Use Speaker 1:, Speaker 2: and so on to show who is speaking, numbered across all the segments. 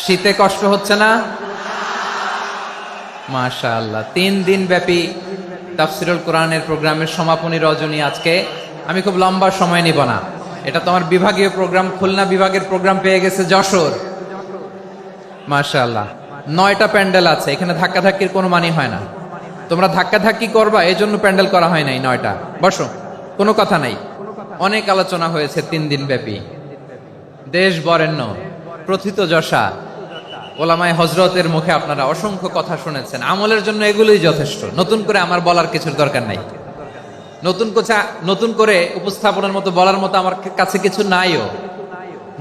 Speaker 1: শীতে কষ্ট হচ্ছে না? মাশাআল্লাহ, 3 দিন ব্যাপী তাফসিরুল কোরআনের প্রোগ্রামের সমাপনী রজনী আজকে। আমি খুব লম্বা সময় নিব না, এটা তোমার বিভাগীয় প্রোগ্রাম, খুলনা বিভাগের প্রোগ্রাম পেয়ে গেছে যশোর। মাশাআল্লাহ, 9টা প্যান্ডেল আছে, এখানে ধাক্কাধাক্কির কোনো মানি হয় না। তোমরা ধাক্কাধাক্কি করবা, এই জন্য প্যান্ডেল করা হয় নাই 9টা। বসো, কোনো কথা নাই। অনেক আলোচনা হয়েছে 3 দিন ব্যাপী। দেশ বরেণ্য প্রথিতযশা ওলামায়ে হযরতের মুখে আপনারা অসংখ্য কথা শুনেছেন। আমলের জন্য এগুলোই যথেষ্ট, নতুন করে আমার বলার কিছুর দরকার নাই। নতুন করে উপস্থাপনের মতো বলার মতো আমার কাছে কিছু নাইও।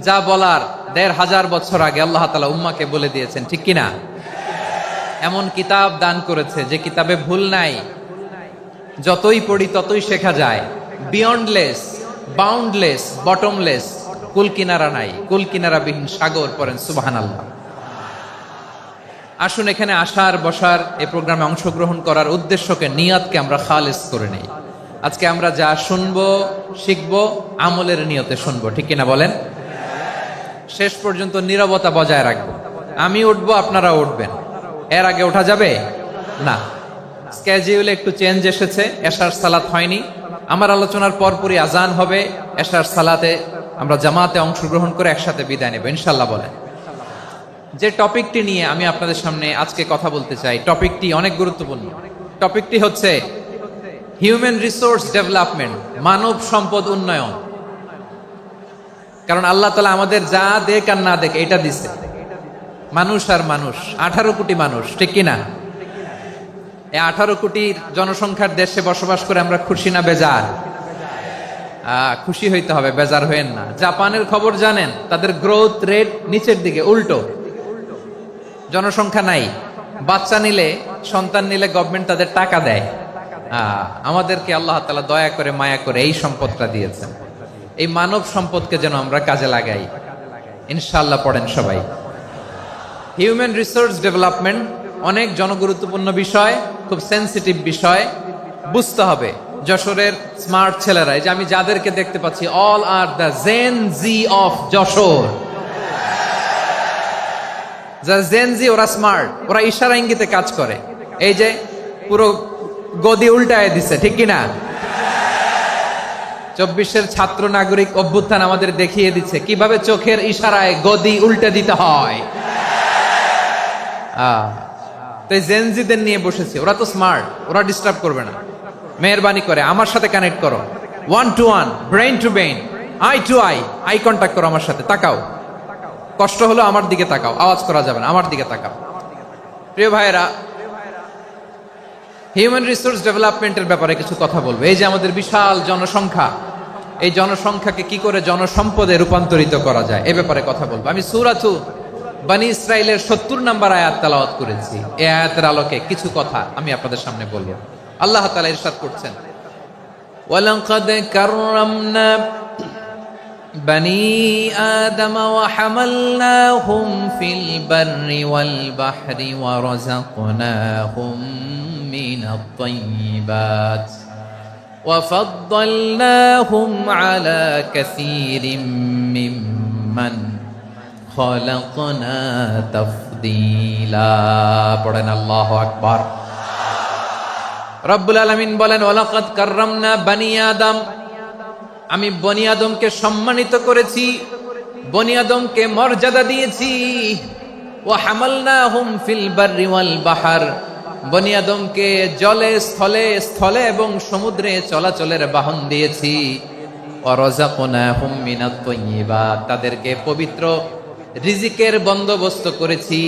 Speaker 1: যা বলার 1500 বছর আগে আল্লাহ তাআলা উম্মাকে বলে দিয়েছেন, ঠিক কিনা? এমন কিতাব দান করেছে যে কিতাবে ভুল নাই, যতই পড়ি ততই শেখা যায়। বিয়ন্ডলেস, বাউন্ডলেস, বটমলেস, কুল কিনারা নাই, কুল কিনারাবিহীন সাগর। পড়েন সুবহানাল্লাহ। আসুন, এখানে আসার বসার এই প্রোগ্রামে অংশগ্রহণ করার উদ্দেশ্যকে, নিয়তকে আমরা খালেস করে নেই। আজকে আমরা যা শুনবো শিখবো আমলের নিয়তে শুনবো, ঠিক কিনা বলেন? শেষ পর্যন্ত নীরবতা বজায় রাখবো। আমি উঠবো, আপনারা উঠবেন, এর আগে ওঠা যাবে না। স্কেডিউলে একটু চেঞ্জ এসেছে, এশার সালাত হয়নি। আমার আলোচনার পরপরই আজান হবে, এশার সালাতে আমরা জামাতে অংশগ্রহণ করে একসাথে বিদায় নেব ইনশাল্লাহ। বলেন, যে টপিকটি নিয়ে আমি আপনাদের সামনে আজকে কথা বলতে চাই, টপিকটি অনেক গুরুত্বপূর্ণ। টপিকটি হচ্ছে হিউম্যান রিসোর্স ডেভেলপমেন্ট, মানব সম্পদ উন্নয়ন। কারণ আল্লাহ তাআলা আমাদের যা দেখ আর না দেখ এটা দিছে। মানুষ আর মানুষ, 18 কোটি মানুষ, ঠিক কিনা? এই 18 কোটির জনসংখ্যার দেশে বসবাস করে আমরা খুশি না বেজার? খুশি হইতে হবে, বেজার হইেন না। জাপানের খবর জানেন? তাদের গ্রোথ রেট নিচের দিকে, উল্টো। জনসংখ্যা নাই, বাচ্চা নিলে, সন্তান নিলে গভর্নমেন্ট তাদের টাকা দেয়। আমাদেরকে আল্লাহ তাআলা দয়া করে মায়া করে এই সম্পদটা দিয়েছেন। এই মানব সম্পদকে যেন আমরা কাজে লাগাই ইনশাআল্লাহ। পড়েন সবাই। হিউম্যান রিসোর্স ডেভেলপমেন্ট অনেক জনগুরুত্বপূর্ণ বিষয়, খুব সেন্সিটিভ বিষয়, বুঝতে হবে। যশোরের স্মার্ট ছেলেরা, এই যে আমি যাদেরকে দেখতে পাচ্ছি, all are the Gen Z of Jessore. যারা জেন জি, ওরা স্মার্ট, ওরা ইশারা ইঙ্গিতে কাজ করে। এই যে পুরো গদি উল্টায় দিছে, ঠিক কিনা? 24-এর ছাত্র নাগরিক অভ্যুত্থান আমাদের দেখিয়ে দিচ্ছে কিভাবে চোখের ইশারায় গদি উল্টে দিতে হয়। তো জেনজিদের নিয়ে বসেছি, ওরা তো স্মার্ট, ওরা ডিস্টার্ব করবে না। মেহরবানি করে আমার সাথে কানেক্ট করো, 1 to 1, brain to brain, eye to eye, eye contact করো আমার সাথে। তাকাও, কষ্ট হলো আমার দিকে তাকাও, আওয়াজ করা যাবে না, আমার দিকে তাকাও। প্রিয় ভাইয়েরা, হিউম্যান রিসোর্স ডেভেলপমেন্টের ব্যাপারে কিছু কথা বলবো। এই যে আমাদের বিশাল জনসংখ্যা, এই জনসংখ্যাকে কি করে জনসম্পদে রূপান্তরিত করা যায় এ ব্যাপারে কথা বলবো। আমি সূরাতু বনী ইসরাইলের 70 নম্বর আয়াত তেলাওয়াত করেছি। এই আয়াতের আলোকে কিছু কথা আমি আপনাদের সামনে বলবো। আল্লাহ তাআলা ইরশাদ করছেন, ওয়ালাকাদ কাররামনা বনী আদম ওয়া হামালনাহুম ফিল বাররি ওয়াল বাহরি ওয়া রাযাকনাহুম মিনাত তাইয়্যিবাত ওয়া ফাদ্দালনাহুম আলা কাসীরিম মিম্মান খালাকনা তাফদীলা। পড়েন আল্লাহু আকবার। রব্বুল আলামিন বলেন, ওয়ালাকাদ কাররামনা বনী আদম, আমি বনী আদমকে সম্মানিত করেছি, বনী আদমকে মর্যাদা দিয়েছি। ওয়া হামালনাহুম ফিল বাররি ওয়াল বাহর, বনী আদমকে জলে, স্থলে, স্থলে এবং সমুদ্রে চলাচলের বাহন দিয়েছি। ওয়া রাযাকনাহুম মিনাত তাইয়্যিবাত, তাদেরকে পবিত্র রিজিকের বন্দোবস্ত করেছি।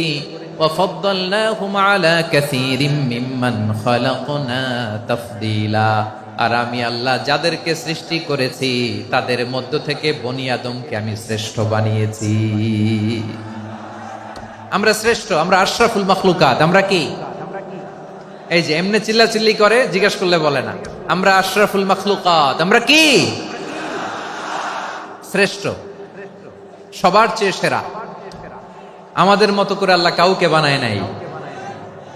Speaker 1: ওয়া ফাদ্দালনাহুম আলা কাসীরিম মিম্মান খালাকনা তাফদীলা, আর আমি আল্লাহ যাদেরকে সৃষ্টি করেছি তাদের মধ্য থেকে বনী আদমকে আমি শ্রেষ্ঠ বানিয়েছি। আমরা শ্রেষ্ঠ, আমরা আশরাফুল মাখলুকাত। আমরা কি? এই যে এমনি চিল্লাচিল্লি করে, জিজ্ঞেস করলে বলে না। আমরা আশরাফুল মাখলুকাত। আমরা কি? শ্রেষ্ঠ, সবার চেয়ে সেরা। আমাদের মতো করে আল্লাহ কাউকে বানায় নাই।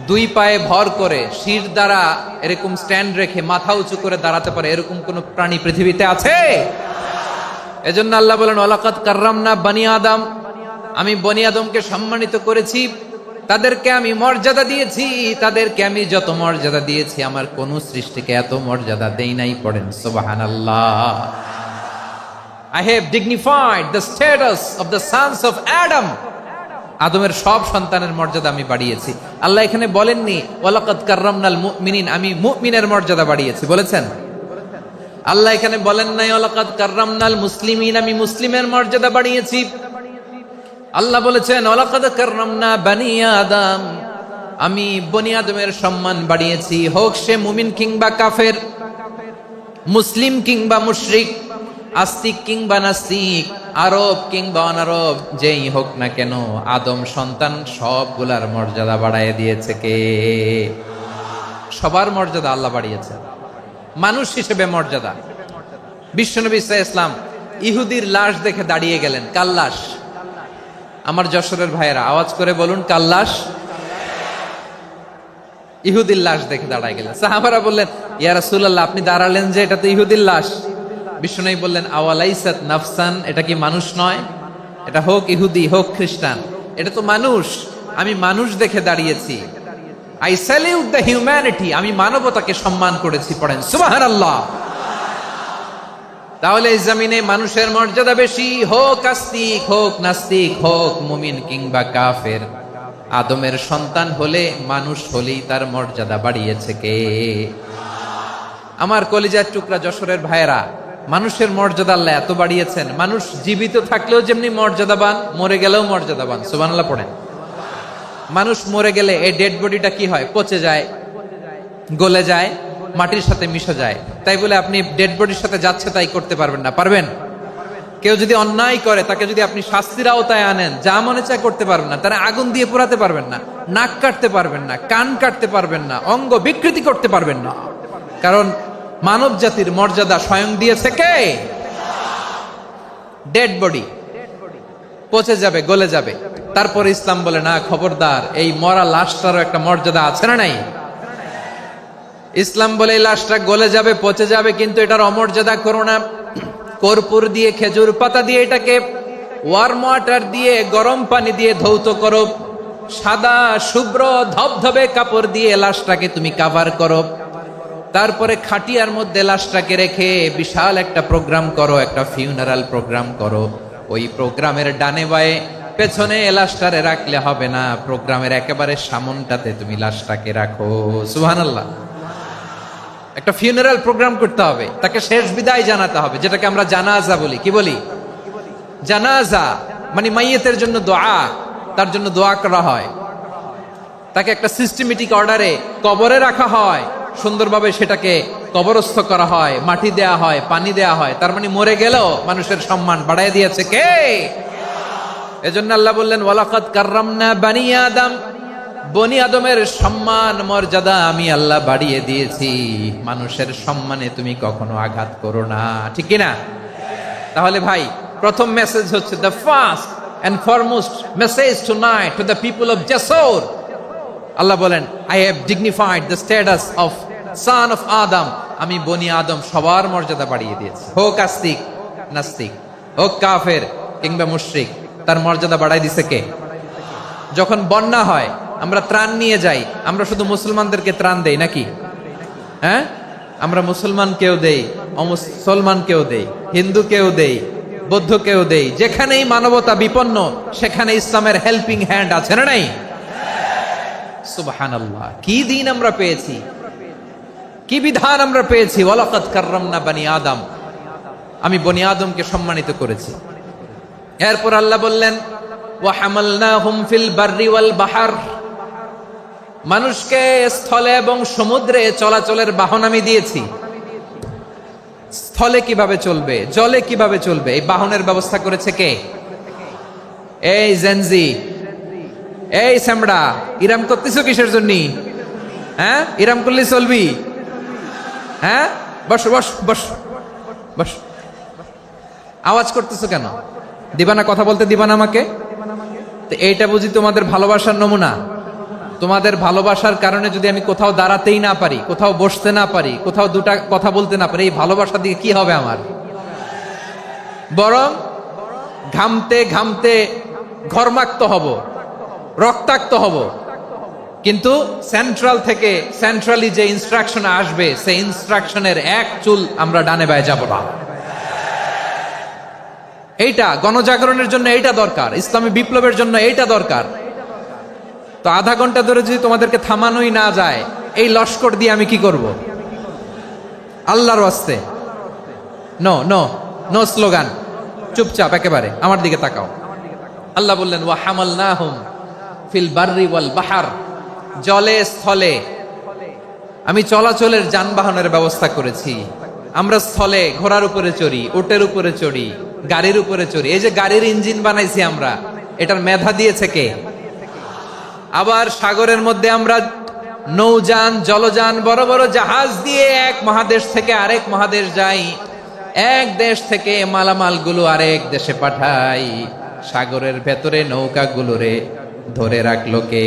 Speaker 1: 2 পায়ে ভর করে, শির দ্বারা এরকম স্ট্যান্ড রেখে মাথা উঁচু করে দাঁড়াতে পারে এরকম কোন প্রাণী পৃথিবীতে আছে? এজন্য আল্লাহ বলেন, ওয়ালাকাদ কাররামনা বনী আদম, আমি বনি আদমকে সম্মানিত করেছি, তাদেরকে আমি মর্যাদা দিয়েছি, তাদেরকে আমি যত মর্যাদা দিয়েছি আমার কোন সৃষ্টিকে এত মর্যাদা দেই নাই। পড়েন সুবহানাল্লাহ। I have dignified the status of the sons of Adam. আদমের সব সন্তানের মর্যাদা আমি বাড়িয়েছি। আল্লাহ এখানে বলেননি ওয়ালাকাদ কাররামনাল মুমিনিন, আমি মুমিনের মর্যাদা বাড়িয়েছি, বলেছেন? আল্লাহ এখানে বলেন নাই ওয়ালাকাদ কাররামনাল মুসলিমিন, আমি মুসলিমের মর্যাদা বাড়িয়েছি। আল্লাহ বলেছেন ওয়ালাকাদ কাররামনা বানি আদম, আমি বনি আদমের সম্মান বাড়িয়েছি, হোক সে মুমিন কিংবা কাফের, মুসলিম কিংবা মুশরিক, আস্তিক কিংবা নাস্তিক, আরব কিংবা অনারব, যেই হোক না কেন আদম সন্তান সবগুলার মর্যাদা বাড়ায় দিয়েছে কে? সবার মর্যাদা আল্লাহ বাড়িয়েছে। মানুষ হিসেবে মর্যাদা। বিশ্বনবী সাল্লাল্লাহু আলাইহি ওয়াসাল্লাম ইহুদির লাশ দেখে দাঁড়িয়ে গেলেন। কার লাশ? আমার যশোরের ভাইয়েরা আওয়াজ করে বলুন, কার লাশ? ইহুদির লাশ দেখে দাঁড়ায় গেলেন। সাহাবারা বললেন ইয়া রাসূলুল্লাহ, আপনি দাঁড়ালেন যে, এটা তো ইহুদির লাশ। বিশ্বনবী বললেন আওয়ালাইসাত নাফসান, এটা কি মানুষ নয়? এটা হোক ইহুদি হোক খ্রিস্টান, এটা তো মানুষ। আমি মানুষ দেখে দাঁড়িয়েছি। আই স্যালিউট দ্য হিউম্যানিটি, আমি মানবতাকে সম্মান করেছি। পড়েন সুবহানাল্লাহ। তাহলে এই জমিনে মানুষের মর্যাদা বেশি, হোক আস্তিক হোক নাস্তিক, হোক মুমিন কিংবা কাফের। আদমের সন্তান হলে, মানুষ হলেই তার মর্যাদা বাড়িয়েছে কে? আমার কলিজার টুকরা যশোরের ভাইয়েরা, মানুষের মর্যাদা আল্লাহ এত বাড়িয়েছেন, মানুষ জীবিত থাকলেও যেমনি মর্যাদাবান, মরে গেলেও মর্যাদাবান। সুবহানাল্লাহ পড়েন। মানুষ মরে গেলে এই ডেড বডিটা কি হয়? পচে যায়, গলে যায়, মাটির সাথে মিশে যায়। তাই বলে আপনি ডেড বডির সাথে যাচ্ছে তাই করতে পারবেন না? পারবেন? কেউ যদি অন্যায় করে তাকে যদি আপনি শাস্তির আওতায় আনেন, যা মনে চায় করতে পারবেন না। তারা আগুন দিয়ে পোড়াতে পারবেন না, নাক কাটতে পারবেন না, কান কাটতে পারবেন না, অঙ্গ বিকৃতি করতে পারবেন না। কারণ মানব জাতির মর্যাদা স্বয়ং দিয়েছে কে? ডেড বডি পচে যাবে, গলে যাবে। তারপরে ইসলাম বলে না, খবরদার, এই মরা লাশটারও একটা মর্যাদা আছে না নাই? ইসলাম বলে এই লাশটা গলে যাবে, পচে যাবে, কিন্তু এটার অমর্যাদা করো না। কর্পূর দিয়ে, খেজুর পাতা দিয়ে, এটাকে ওয়ার্ম ওয়াটার দিয়ে, গরম পানি দিয়ে ধৌত করো, সাদা শুভ্র ধবধবে কাপড় দিয়ে লাশটাকে তুমি কাভার করো। তারপরে খাটিয়ার মধ্যে লাশটাকে রেখে বিশাল একটা প্রোগ্রাম করো, একটা ফিউনারাল প্রোগ্রাম করো। ওই প্রোগ্রামের ডানে বায়ে পেছনে লাশটারে রাখলে হবে না, প্রোগ্রামের একেবারে সামনটাতে তুমি লাশটাকে রাখো। সুবহানাল্লাহ। একটা ফিউনারাল প্রোগ্রাম করতে হবে, তাকে শেষ বিদায় জানাতে হবে, যেটাকে আমরা জানাজা বলি। কি বলি? জানাজা মানে মাইয়েতের জন্য দোয়া, তার জন্য দোয়া করা হয়, তাকে একটা সিস্টেমেটিক অর্ডারে কবরে রাখা হয়, সুন্দরভাবে সেটাকে কবরস্থ করা হয়, মাটি দেয়া হয়, পানি দেয়া হয়। তার মানে মরে গেলেও মানুষের সম্মান বাড়ায় দিয়েছে কে? এজন্য আল্লাহ বললেন ওয়ালাকাদ কাররামনা বানি আদম, বনি আদমের সম্মান মর্যাদা আমি আল্লাহ বাড়িয়ে দিয়েছি। মানুষের সম্মানে তুমি কখনো আঘাত করো না, ঠিক কিনা? তাহলে ভাই, প্রথম মেসেজ হচ্ছে, the first and foremost message tonight to the people of Jessore. আল্লাহ বলেন I have dignified the status of son of Adam, আমি বনি আদম সবার মর্যাদা বাড়িয়ে দিয়েছি। হোক আস্তিক নাস্তিক, হোক কাফের কিংবা মুশরিক, তার মর্যাদা বাড়াই দিছে কে? যখন বন্যা হয় আমরা ত্রাণ নিয়ে যাই, আমরা শুধু মুসলমানদেরকে ত্রাণ দেই নাকি? হ্যাঁ, আমরা মুসলমানকেও দেই, অমুসলমানকেও দেই, হিন্দুকেও দেই, বৌদ্ধকেও দেই। যেখানেই মানবতা বিপন্ন সেখানে ইসলামের হেল্পিং হ্যান্ড আছে না নাই? সুবহানাল্লাহ। কি দিন আমরা পেয়েছি, কি বিধান আমরা পেয়েছি। ওয়ালাকাদ কাররামনা বানি আদম, আমি বনি আদমকে সম্মানিত করেছি। এরপর আল্লাহ বললেন ওয়া হামালনাহুম ফিল বাররি ওয়াল বাহর, মানুষকে স্থলে এবং সমুদ্রে চলাচলের বাহন আমি দিয়েছি। স্থলে কিভাবে চলবে, জলে কিভাবে চলবে, এই বাহনের ব্যবস্থা করেছে কে? এই জেনজি, এই সামড়া, ইরাম করতেছো কিসের জন্য? হ্যাঁ, ইরাম করলে চলবি? হ্যাঁ, বস বস বস বস। আওয়াজ করতেছো কেন? দিবানা, কথা বলতে দিবানা আমাকে? তো এইটা বুঝি তোমাদের ভালোবাসার নমুনা? তোমাদের ভালোবাসার কারণে যদি আমি কোথাও দাঁড়াতেই না পারি, কোথাও বসতে না পারি, কোথাও দুটা কথা বলতে না পারি, এই ভালোবাসা দিয়ে কি হবে আমার? বরং ঘামতে ঘামতে ঘর্মাক্ত হব, রক্তাক্ত হব, কিন্তু সেন্ট্রাল থেকে সেন্ট্রালি যে ইনস্ট্রাকশন আসবে সেই ইনস্ট্রাকশনের এক চুল আমরা ডানে বায়ে যাব না। এইটা গণজাগরণের জন্য এইটা দরকার, ইসলামী বিপ্লবের জন্য এইটা দরকার। তো আধা ঘন্টা ধরে যদি তোমাদেরকে থামানোই না যায়, এই লস্কর দিয়ে আমি কি করব? আল্লাহর ওয়াস্তে নো নো নো স্লোগান, চুপচাপ একেবারে আমার দিকে তাকাও। আল্লাহ বললেন ওয়া হামালনাহুম ফিল বাররি ওয়াল বাহার, জলে স্থলে আমি চলাচলের যানবাহনের ব্যবস্থা করেছি। আমরা স্থলে ঘোড়ার উপরে চড়ি, উটের উপরে চড়ি, গাড়ির উপরে চড়ি। এই যে গাড়ির ইঞ্জিন বানাইছি আমরা, এটার মেধা দিয়েছে কে? আবার সাগরের মধ্যে আমরা নৌযান, জলযান, বড় বড় জাহাজ দিয়ে এক মহাদেশ থেকে আরেক মহাদেশ যাই, এক দেশ থেকে মালামালগুলো আরেক দেশে পাঠাই। সাগরের ভেতরে নৌকাগুলোরে ধরে রাখলো কে?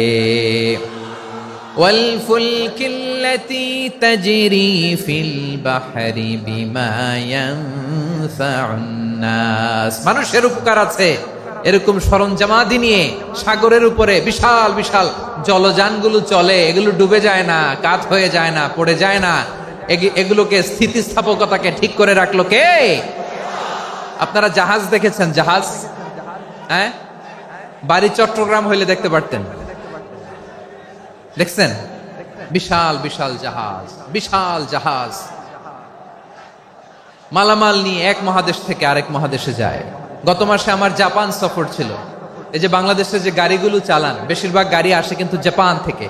Speaker 1: والفلك التي تجري في البحر بما ينفع الناس, মানুষের উপকার আছে এরকম সরঞ্জামাদি নিয়ে সাগরের উপরে বিশাল বিশাল জলযানগুলো চলে। এগুলো ডুবে যায় না, কাত হয়ে যায় না, পড়ে যায় না। এগুলোকে স্থিতিস্থাপকতাকে ঠিক করে রাখলো কে? আপনারা জাহাজ দেখেছেন? জাহাজ, হ্যাঁ, বাড়ি চট্টগ্রাম হইলে দেখতে পারতেন। দেখছেন? বিশাল বিশাল জাহাজ, বিশাল জাহাজ মালামাল নিয়ে এক মহাদেশ থেকে আরেক মহাদেশে যায়। গত মাসে আমার জাপান সফর ছিল। এই যে বাংলাদেশে যে গাড়িগুলো চালান, বেশিরভাগ গাড়ি আসে কিন্তু জাপান থেকে।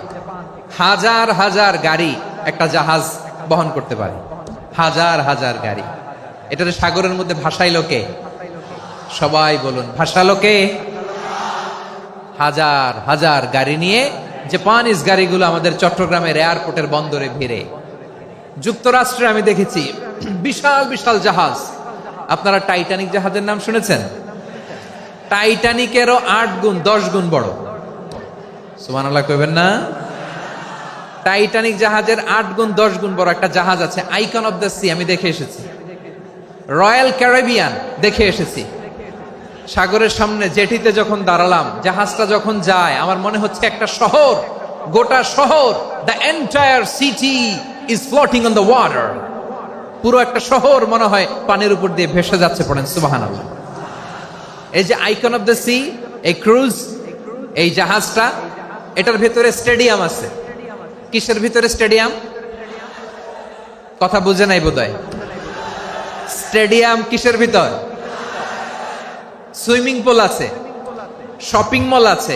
Speaker 1: হাজার হাজার গাড়ি একটা জাহাজ বহন করতে পারে, হাজার হাজার গাড়ি। এটাতে সাগরের মধ্যে ভাসাইলো কে? সবাই বলুন, ভাসালো কে? হাজার হাজার গাড়ি নিয়ে জাপানিজ গাড়িগুলো আমাদের চট্টগ্রামের এয়ারপোর্টের বন্দরে ভিড়ে। যুক্তরাষ্ট্রে আমি দেখেছি বিশাল বিশাল জাহাজ। আপনারা টাইটানিক জাহাজের নাম শুনেছেন? টাইটানিকেরও 8 গুণ 10 গুণ বড়। সুবহানাল্লাহ কইবেন না? টাইটানিক জাহাজের 8 গুণ 10 গুণ বড় একটা জাহাজ আছে, আইকন অফ দ্য সি, আমি দেখে এসেছি। রয়্যাল ক্যারিবিয়ান দেখে এসেছি। সাগরের সামনে জেটিতে যখন দাঁড়ালাম, জাহাজটা যখন যায়, আমার মনে হচ্ছে একটা শহর, গোটা শহর, the entire city is floating on the water. পুরো একটা শহর মনে হয় পানির উপর দিয়ে ভেসে যাচ্ছে। পড়েন সুবহানাল্লাহ। এই যে আইকন অফ দ্য সি, এই ক্রুজ, এই জাহাজটা, এটার ভিতরে স্টেডিয়াম আছে। কিসের ভিতরে স্টেডিয়াম? কথা বুঝে নাই বোধহয়। স্টেডিয়াম কিসের ভিতর? সুইমিং পুল আছে, শপিং মল আছে,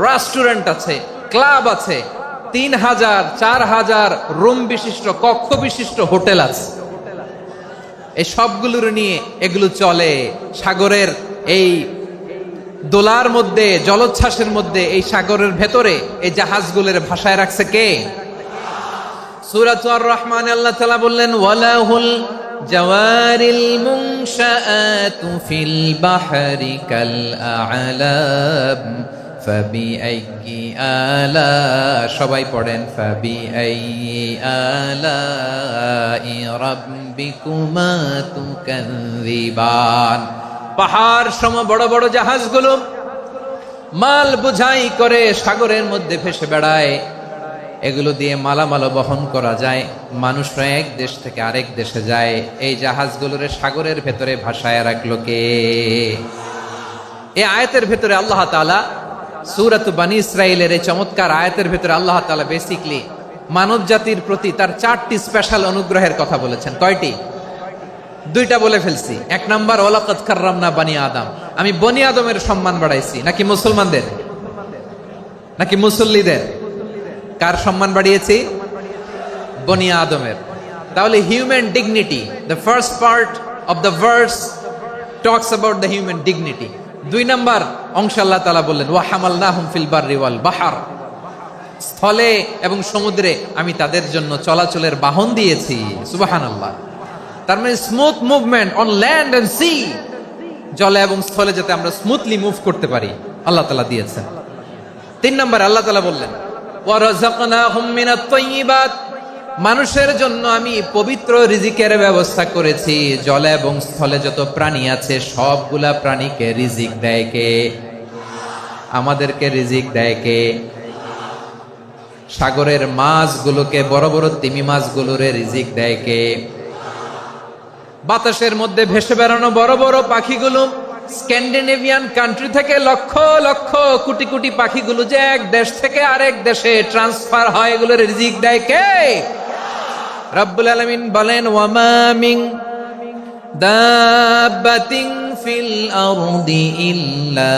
Speaker 1: রেস্টুরেন্ট আছে, ক্লাব আছে, 3000 4000 রুম বিশিষ্ট, কক্ষ বিশিষ্ট হোটেল আছে। এই সবগুলোর নিয়ে এগুলো চলে সাগরের এই দোলার মধ্যে, জলোচ্ছ্বাসের মধ্যে। এই সাগরের ভেতরে এই জাহাজগুলোর ভাষায় রাখছে কে? সূরা আর রহমানে আল্লাহ তাআলা বললেন ওয়ালাহুল জাওয়ারিল মুনশাআতু ফিল বাহরি কাল আ'লাম ফাবিআইয়ি আলা, সবাই পড়েন ফাবিআইয়ি আলাই রাব্বিকুমা তুকাযযিবান। পাহাড় সম বড় বড় জাহাজগুলো মাল বোঝাই করে সাগরের মধ্যে ভেসে বেড়ায়। এগুলো দিয়ে মালামাল বহন করা যায়, মানুষরা এক দেশ থেকে আরেক দেশে যায়। এই জাহাজগুলোর সাগরের ভেতরে ভাসায় রাখলো কে? এই আয়াতের ভেতরে আল্লাহ তাআলা সূরাত বনী ইসরাঈলের এই চমৎকার আয়াতের ভেতরে আল্লাহ তাআলা বেসিক্যালি মানব জাতির প্রতি তার 4টি স্পেশাল অনুগ্রহের কথা বলেছেন। কয়টি? 2টা বলে ফেলছি। 1 নাম্বার ওয়ালাকাদ কাররামনা বনী আদম, আমি বনী আদমের সম্মান বাড়াইছি। নাকি মুসলমানদের? নাকি মুসল্লিদের? কার সম্মান বাড়িয়েছি? বনী আদমের। তাহলে human dignity, the first part of the verse talks about the human dignity. 2 number অংশ আল্লাহ তাআলা বললেন ওয়া হামালনাহুম ফিল বাররি ওয়াল বাহর, স্থলে এবং সমুদ্রে আমি তাদের জন্য চলাচলের বাহন দিয়েছি। সুবহানাল্লাহ। তার মানে smooth movement on land and sea, জলে এবং স্থলে যাতে আমরা স্মুথলি মুভ করতে পারি আল্লাহ তাআলা দিয়েছেন। 3 নাম্বার আল্লাহ তাআলা বললেন ওয়া রাযাকনাহুম মিনাত তাইয়্যিবাত, মানুষের জন্য আমি পবিত্র রিজিকের ব্যবস্থা করেছি। জলে এবং স্থলে যত প্রাণী আছে সবগুলা প্রাণীকে রিজিক দেয় কে? আমাদেরকে রিজিক দেয় কে? সাগরের মাছগুলোকে, বড় বড় তিমি মাছগুলোরে রিজিক দেয় কে? বাতাসের মধ্যে ভেসে বেড়ানো বড় বড় পাখিগুলো, স্ক্যান্ডিনেভিয়ান কান্ট্রি থেকে লক্ষ লক্ষ কোটি কোটি পাখিগুলো যে এক দেশ থেকে আরেক দেশে ট্রান্সফার হয়, এগুলোর রিজিক দেয় কে? রব্বুল আলামিন বলেন, ওয়ামা মিন দাব্বাতিন ফিল আরদি ইল্লা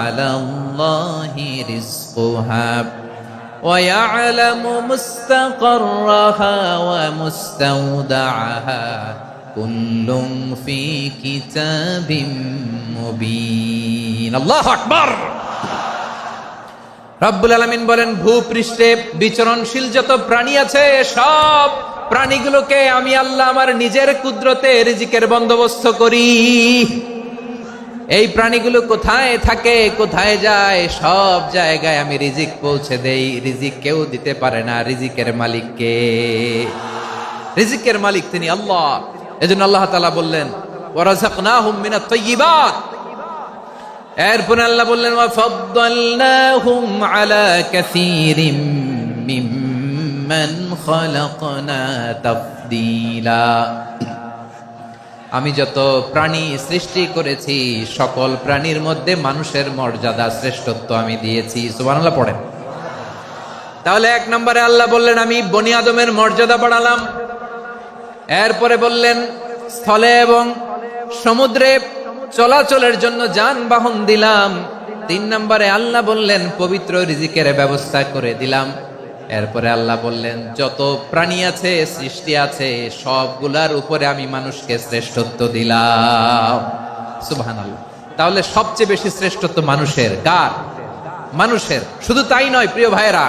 Speaker 1: আলাল্লাহি রিজকুহা ওয়া ইয়ালামু মুস্তাকাররাহা ওয়া মুস্তাওদাআহা কুল্লুম ফি কিতাবিম মুবিন। আল্লাহু আকবার। রব্বুল আলামিন বলেন, ভূপৃষ্ঠে বিচরণশীল যত প্রাণী আছে সব প্রাণীগুলোকে আমি আল্লাহ আমার নিজের কুদরতে রিজিকের বন্দোবস্ত করি। এই প্রাণীগুলো কোথায় থাকে, কোথায় যায়, সব জায়গায় আমি রিজিক পৌঁছে দেই। রিজিক কেউ দিতে পারে না, রিজিকের মালিক কে? রিজিকের মালিক তিনি আল্লাহ। এজন্য আল্লাহ তাআলা বললেন, ওয়ারাযাকনাহুম মিনাত তাইয়্যিবাত। এরপর আল্লাহ বললেন, ওয়া ফাদ্দালনাহুম আলা কাসীরিম মিম্মান খালাকনা তাফদীলা। আমি যত প্রাণী সৃষ্টি করেছি সকল প্রাণীর মধ্যে মানুষের মর্যাদা, শ্রেষ্ঠত্ব আমি দিয়েছি। সুবহানাল্লাহ পড়েন। তাহলে এক নম্বরে আল্লাহ বললেন, আমি বনি আদমের মর্যাদা বাড়ালাম। এরপরে বললেন, স্থলে এবং সমুদ্রে চলাচলের জন্য যানবাহন দিলাম। 3 নম্বরে আল্লাহ বললেন, পবিত্র রিজিকের ব্যবস্থা করে দিলাম। এরপরে আল্লাহ বললেন, যত প্রাণী আছে, সৃষ্টি আছে, সবগুলার উপরে আমি মানুষকে শ্রেষ্ঠত্ব দিলাম। সুবহানাল্লাহ। তাহলে সবচেয়ে বেশি শ্রেষ্ঠত্ব মানুষের। কার? মানুষের। শুধু তাই নয় প্রিয় ভাইরা,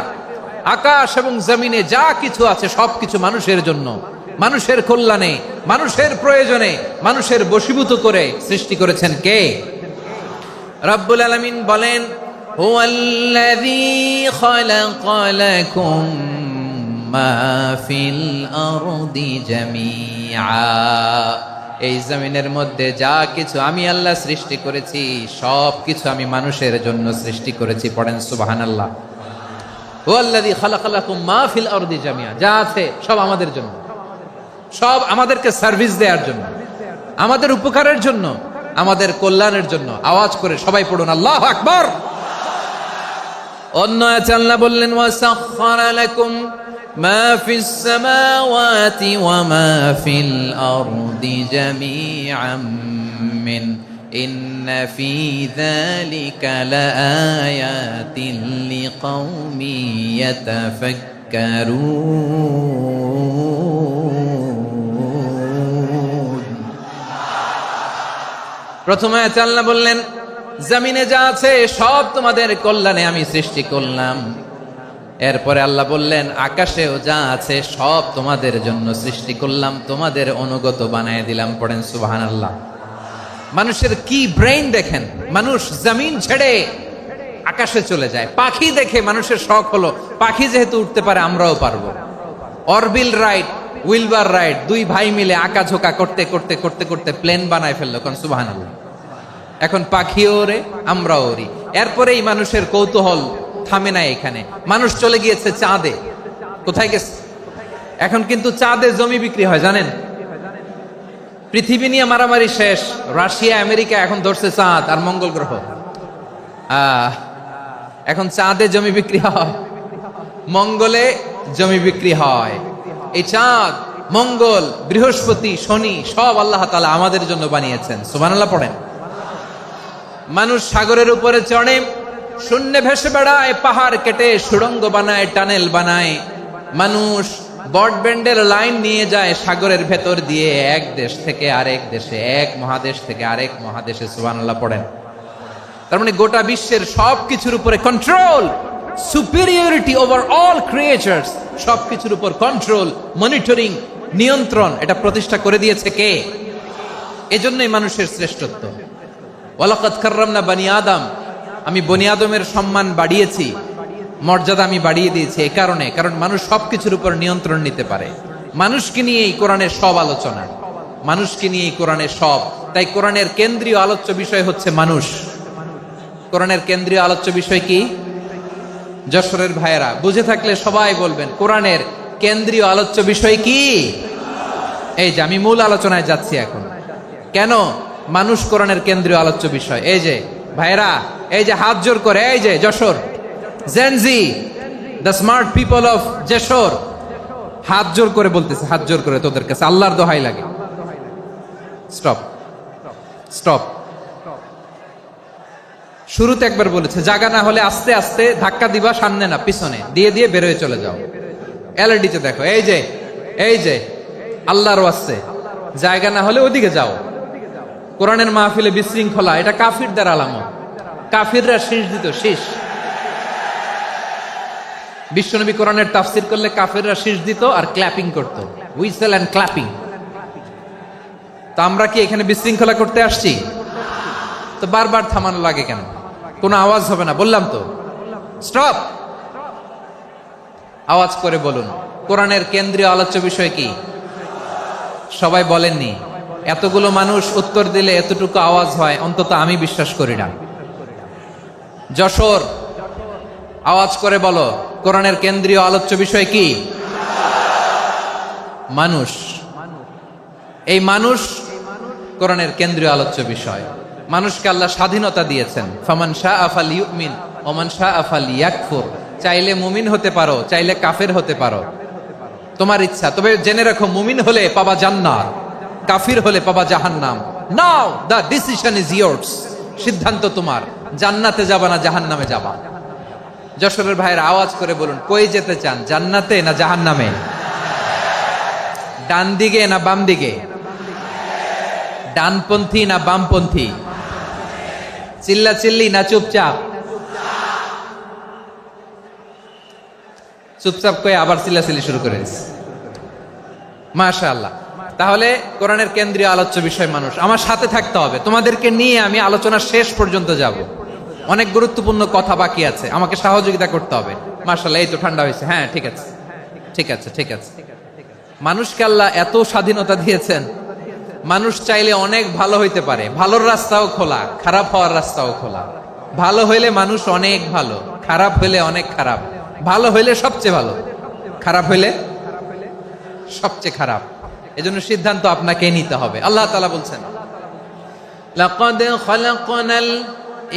Speaker 1: আকাশ এবং জমিনে যা কিছু আছে সবকিছু মানুষের জন্য, মানুষের কল্যাণে, মানুষের প্রয়োজনে, মানুষের বশীভূত করে সৃষ্টি করেছেন কে? রব্বুল আলামিন বলেন, হুয়াল্লাযী খালাকা লাকুম মা ফিল আরদি জামিআ। এই জমিনের মধ্যে যা কিছু আমি আল্লাহ সৃষ্টি করেছি সব কিছু আমি মানুষের জন্য সৃষ্টি করেছি। পড়েন সুবহানাল্লাহ। হুয়াল্লাযী খালাকা লাকুম মা ফিল আরদি জামিআ। যা আছে সব আমাদের জন্য, সব আমাদেরকে সার্ভিস দেওয়ার জন্য, আমাদের উপকারের জন্য, আমাদের কল্যাণের জন্য। আওয়াজ করে সবাই পড়ুন আল্লাহু আকবার। অন্য আয়াতে আল্লাহ বললেন, ওয়াসাখখারা লাকুম মা ফিস সামাওয়াতি ওয়া মা ফিল আরদি জামিআম মিন ইন্না ফি যালিকা লাআয়াতিন লিকাউমিন ইয়াতাফাক্কারুন। প্রথমে আয়াতে আল্লাহ বললেন, জমিনে যা আছে সব তোমাদের কল্যাণে আমি সৃষ্টি করলাম। এরপরে আল্লাহ বললেন, আকাশেও যা আছে সব তোমাদের জন্য সৃষ্টি করলাম, তোমাদের অনুগত বানায় দিলাম। পড়েন সুবহানাল্লাহ। মানুষের কি ব্রেইন দেখেন! মানুষ জমিন ছেড়ে আকাশে চলে যায়। পাখি দেখে মানুষের শখ হলো, পাখি যেহেতু উঠতে পারে আমরাও পারবো। অরবিল রাইড, উইলবার রাইড, 2 ভাই মিলে আঁকাঝোঁকা করতে করতে করতে করতে প্লেন বানায় ফেললো। কোন সুবহানাল্লাহ। এখন পাখিও ওরে, আমরাও ওরি। এরপরেই মানুষের কৌতূহল থামে না এখানে। মানুষ চলে গিয়েছে চাঁদে। কোথায় গেছে? এখন কিন্তু চাঁদে জমি বিক্রি হয়, জানেন? পৃথিবী নিয়ে মারামারি শেষ। রাশিয়া আমেরিকা এখন ধরছে চাঁদ আর মঙ্গল গ্রহ। এখন চাঁদে জমি বিক্রি হয়, মঙ্গলে জমি বিক্রি হয়। এই চাঁদ, মঙ্গল, বৃহস্পতি, শনি সব আল্লাহ তাআলা আমাদের জন্য বানিয়েছেন। সুবহানাল্লাহ পড়েন। মানুষ সাগরের উপরে চড়ে, শূন্যে ভেসে বেড়ায়, পাহাড় কেটে সুড়ঙ্গ বানায়, টানেল বানায়। মানুষ ব্রডব্যান্ডের লাইন নিয়ে যায় সাগরের ভেতর দিয়ে, এক দেশ থেকে আরেক দেশে, এক মহাদেশ থেকে আরেক মহাদেশে। সুবহানাল্লাহ পড়েন। তার মানে গোটা বিশ্বের সব কিছুর উপরে control, superiority over all creatures, সবকিছুর উপর কন্ট্রোল, মনিটরিং, নিয়ন্ত্রণ, এটা প্রতিষ্ঠা করে দিয়েছে কে? এজন্যই মানুষের শ্রেষ্ঠত্ব। ওয়ালাকাদ কাররামনা বানি আদম। আমি বনি আদমের সম্মান বাড়িয়েছি, মর্যাদা আমি বাড়িয়ে দিয়েছি এই কারণে, কারণ মানুষ সবকিছুর উপর নিয়ন্ত্রণ নিতে পারে। মানুষকে নিয়ে এই কোরআনের সব আলোচনা, মানুষকে নিয়ে এই কোরআনের সব। তাই কোরআনের কেন্দ্রীয় আলোচ্য বিষয় হচ্ছে মানুষ। কোরআনের কেন্দ্রীয় আলোচ্য বিষয় কি? যশোরের ভাইয়েরা বুঝে থাকলে সবাই বলবেন কোরআনের কেন্দ্রীয় আলোচ্য বিষয় কি? এই যে আমি মূল আলোচনায় যাচ্ছি এখন। কেন মানুষ কোরআনের কেন্দ্রীয় আলোচ্য বিষয়? এই যে ভাইয়েরা, এই যে হাত জোর করে, এই যে Jessore Gen Z, the smart people of Jessore, হাত জোর করে বলতেছে, হাত জোর করে তোদের কাছে আল্লাহর দোহাই লাগে, স্টপ স্টপ। শুরুতে একবার বলেছে জায়গা না হলে আস্তে আস্তে ধাক্কা দিবা, সামনে না পিছনে দিয়ে দিয়ে বেরোয় চলে যাও। এলইডিতে দেখো, এই যে আল্লাহর ওয়াস্তে জায়গা না হলে ওদিকে যাও। কোরআনের মাহফিলে বিশৃঙ্খলা, এটা কাফিরদের আলামত। কাফিররা শীষ দিত, শীষ। বিশ্বনবী কোরআনের তাফসির করলে কাফিররা শীষ দিত আর ক্ল্যাপিং করত, হুইসেল এন্ড ক্ল্যাপিং। তা আমরা কি এখানে বিশৃঙ্খলা করতে আসছি? তো বারবার থামানো লাগে কেন? কোনো আওয়াজ হবে না, বললাম তো স্টপ। আওয়াজ করে বলুন কোরআনের কেন্দ্রীয় আলোচ্য বিষয় কি? সবাই বলেননি। এতগুলো মানুষ উত্তর দিলে এতটুকু আওয়াজ হয়, অন্তত আমি বিশ্বাস করি না। যশোর, আওয়াজ করে বলো কোরআনের কেন্দ্রীয় আলোচ্য বিষয় কি? মানুষ। এই মানুষ কোরআনের কেন্দ্রীয় আলোচ্য বিষয়। মানুষকে আল্লাহ স্বাধীনতা দিয়েছেন। ফামান শাআ ফালইউমিন ওয়া মান শাআ ফালইয়াকফুর। চাইলে মুমিন হতে পারো, চাইলে কাফের হতে পারো, তোমার ইচ্ছা। তবে জেনে রাখো, মুমিন হলে পাবা জান্নাত, কাফির হলে পাবা জাহান্নাম। নাও দ্য ডিসিশন ইজ ইয়ার্স। সিদ্ধান্ত তোমার, জান্নাতে যাবা না জাহান্নামে যাবা। যশোরের ভাইয়ের আওয়াজ করে বলুন কই যেতে চান, জান্নাতে না জাহান্নামে? ডান দিকে না বাম দিকে? ডানপন্থী না বামপন্থী? চিল্লা চিল্লি না চুপচাপ? চুপচাপ কয়ে আবার চিল্লাচিল্লি শুরু করে দিচ্ছে। মাশাআল্লাহ। তাহলে কোরআনের কেন্দ্রীয় আলোচ্য বিষয় মানুষ। আমার সাথে থাকতে হবে, তোমাদেরকে নিয়ে আমি আলোচনা শেষ পর্যন্ত যাব। অনেক গুরুত্বপূর্ণ কথা বাকি আছে, আমাকে সহযোগিতা করতে হবে। মাশাআল্লাহ, এই তো ঠান্ডা হয়েছে। হ্যাঁ ঠিক আছে, ঠিক আছে, ঠিক আছে। মানুষকে আল্লাহ এত স্বাধীনতা দিয়েছেন, মানুষ চাইলে অনেক ভালো হইতে পারে। ভালোর রাস্তাও খোলা, খারাপ হওয়ার রাস্তাও খোলা। ভালো হইলে মানুষ অনেক ভালো, খারাপ হইলে অনেক খারাপ। ভালো হইলে সবচেয়ে ভালো, খারাপ হইলে সবচেয়ে খারাপ। এজন্য সিদ্ধান্ত আপনাকে নিতে হবে। আল্লাহ তাআলা বলছেন লাকাদ খালাকনাল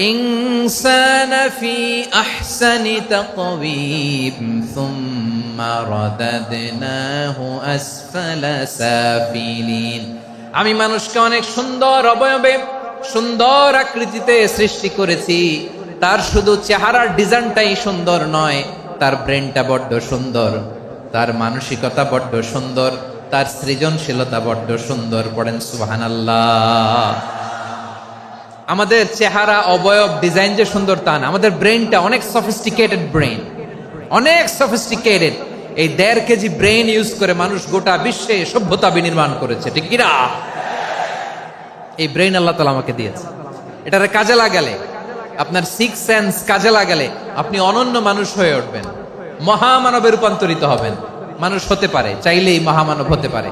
Speaker 1: ইনসানা ফি আহসানি তাকওয়িম সুম্মা রাদাদনাহু আসফালা সাফিলিন। আমি মানুষকে অনেক সুন্দর অবয়বে, সুন্দর আকৃতিতে সৃষ্টি করেছি। তার শুধু চেহারার ডিজাইনটাই সুন্দর নয়, তার ব্রেনটা বড্ড সুন্দর, তার মানসিকতা বড্ড সুন্দর, তার সৃজনশীলতা বড্ড সুন্দর। পড়েন সুবহানাল্লাহ। আমাদের চেহারা, অবয়ব, ডিজাইন যে সুন্দর তা না, আমাদের ব্রেনটা অনেক সফিস্টিকেটেড ব্রেন, অনেক সফিস্টিকেটেড। এই 1.5 কেজি ব্রেন ইউজ করে মানুষ গোটা বিশ্বে সভ্যতা বিনির্মাণ করেছে, ঠিক কিনা? এই ব্রেন আল্লাহ তাআলা আমাকে দিয়েছে। এটারে কাজে লাগালে, আপনার 6 সেন্স কাজে লাগালে আপনি অনন্য মানুষ হয়ে উঠবেন, মহামানবে রূপান্তরিত হবেন। মানুষ হতে পারে, চাইলেই মহামানব হতে পারে।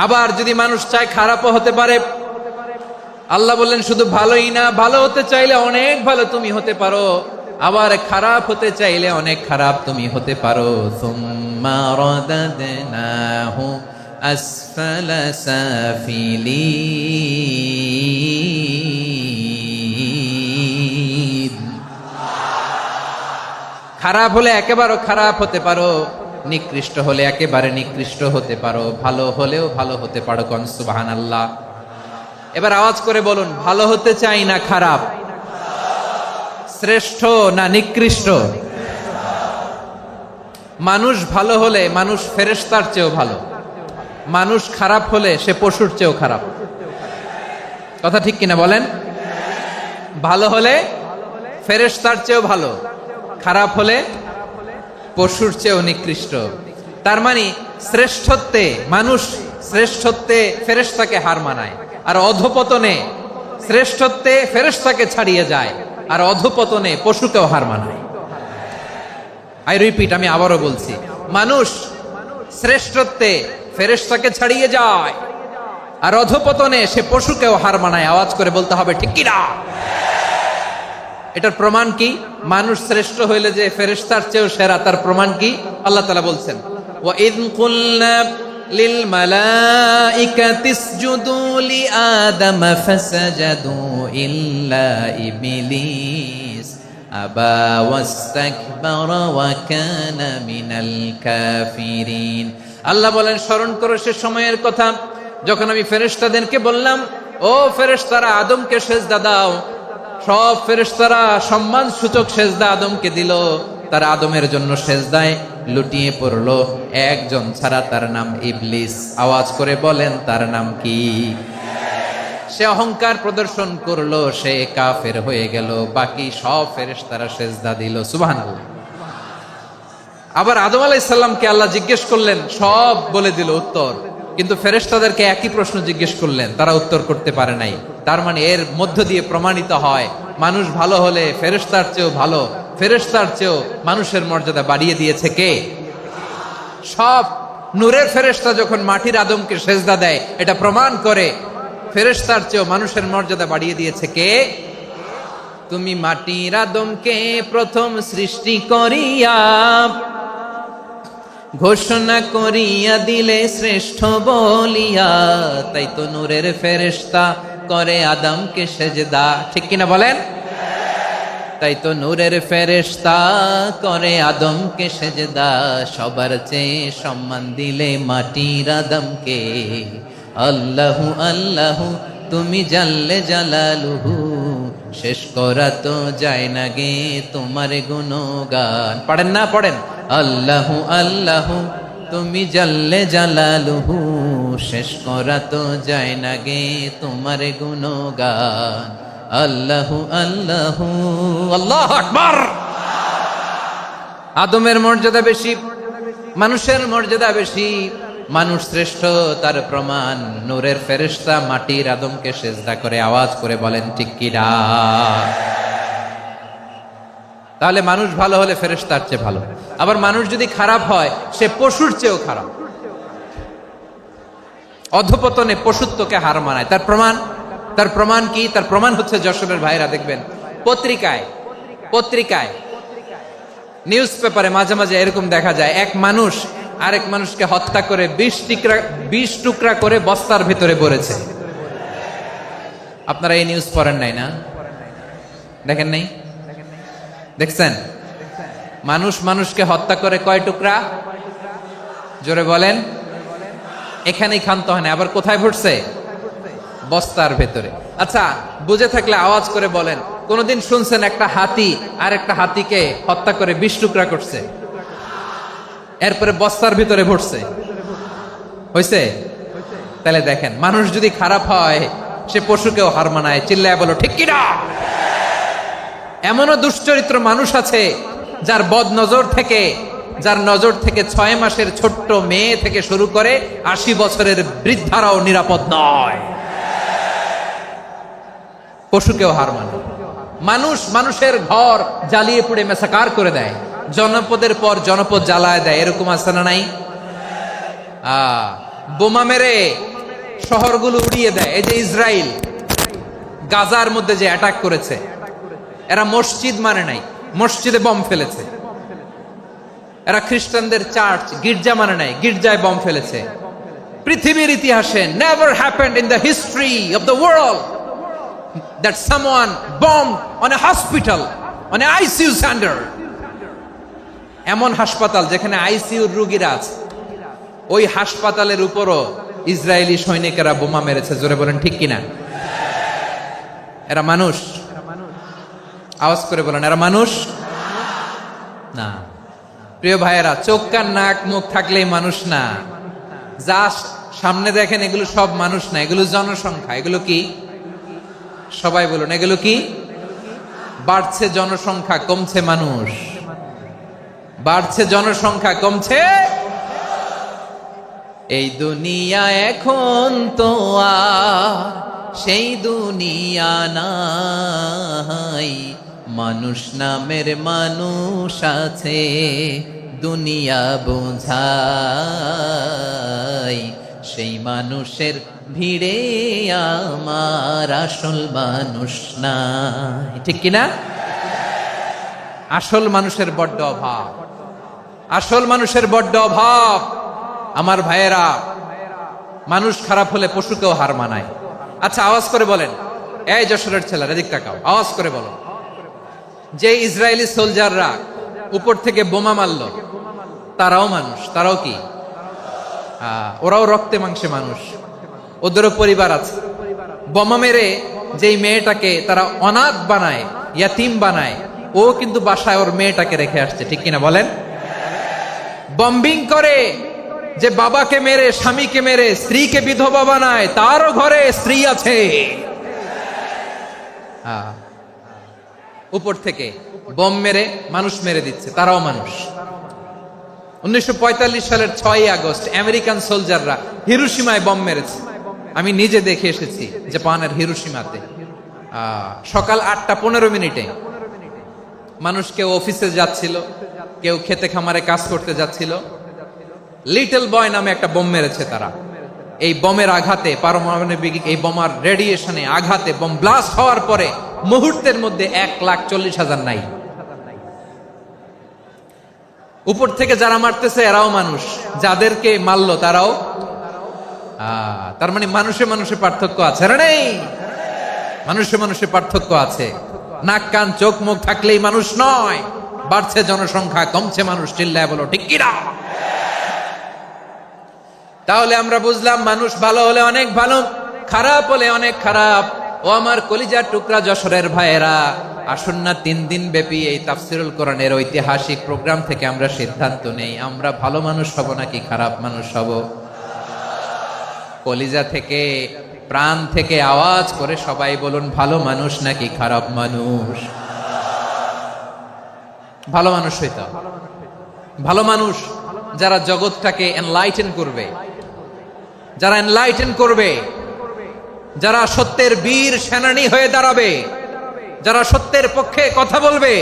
Speaker 1: আবার যদি মানুষ চায় খারাপও হতে পারে। আল্লাহ বললেন শুধু ভালোই না, ভালো হতে চাইলে অনেক ভালো তুমি হতে পারো, আবার খারাপ হতে চাইলে অনেক খারাপ তুমি হতে পারো। সুম্মা রাদাদনাহু আসফালা সাফিলিন। খারাপ হলে একেবারে খারাপ হতে পারো, নিকৃষ্ট হলে একেবারে নিকৃষ্ট হতে পারো, ভালো হলেও ভালো হতে পারো। কোন সুবহানাল্লাহ। এবার আওয়াজ করে বলুন ভালো হতে চাই না খারাপ, শ্রেষ্ঠ না নিকৃষ্ট? মানুষ ভালো হলে মানুষ ফেরেশতার চেয়েও ভালো, মানুষ খারাপ হলে সে পশুর চেয়েও খারাপ। কথা ঠিক কিনা বলেন? ভালো হলে ফেরেশতার চেয়েও ভালো, খারাপ হলে পশুর চেয়েও নিকৃষ্ট। তার মানে শ্রেষ্ঠত্বে মানুষ, শ্রেষ্ঠত্বে ফেরেশতাকে হার মানায়, আর অধপতনে শ্রেষ্ঠত্বে ফেরেশতাকে ছাড়িয়ে যায়, আর অধপতনে পশুকেও হার মানায়। আই রিপিট, আমি আবারও বলছি, মানুষ শ্রেষ্ঠত্বে ফেরেশতাকে ছাড়িয়ে যায়, আর অধপতনে সে পশুকেও হার মানায়। আওয়াজ করে বলতে হবে ঠিক কিনা? এটার প্রমাণ কি? মানুষ শ্রেষ্ঠ হইলে যে ফেরেশতার চেয়েও সেরা, তার প্রমাণ কি? আল্লাহ তাআলা বলছেন, ওয়া ইয কুলনা লিল মালাইকাতি ইসজুদু লি আদম ফাসাজাদু ইল্লা ইবলিস আবা ওয়াস্তাকবারা ওয়া কানা মিনাল কাফিরিন। আল্লাহ বলেন, স্মরণ করো সে সময়ের কথা যখন আমি ফেরেশতাদেরকে বললাম, ও ফেরেশতারা আদমকে সেজদা দাও। সব ফেরেশতারা সম্মান সূচক সেজদা আদমকে দিল। তারা আদমের জন্য সেজদায় লুটিয়ে পড়লো, একজন ছাড়া, তার নাম ইবলিস। আওয়াজ করে বলেন, তার নাম কি? সে অহংকার প্রদর্শন করলো, সে কাফের হয়ে গেল। বাকি সব ফেরেশতারা সেজদা দিল। সুবহানাল্লাহ। আবার আদম আলাইহিস সালামকে আল্লাহ জিজ্ঞেস করলেন, সব বলে দিল উত্তর, কিন্তু ফেরেশতাদেরকে একই প্রশ্ন জিজ্ঞেস করলেন, তারা উত্তর করতে পারে নাই। তার মানে এর মধ্য দিয়ে প্রমাণিত হয়, মানুষ ভালো হলে ফেরেশতার চেয়েও ভালো, ফেরেশতার চেয়েও মানুষের মর্যাদা বাড়িয়ে দিয়েছে কে? সব নূরের ফেরেশতা যখন মাটির আদমকে সেজদা দেয়, এটা প্রমাণ করে ফেরেশতার চেয়েও মানুষের মর্যাদা বাড়িয়ে দিয়েছে কে? তুমি মাটির আদমকে প্রথম সৃষ্টি করিয়া ঘোষণা করিয়া দিলে শ্রেষ্ঠ বলিয়া, তাই তো নূরের ফেরেশতা করে আদমকে সেজদা। ঠিক কিনা বলেন? তাই তো নূরের ফেরেশতা করে আদমকে সেজদা। সবার চেয়ে সম্মান দিলে মাটির আদমকে। আল্লাহু আল্লাহু তুমি জাল্লে জালালুহু, শেষ করা তো যায় না গে তোমার গুণগান। পড়েন না? পড়েন। আল্লাহু আল্লাহু তুমি জাল্লে জালালুহু, শেষ করা তো যায় না গে তোমার গুণগান। আল্লাহু আল্লাহু, আল্লাহু আকবার। আদমের মর্যাদা বেশি, মানুষের মর্যাদা বেশি। মানুষ শ্রেষ্ঠ, তার প্রমাণ নূরের ফেরেশতা মাটির আদমকে সেজদা করে। আওয়াজ করে বলেন ঠিক কিনা? তাহলে মানুষ ভালো হলে ফেরেশতার চেয়ে ভালো। আবার মানুষ যদি খারাপ হয়, সে পশুর চেয়েও খারাপ। অধপতনে পশুত্বকে হার মানায়। তার প্রমাণ? তার প্রমাণ কি? তার প্রমাণ হচ্ছে, যশোরের ভাইরা দেখবেন পত্রিকায় নিউজ পেপারে মাঝে মাঝে এরকম দেখা যায়, এক মানুষ আরেক মানুষকে হত্যা করে 20 টুকরা করে বস্তার ভিতরে ভরেছে। আপনারা এই নিউজ পড়েন নাই না? দেখেন নাই? দেখছেন? মানুষ মানুষকে হত্যা করে কয় টুকরা? জোরে বলেন। এখানেই ক্ষান্ত হয় না, আবার কোথায় ভরছে? বস্তার ভেতরে। আচ্ছা, বুঝে থাকলে আওয়াজ করে বলেন, কোনদিন শুনছেন একটা হাতি আর একটা হাতিকে হত্যা করে 20 টুকরা করছে, এরপরে বস্তার ভিতরে ভরছে? হইছে? তাহলে দেখেন, মানুষ যদি খারাপ হয়, সে পশুকেও হার মানায়। চিল্লায় বলো ঠিক কিনা? এমনও দুশ্চরিত্র মানুষ আছে, যার নজর থেকে 6 মাসের ছোট্ট মেয়ে থেকে শুরু করে 80 বছরের বৃদ্ধারাও নিরাপদ নয়। পশুকেও হার মানে। মানুষের ঘর জ্বালিয়ে পুড়ে মেসাকার করে দেয়, জনপদের পর জনপদ জ্বালায় দেয়। এরকম আছে না নাই? বোমা মেরে শহরগুলো উড়িয়ে দেয়। এই যে ইসরায়েল গাজার মধ্যে যে অ্যাটাক করেছে, এরা মসজিদ মানে নাই, মসজিদে বম ফেলেছে। এরা খ্রিস্টানদের চার্চ, গির্জা মানে নাই, গির্জায় বম ফেলেছে। পৃথিবীর ইতিহাসে never happened in the history of the world that someone bombed on a hospital, on an ICU center. এমন হাসপাতাল যেখানে আইসিইউর রোগীরা আছে, ওই হাসপাতালের উপরও ইসরায়েলি সৈনিকেরা বোমা মেরেছে। জোরে বলেন ঠিক কিনা? এরা মানুষ? আওয়াজ করে বলেন, এরা মানুষ না। প্রিয় ভাইয়েরা, চোখ কান নাক মুখ থাকলেই মানুষ না। যা সামনে দেখেন এগুলো সব মানুষ না, এগুলো জনসংখ্যা। এগুলো কি? সবাই বলুন, এগুলো কি? বাড়ছে জনসংখ্যা, কমছে মানুষ। বাড়ছে জনসংখ্যা, কমছে। এই দুনিয়া এখন তো আর সেই দুনিয়া নাই, মানুষ নামের মানুষ আছে, দুনিয়া বোঝাই। সেই মানুষের ভিড়ে আমার আসল মানুষ নাই। ঠিক কিনা? আসল মানুষের বড্ড অভাব, আসল মানুষের বড্ড অভাব। আমার ভাইয়েরা, মানুষ খারাপ হলে পশুকেও হার মানায়। আচ্ছা, আওয়াজ করে বলেন, এই যশোরের ছেলেরা এদিক তাকাও, আওয়াজ করে বলো, যে ইসরায়েলি সোলজাররা উপর থেকে বোমা মারলো, তারাও মানুষ? তারাও কি? ওরাও রক্তে মাংসে মানুষ, ওদেরও পরিবার আছে। বোমা মেরে যেই মেয়েটাকে তারা অনাথ বানায়, ইয়াতিম বানায়, ও কিন্তু বাসায় ওর মেয়েটাকে রেখে আসছে, ঠিক কিনা বলেন? বম্বিং করে যে বাবাকে মেরে, স্বামীকে মেরে স্ত্রীকে বিধবা বানায়, তারও ঘরে স্ত্রী আছে। উপর থেকে বম মেরে মানুষ মেরে দিচ্ছে, তারাও মানুষ। 1945 সালের 6ই আগস্ট আমেরিকান সোলজাররা হিরোশিমায় বম মেরেছে। আমি নিজে দেখে এসেছি জাপানের হিরোশিমাতে। সকাল 8:15 মানুষ কেউ অফিসে যাচ্ছিল, কেউ খেতে খামারে কাজ করতে যাচ্ছিল। লিটল বয় নামে একটা বোম মেরেছে তারা। এই বোমের আঘাতে, পারমাণবিক এই বোমার রেডিয়েশনে আঘাতে বোম ব্লাস্ট হওয়ার পরে মুহূর্তের মধ্যে 1,40,000 নাই। উপর থেকে যারা মারতেছে এরাও মানুষ, যাদেরকে মারলো তারাও। তার মানে মানুষে মানুষে পার্থক্য আছে না? নেই? মানুষে মানুষে পার্থক্য আছে। নাক কান চোখ মুখ থাকলেই মানুষ নয়। বাড়ছে জনসংখ্যা, কমছে মানুষ, চিল্লায় বলো ঠিক কিনা? তাহলে আমরা বুঝলাম মানুষ ভালো হলে অনেক ভালো, খারাপ হলে অনেক খারাপ। ও আমার কলিজার টুকরা যশোরের ভাইয়েরা, আসুন না 3 দিন ব্যাপী এই তাফসিরুল কোরআনের ঐতিহাসিক প্রোগ্রাম থেকে আমরা সিদ্ধান্ত নেই, আমরা ভালো মানুষ হব নাকি খারাপ মানুষ হব। কলিজা থেকে, প্রাণ থেকে আওয়াজ করে সবাই বলুন, ভালো মানুষ নাকি খারাপ মানুষ? ভালো মানুষ হইতে হবে। ভালো মানুষ যারা জগৎটাকে এনলাইটেন করবে, যারা এনলাইটেন করবে, যারা সত্যের বীর সেনানী হয়ে দাঁড়াবে, যারা সত্যের পক্ষে কথা বলবে,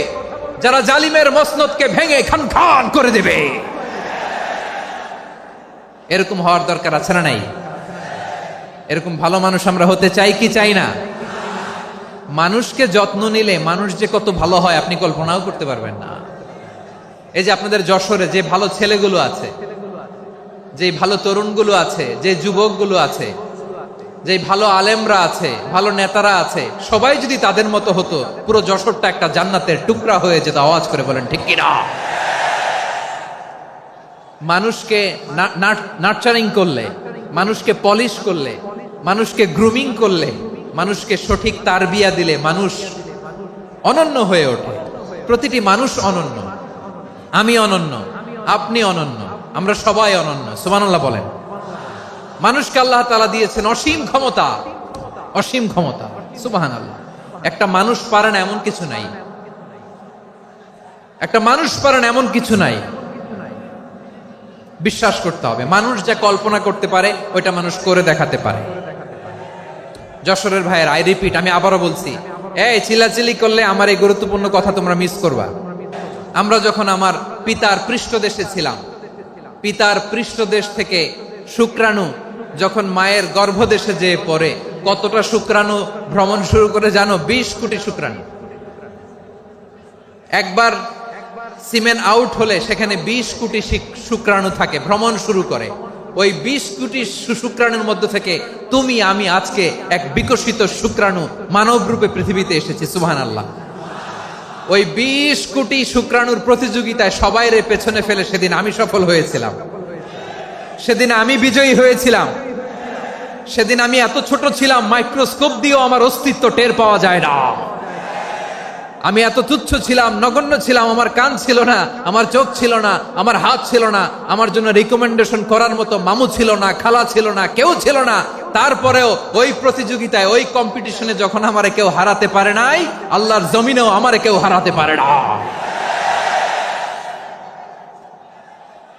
Speaker 1: যারা জালিমের মসনদকে ভেঙে খান খান করে দেবে। এরকম হওয়ার দরকার আছে না নাই? এরকম ভালো মানুষ আমরা হতে চাই কি চাই না? মানুষকে যত্ন নিলে মানুষ যে কত ভালো হয় আপনি কল্পনাও করতে পারবেন না। এই যে আপনাদের যশোরে যে ভালো ছেলেগুলো আছে, যে ভালো তরুণগুলো আছে, যে যুবকগুলো আছে, যে ভালো আলেমরা আছে, ভালো নেতারা আছে, সবাই যদি তাদের মতো হতো, পুরো যশোরটা একটা জান্নাতের টুকরা হয়ে যেত। আওয়াজ করে বলেন ঠিক কিনা? মানুষকে নার্চারিং করলে, মানুষকে পলিশ করলে, মানুষকে গ্রুমিং করলে, মানুষকে সঠিক তারবিয়া দিলে মানুষ অনন্য হয়ে ওঠে। প্রতিটি মানুষ অনন্য। আমি অনন্য, আপনি অনন্য, আমরা সবাই অনন্য। সুবহানাল্লাহ বলেন। মানুষকে আল্লাহ তাআলা দিয়েছেন অসীম ক্ষমতা, অসীম ক্ষমতা। সুবহানাল্লাহ। একটা মানুষ পারে না এমন কিছু নাই, একটা মানুষ পারে না এমন কিছু নাই। বিশ্বাস করতে হবে, মানুষ যা কল্পনা করতে পারে ওইটা মানুষ করে দেখাতে পারে। যশোরের ভাইয়ের, আই রিপিট, আমি আবারও বলছি, এই চিল্লাচিল্লি করলে আমার এই গুরুত্বপূর্ণ কথা তোমরা মিস করবা। আমরা যখন আমার পিতার পৃষ্ঠদেশে ছিলাম, পিতার পৃষ্ঠদেশ থেকে শুক্রাণু যখন মায়ের গর্ভদেশে যেয়ে পড়ে, কতটা শুক্রাণু ভ্রমণ শুরু করে জানো? 20 কোটি শুক্রাণু। একবার সিমেন আউট হলে সেখানে 20 কোটি শুক্রাণু থাকে, ভ্রমণ শুরু করে। ওই 20 কোটি শুক্রাণুর মধ্যে থেকে তুমি আমি আজকে এক বিকশিত শুক্রাণু মানব রূপে পৃথিবীতে এসেছি। সুবহানাল্লাহ। ওই 20 কোটি শুক্রাণুর প্রতিযোগিতায় সবাইরে পেছনে ফেলে সেদিন আমি সফল হয়েছিলাম, সেদিন আমি বিজয়ী হয়েছিলাম। সেদিন আমি এত ছোট ছিলাম, মাইক্রোস্কোপ দিয়েও আমার অস্তিত্ব টের পাওয়া যায় না। আমি এত তুচ্ছ ছিলাম, নগণ্য ছিলাম। আমার কান ছিল না, আমার চোখ ছিল না, আমার হাত ছিল না, আমার জন্য রিকমেন্ডেশন করার মতো মামু ছিল না, খালা ছিল না, কেউ ছিল না। তারপরেও ওই প্রতিযোগিতায়, ওই কম্পিটিশনে যখন আমারে কেউ হারাতে পারে নাই, আল্লাহর জমিনেও আমারে কেউ হারাতে পারে না।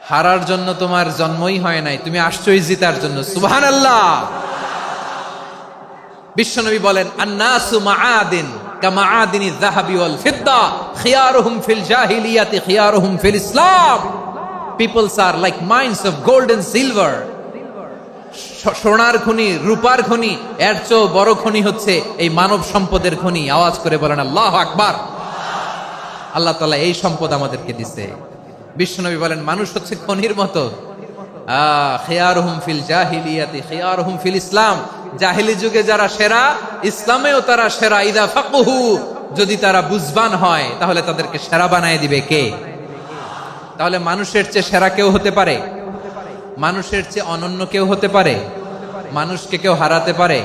Speaker 1: হারার জন্য তোমার জন্মই হয় নাই, তুমি আসছই জিতার জন্য। সুবহানাল্লাহ। বিশ্বনবী বলেন, আন্নাসু মাআদিন কামাআদিনিয যাহাবি ওয়াল ফিদ্দা খিয়ারুহুম ফিল জাহিলিয়াতি খিয়ারুহুম ফিল ইসলাম। Peoples are like mines of gold and silver. সোনার খনি, রূপার খনি, এর চেয়েও বড় খনি হচ্ছে এই মানব সম্পদের খনি। আওয়াজ করে বলেন আল্লাহু আকবার। আল্লাহ তাআলা এই সম্পদ আমাদেরকে দিছে। বিশ্বনবী বলেন মানুষ হচ্ছে খনির মতো, খিয়ারুহুম ফিল জাহিলিয়াতি খিয়ারুহুম ফিল ইসলাম, জাহিলি যুগে যারা সেরা, ইসলামেও তারা সেরা। ইদা ফাকহু, যদি তারা বুঝবান হয় তাহলে তাদেরকে সেরা বানায় দিবে কে? তাহলে মানুষের চেয়ে সেরা কেউ হতে পারে? মানুষের চেয়ে অনন্য কেউ হতে পারে? মানুষকে কেউ হারাতে পারে?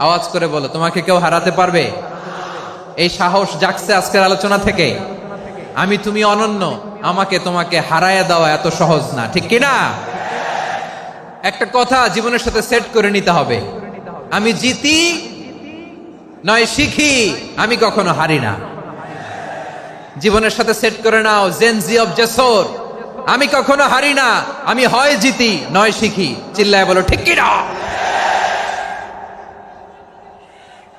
Speaker 1: আওয়াজ করে বলো, তোমাকে কেউ হারাতে পারবে? এই সাহস জাগছে আজকের আলোচনা থেকে। আমি তুমি অনন্য, আমাকে তোমাকে হারায় দেওয়া এত সহজ না, ঠিক কিনা? একটা কথা জীবনের সাথে সেট করে নিতে হবে, আমি জিতি নয় শিখি, আমি কখনো হারি না। জীবনের সাথে সেট করে নাও, জেনজি অফ জেসর, আমি কখনো হারি না, আমি হয় জিতি নয় শিখি। চিল্লায় বলো ঠিক কিনা?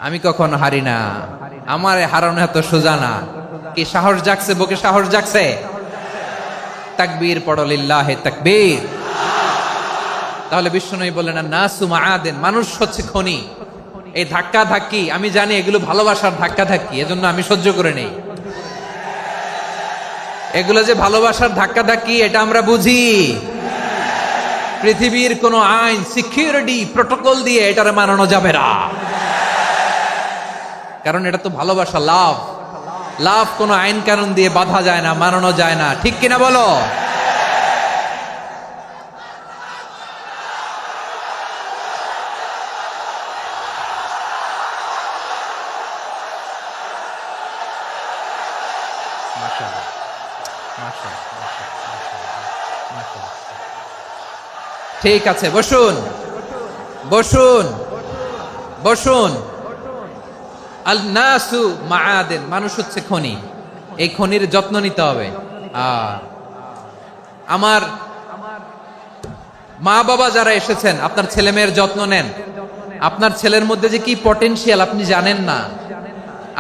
Speaker 1: আমি কখনো হারি না, আমার হারানো এত সোজা না। কি সাহস জাগছে? বুকে সাহস জাগছে? তাকবীর পড়ো, লিল্লাহে তাকবীর। তাহলে বিশ্বনবী বললেন নাসু মাআদেন, মানুষ হচ্ছে খনি। এই ধাক্কা ধাক্কি আমি জানি এগুলো ভালোবাসার ধাক্কা ধাক্কি, এজন্য আমি সহ্য করে নেই। এগুলো যে ভালোবাসার ধাক্কা ধাক্কি এটা আমরা বুঝি। পৃথিবীর কোন আইন, সিকিউরিটি প্রটোকল দিয়ে এটারে মানানো যাবে না, কারণ এটা তো ভালোবাসা, লাভ। লাভ কোন আইন কানুন দিয়ে বাধা যায় না, মানানো যায় না, ঠিক কিনা বলো? ঠিক আছে, বসুন বসুন বসুন। আল নাসু মাআদেন, মানুষ হচ্ছে খনি। এই খনির যত্ন নিতে হবে। আমার মা বাবা যারা এসেছেন, আপনার ছেলে মেয়ের যত্ন নেন। আপনার ছেলের মধ্যে যে কি পটেনশিয়াল আপনি জানেন না।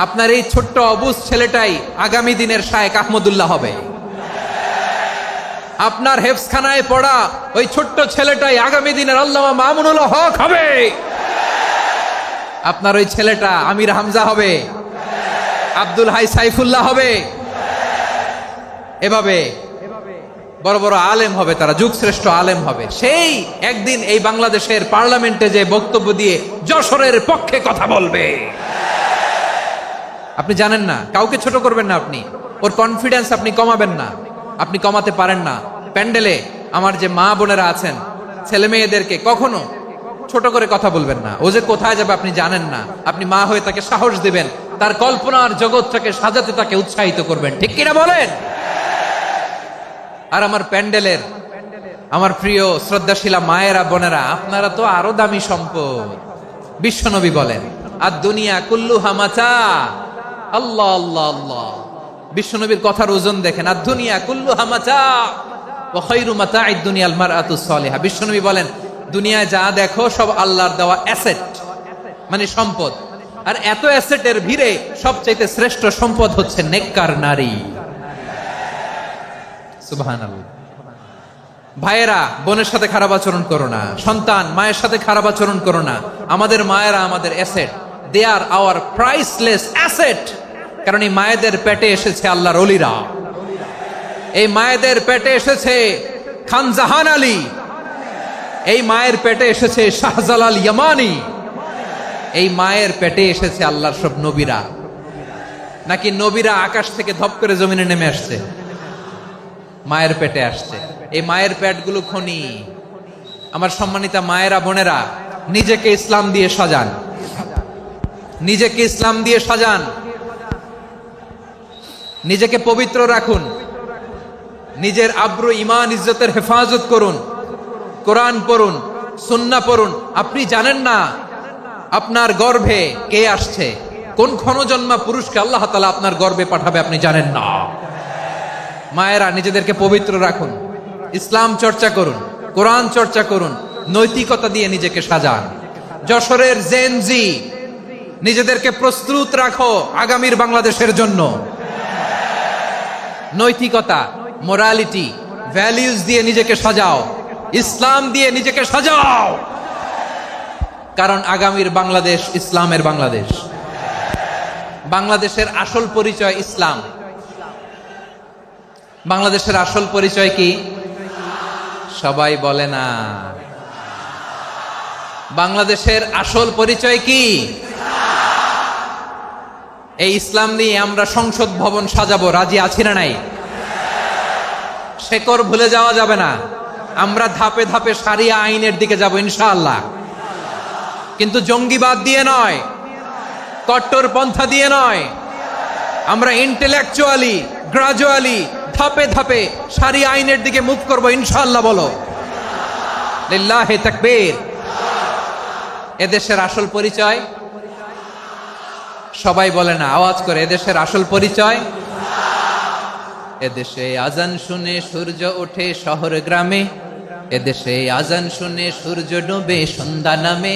Speaker 1: আপনার এই ছোট্ট অবুজ ছেলেটাই আগামী দিনের শায়েখ আহমদুল্লাহ হবে। আপনার হেফজখানায় পড়া ওই ছোট্ট ছেলেটাই আগামী দিনের আল্লামা মামুনুল হক হবে। আপনার ওই ছেলেটা আমির হামজা হবে, আব্দুল হাই সাইফুল্লাহ হবে। এভাবে বড় বড় আলেম হবে, তারা যুগশ্রেষ্ঠ আলেম হবে। সেই একদিন এই বাংলাদেশের পার্লামেন্টে যে বক্তব্য দিয়ে যশোরের পক্ষে কথা বলবে। আপনি জানেন না, কাউকে ছোট করবেন না আপনি, ওর কনফিডেন্স আপনি কমাবেন না, আপনি কমাতে পারেন না। প্যান্ডেলে আমার যে মা বোনেরা আছেন, ছেলে মেয়েদেরকে কখনো ছোট করে কথা বলবেন না। ও যে কোথায় যাবে আপনি জানেন না, আপনি মা হয়ে তাকে সাহস দিবেন, তার কল্পনার জগৎটাকে সাজাতে তাকে উৎসাহিত করবেন, ঠিক কিনা বলেন? আর আমার প্যান্ডেলের আমার প্রিয় শ্রদ্ধাশীলা মায়েরা বোনেরা, আপনারা তো আরো দামি সম্পদ। বিশ্বনবী বলেন আর দুনিয়া কুল্লুহা মাতা। আল্লাহ আল্লাহ আল্লাহ, বিশ্বনবীর কথার ওজন দেখেন। আর দুনিয়া কুল্লুহা মাতা ওয়া খায়রু মাতা'আদ দুনিয়াল মারআতুস সালিহা। বিশ্বনবী বলেন দুনিয়ায় যা দেখো সব আল্লাহর দেওয়া অ্যাসেট, মানে সম্পদ। আর এত অ্যাসেটের ভিড়ে সবচাইতে শ্রেষ্ঠ সম্পদ হচ্ছে নেককার নারী। সুবহানাল্লাহ। ভাইয়েরা বোনের সাথে খারাপ আচরণ করো না, সন্তান মায়ের সাথে খারাপ আচরণ করো না। আমাদের মায়েরা আমাদের asset, they are our priceless asset. কারণ এই মায়েদের পেটে এসেছে আল্লাহর ওলিরা, এই মায়েদের পেটে এসেছে খান জাহান আলী, এই মায়ের পেটে এসেছে শাহজালাল ইয়ামানি, এই মায়ের পেটে এসেছে আল্লাহর সব নবীরা। নাকি নবীরা আকাশ থেকে ধপ করে জমিনে নেমে আসছে? মায়ের পেটে আসছে। এই মায়ের পেটগুলো খনি। আমার সম্মানিতা মায়েরা বোনেরা, নিজেকে ইসলাম দিয়ে সাজান, নিজেকে ইসলাম দিয়ে সাজান, নিজেকে পবিত্র রাখুন, নিজের আব্রু ইমান ইজ্জতের হেফাজত করুন, কোরআন পড়ুন, সুন্নাহ পড়ুন। আপনি জানেন না আপনার গর্ভে কে আসছে, কোন ক্ষণজন্মা পুরুষকে আল্লাহ তাআলা আপনার গর্ভে পাঠাবে আপনি জানেন না। মায়েরা নিজেদেরকে পবিত্র রাখুন, ইসলাম চর্চা করুন, কোরআন চর্চা করুন, নৈতিকতা দিয়ে নিজেকে সাজান। যশোরের জেনজি, নিজেদেরকে প্রস্তুত রাখো আগামীর বাংলাদেশের জন্য। নৈতিকতা, মোরালিটি, ভ্যালিউজ দিয়ে নিজেকে সাজাও, ইসলাম দিয়ে নিজেকে সাজাও। কারণ আগামীর বাংলাদেশ ইসলামের বাংলাদেশ। বাংলাদেশের আসল পরিচয় ইসলাম। বাংলাদেশের আসল পরিচয় কি? সবাই বলে না। বাংলাদেশের আসল পরিচয় কি? এই ইসলাম নিয়ে আমরা সংসদ ভবন সাজাবো, রাজি আছি না নাই? শেকড় ভুলে যাওয়া যাবে না। আমরা ধাপে ধাপে শারিয়া আইনের দিকে যাব ইনশাআল্লাহ, কিন্তু জঙ্গিবাদ দিয়ে নয়, কট্টর পন্থা দিয়ে নয়। আমরা ইন্টেলেকচুয়ালি গ্রাজুয়ালি ধাপে ধাপে শারিয়া আইনের দিকে মুভ করব ইনশাআল্লাহ। বলো লিল্লাহি তাকবীর। এদেশের আসল পরিচয় সবাই বলে না, আওয়াজ করে এদেশের আসল পরিচয়। এদেশে আজান শুনে সূর্য ওঠে শহর গ্রামে, এদেশে আজান শুনে সূর্য ডুবে সন্ধ্যা নামে,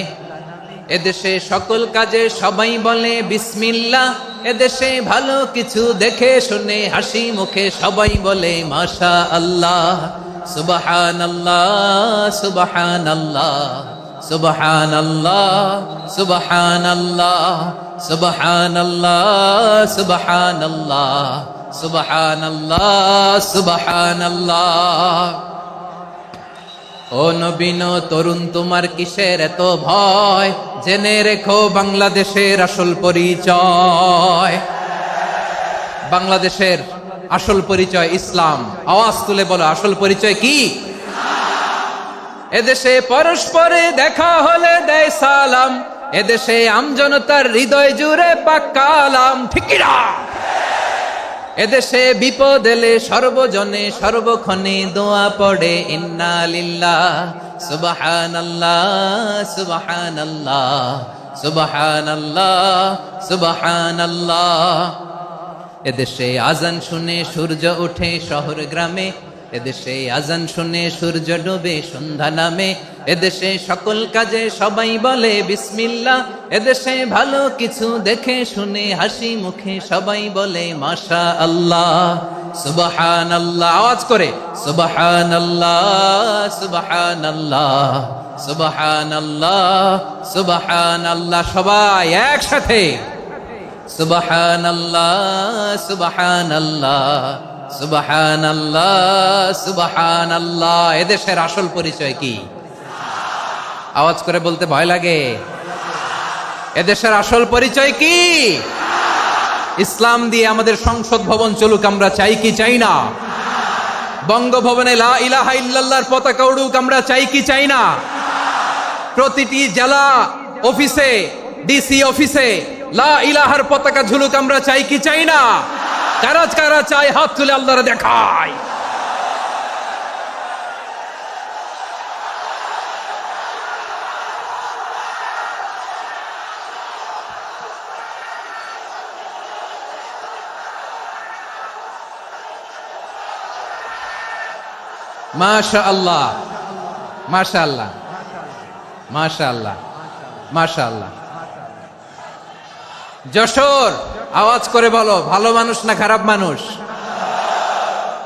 Speaker 1: এদেশে সকল কাজে সবাই বলে বিসমিল্লাহ, এদেশে ভালো কিছু দেখে শুনে হাসি মুখে সবাই বলে মাশা আল্লাহ, সুবহানাল্লাহ সুবহানাল্লাহ সুবহানাল্লাহ সুবহানাল্লাহ সুবহানাল্লাহ সুবহানাল্লাহ সুবহানাল্লাহ সুবহানাল্লাহ। ও নবীন তরুণ তোমার কিসের এত ভয়, জেনে রেখো বাংলাদেশের আসল পরিচয়। বাংলাদেশের আসল পরিচয় ইসলাম। আওয়াজ তুলে বলো আসল পরিচয় কি? এদেশে পরস্পরে দেখা হলে দেয় সালাম, এদেশে আমজনতার হৃদয় জুড়ে পাক্কালাম, ঠিক কি না? এদেশে বিপদ এলে সর্বজনে সর্বক্ষণে দোয়া পড়ে ইন্না লিল্লাহ সুবহানাল্লাহ সুবহানাল্লাহ সুবহানাল্লাহ সুবহানাল্লাহ। এদেশে আজান শুনে সূর্য ওঠে শহর গ্রামে, এদেশে আজান শুনে সূর্য ডুবে সন্ধ্যা নামে, এদেশে সকল কাজে সবাই বলে বিসমিল্লাহ, এদেশে ভালো কিছু দেখে শুনে হাসি মুখে সবাই বলে মাশা আল্লাহ সুবহানাল্লাহ। আওয়াজ করে সুবহানাল্লাহ সুবহানাল্লাহ সুবহানাল্লাহ সুবহানাল্লাহ। সবাই একসাথে সুবহানাল্লাহ সুবহানাল্লাহ সুবহানাল্লাহ সুবহানাল্লাহ। এদেশের আসল পরিচয় কি? আওয়াজ করে বলতে ভয় লাগে। এদেশের আসল পরিচয় কি? ইসলাম দিয়ে আমাদের সংসদ ভবন চলুক, আমরা চাই কি চাই না? বঙ্গভবনে লা ইলাহা ইল্লাল্লাহর পতাকা উড়ুক, আমরা চাই কি চাই না? প্রতিটি জেলা অফিসে ডিসি অফিসে লা ইলাহার পতাকা ঝুলুক, আমরা চাই কি চাই না? কারা কারা চাই হাত তুলে আল্লাহরে দেখায়। মাশাআল্লাহ মাশাআল্লাহ মাশাআল্লাহ মাশাআল্লাহ। যশোর আওয়াজ করে বলো ভালো মানুষ না খারাপ মানুষ?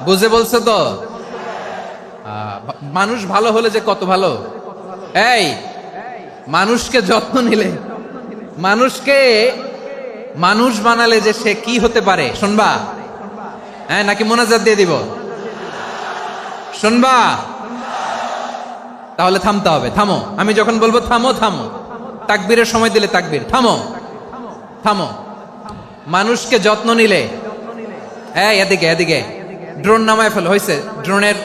Speaker 1: বুঝে বলছো তো? মানুষ ভালো হলে যে কত ভালো। এই মানুষকে যত্ন নিলে, মানুষকে মানুষ বানালে যে সে কি হতে পারে শুনবা? হ্যাঁ নাকি মোনাজাত দিয়ে দিব? শুনবা? তাহলে থামতে হবে। থামো, আমি যখন বলবো থামো থামো, তাকবীরের সময় দিলে তাকবীর, থামো থামো। মানুষকে যত্ন নিলে, এই এদিকে এদিকে, ড্রোন নামায় ফেলো। হয়েছে, ড্রোনের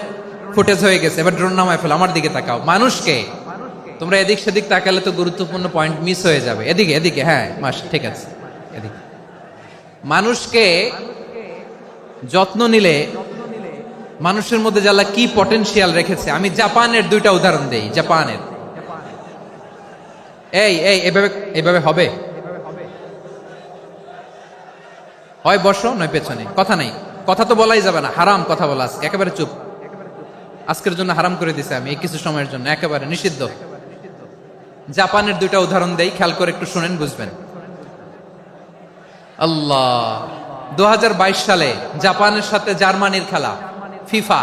Speaker 1: ফুটেজ হয়ে গেছে, এবার ড্রোন নামায় ফেলো। আমার দিকে তাকাও। মানুষকে, তোমরা এদিক সেদিক তাকালে তো গুরুত্বপূর্ণ পয়েন্ট মিস হয়ে যাবে। এদিকে এদিকে, হ্যাঁ মাস ঠিক আছে, এদিকে। মানুষকে যত্ন নিলে মানুষের মধ্যে যারা কি পটেনশিয়াল রেখেছে। আমি জাপানের দুইটা উদাহরণ দেই। জাপানের এই এই এভাবে এভাবে হবে, হয় বসো নয় পেছনে, কথা নাই, কথা তো বলাই যাবে না, হারাম কথা বলা। আজকে একেবারে চুপ, আজকের জন্য হারাম করে দিছে আমি, এই কিছু সময়ের জন্য একেবারে নিষিদ্ধ। জাপানের দুইটা উদাহরণ দেই, খেয়াল করে একটু শুনেন, বুঝবেন। আল্লাহ, 2022 সালে জাপানের সাথে জার্মানির খেলা, ফিফা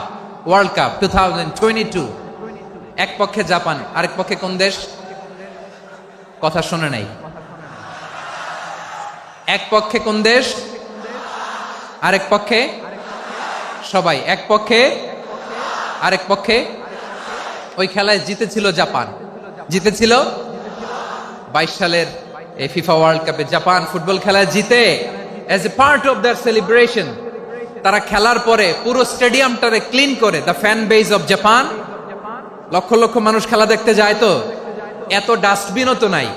Speaker 1: ওয়ার্ল্ড কাপ 2022। এক পক্ষে জাপান, আরেক পক্ষে কোন দেশ? কথা শুনে নাই। এক পক্ষে কোন দেশ, আরেক পক্ষে? সবাই এক পক্ষে, আরেক পক্ষে। ওই খেলায় জিতেছিল জাপান, জিতেছিল 22 সালের এই ফিফা ওয়ার্ল্ড কাপে জাপান ফুটবল খেলায় জিতে as a part of their celebration তারা খেলার পরে পুরো স্টেডিয়ামটারে ক্লিন করে, the fan base of Japan, লক্ষ লক্ষ মানুষ খেলা দেখতে যায়, তো এত ডাস্টবিনও তো নাই,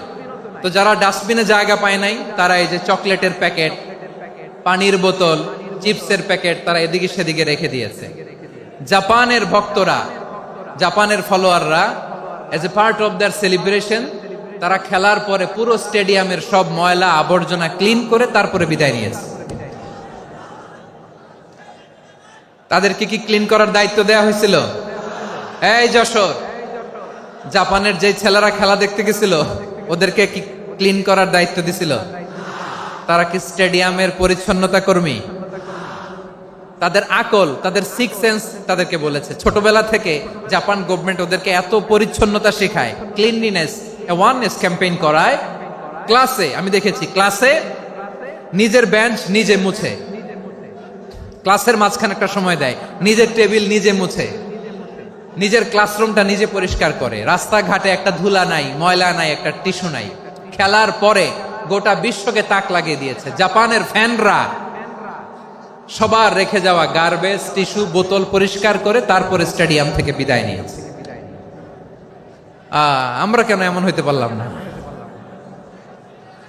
Speaker 1: তো যারা ডাস্টবিনে জায়গা পায় নাই তারা এই যে চকলেটের প্যাকেট, পানির বোতল, চিপসের প্যাকেট তারা এদিকে সেদিকে রেখে দিয়েছে। জাপানের ভক্তরা, জাপানের ফলোয়াররা as a part of their celebration তারা খেলার পরে পুরো স্টেডিয়ামের সব ময়লা আবর্জনা ক্লিন করে তারপরে বিদায় নিয়েছে। তাদেরকে কি ক্লিন করার দায়িত্ব দেয়া হয়েছিল? এই যশোর, জাপানের যে ছেলেরা খেলা দেখতে গেছিল ওদেরকে কি ক্লিন করার দায়িত্ব দিছিল? তারা কি স্টেডিয়ামের পরিচ্ছন্নতা কর্মী? তাদের আকল, তাদের সিক্স সেন্স তাদেরকে বলেছে। ছোটবেলা থেকে জাপান গভর্নমেন্ট ওদেরকে এত পরিচ্ছন্নতা শেখায়, ক্লিনলিনেস অ্যাওয়ারনেস ক্যাম্পেইন করায়। ক্লাসে আমি দেখেছি, ক্লাসে নিজের বেঞ্চ নিজে মুছে, ক্লাসের মাঝখানে একটা সময় দেয়, নিজের টেবিল নিজে মুছে, নিজের ক্লাসরুমটা নিজে পরিষ্কার করে, রাস্তাঘাটে একটা ধুলা নাই, ময়লা নাই, একটা টিস্যু নাই। খেলার পরে গোটা বিশ্বকে তাক লাগিয়ে দিয়েছে। জাপানের ফ্যানরা সবার রেখে যাওয়া গার্বেজ, টিস্যু, বোতল পরিষ্কার করে তারপরে স্টেডিয়াম থেকে বিদায় নিয়েছে। আমরা কেন এমন হইতে পারলাম না?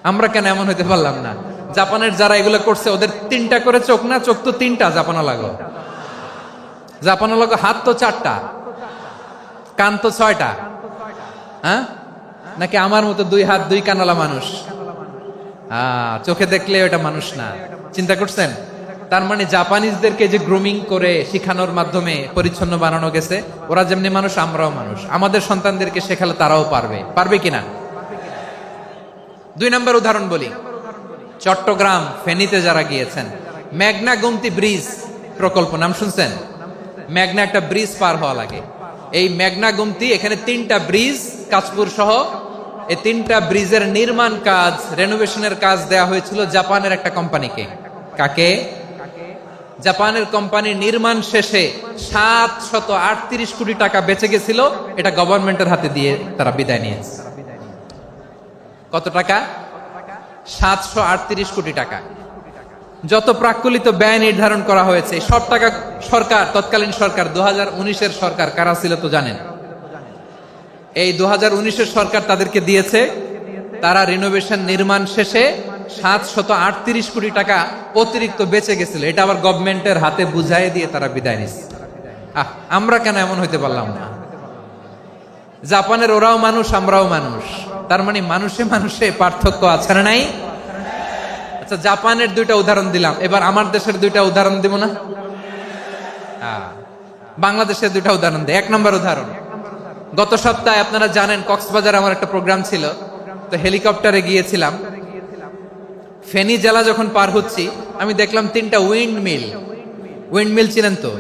Speaker 1: আমরা কেন এমন হইতে পারলাম না? জাপানের যারা এগুলো করছে ওদের 3টা করে চোখ না? চোখ তো 3টা, জাপানা লাগো, জাপানা লাগো, হাত তো 4টা, কান তো 6টা। হ্যাঁ, নাকি আমার মতো 2 হাত 2 কানালা মানুষ? চোখে দেখলে ওটা মানুষ না। চিন্তা করছেন? তার মানে জাপানিজদেরকে যে গ্রুমিং করে শিখানোর মাধ্যমে পরিচ্ছন্ন বানানো গেছে, ওরা যেমনি মানুষ আমরাও মানুষ। আমাদের সন্তানদেরকে শেখালে তারাও পারবে, পারবে কিনা? 2 নম্বর উদাহরণ বলি। চট্টগ্রাম ফেনীতে যারা গিয়েছেন, মেঘনা গোমতী ব্রিজ প্রকল্প নাম শুনছেন? মেঘনা একটা ব্রিজ পার হওয়া লাগে। এই মেঘনা গোমতী, এখানে 3টা ব্রিজ, কাঁচপুর সহ এই 3টা ব্রিজের নির্মাণ কাজ, রেনোভেশনের কাজ দেয়া হয়েছিল জাপানের একটা কোম্পানিকে। কাকে? জাপানের কোম্পানি নির্মাণ শেষে 738 কোটি টাকা বেঁচে গেছিল, এটা গভর্নমেন্টের হাতে দিয়ে তারা বিদায় নিয়েছে। কত টাকা? 738 কোটি টাকা। যত প্রাক্কলিত ব্যয় নির্ধারণ করা হয়েছে সব টাকা সরকার, তৎকালীন সরকার 2019-এর সরকার, কারা ছিল তো জানেন? এই 2019-এর সরকার তাদেরকে দিয়েছে। তারা রিনোভেশন নির্মাণ শেষে 738 কোটি টাকা অতিরিক্ত বেঁচে গেছিল, এটা আবার গভর্নমেন্টের হাতে বুঝাই দিয়ে তারা বিদায় নিচ্ছে। আমরা কেন এমন হইতে পারলাম না? জাপানের ওরাও মানুষ, আমরাও মানুষ, তার মানে মানুষে মানুষে পার্থক্য আছে না নাই? আচ্ছা, জাপানের 2টা উদাহরণ দিলাম, এবার আমার দেশের 2টা উদাহরণ দিব না? বাংলাদেশের 2টা উদাহরণ দেয়। 1 নম্বর উদাহরণ, গত সপ্তাহে আপনারা জানেন কক্সবাজার আমার একটা প্রোগ্রাম ছিল, তো হেলিকপ্টারে গিয়েছিলাম। ফেনী জেলা যখন পার হচ্ছি আমি দেখলাম 3টা উইন্ডমিল। উইন্ডমিল চিনেন তো?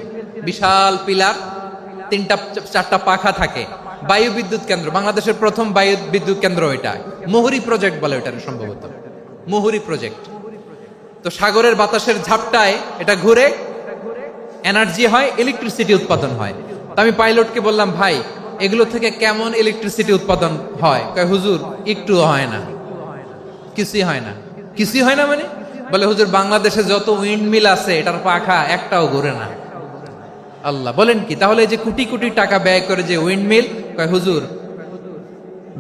Speaker 1: বিশাল পিলার, 3টা 4টা পাখা থাকে। বায়ু বিদ্যুৎ কেন্দ্র, বাংলাদেশের প্রথম বায়ু বিদ্যুৎ কেন্দ্র এটা। মুহুরী প্রজেক্ট বলে এটা সম্ভবত, মুহুরী প্রজেক্ট। তো সাগরের বাতাসের ঝাপটায় এটা ঘুরে এনার্জি হয়, ইলেকট্রিসিটি উৎপাদন হয়। তো আমি পাইলটকে বললাম, ভাই এগুলো থেকে কেমন ইলেকট্রিসিটি উৎপাদন হয়? কয়, হুজুর একটুও হয় না, কিছুই হয় না। কিছুই হয় না মানে? বলে, হুজুর বাংলাদেশে যত উইন্ডমিল আছে এটার পাখা একটাও ঘুরে না। আল্লাহ, বলেন কি? তাহলে এই যে কোটি কোটি টাকা ব্যয় করে যে উইন্ডমিল, কয় হুজুর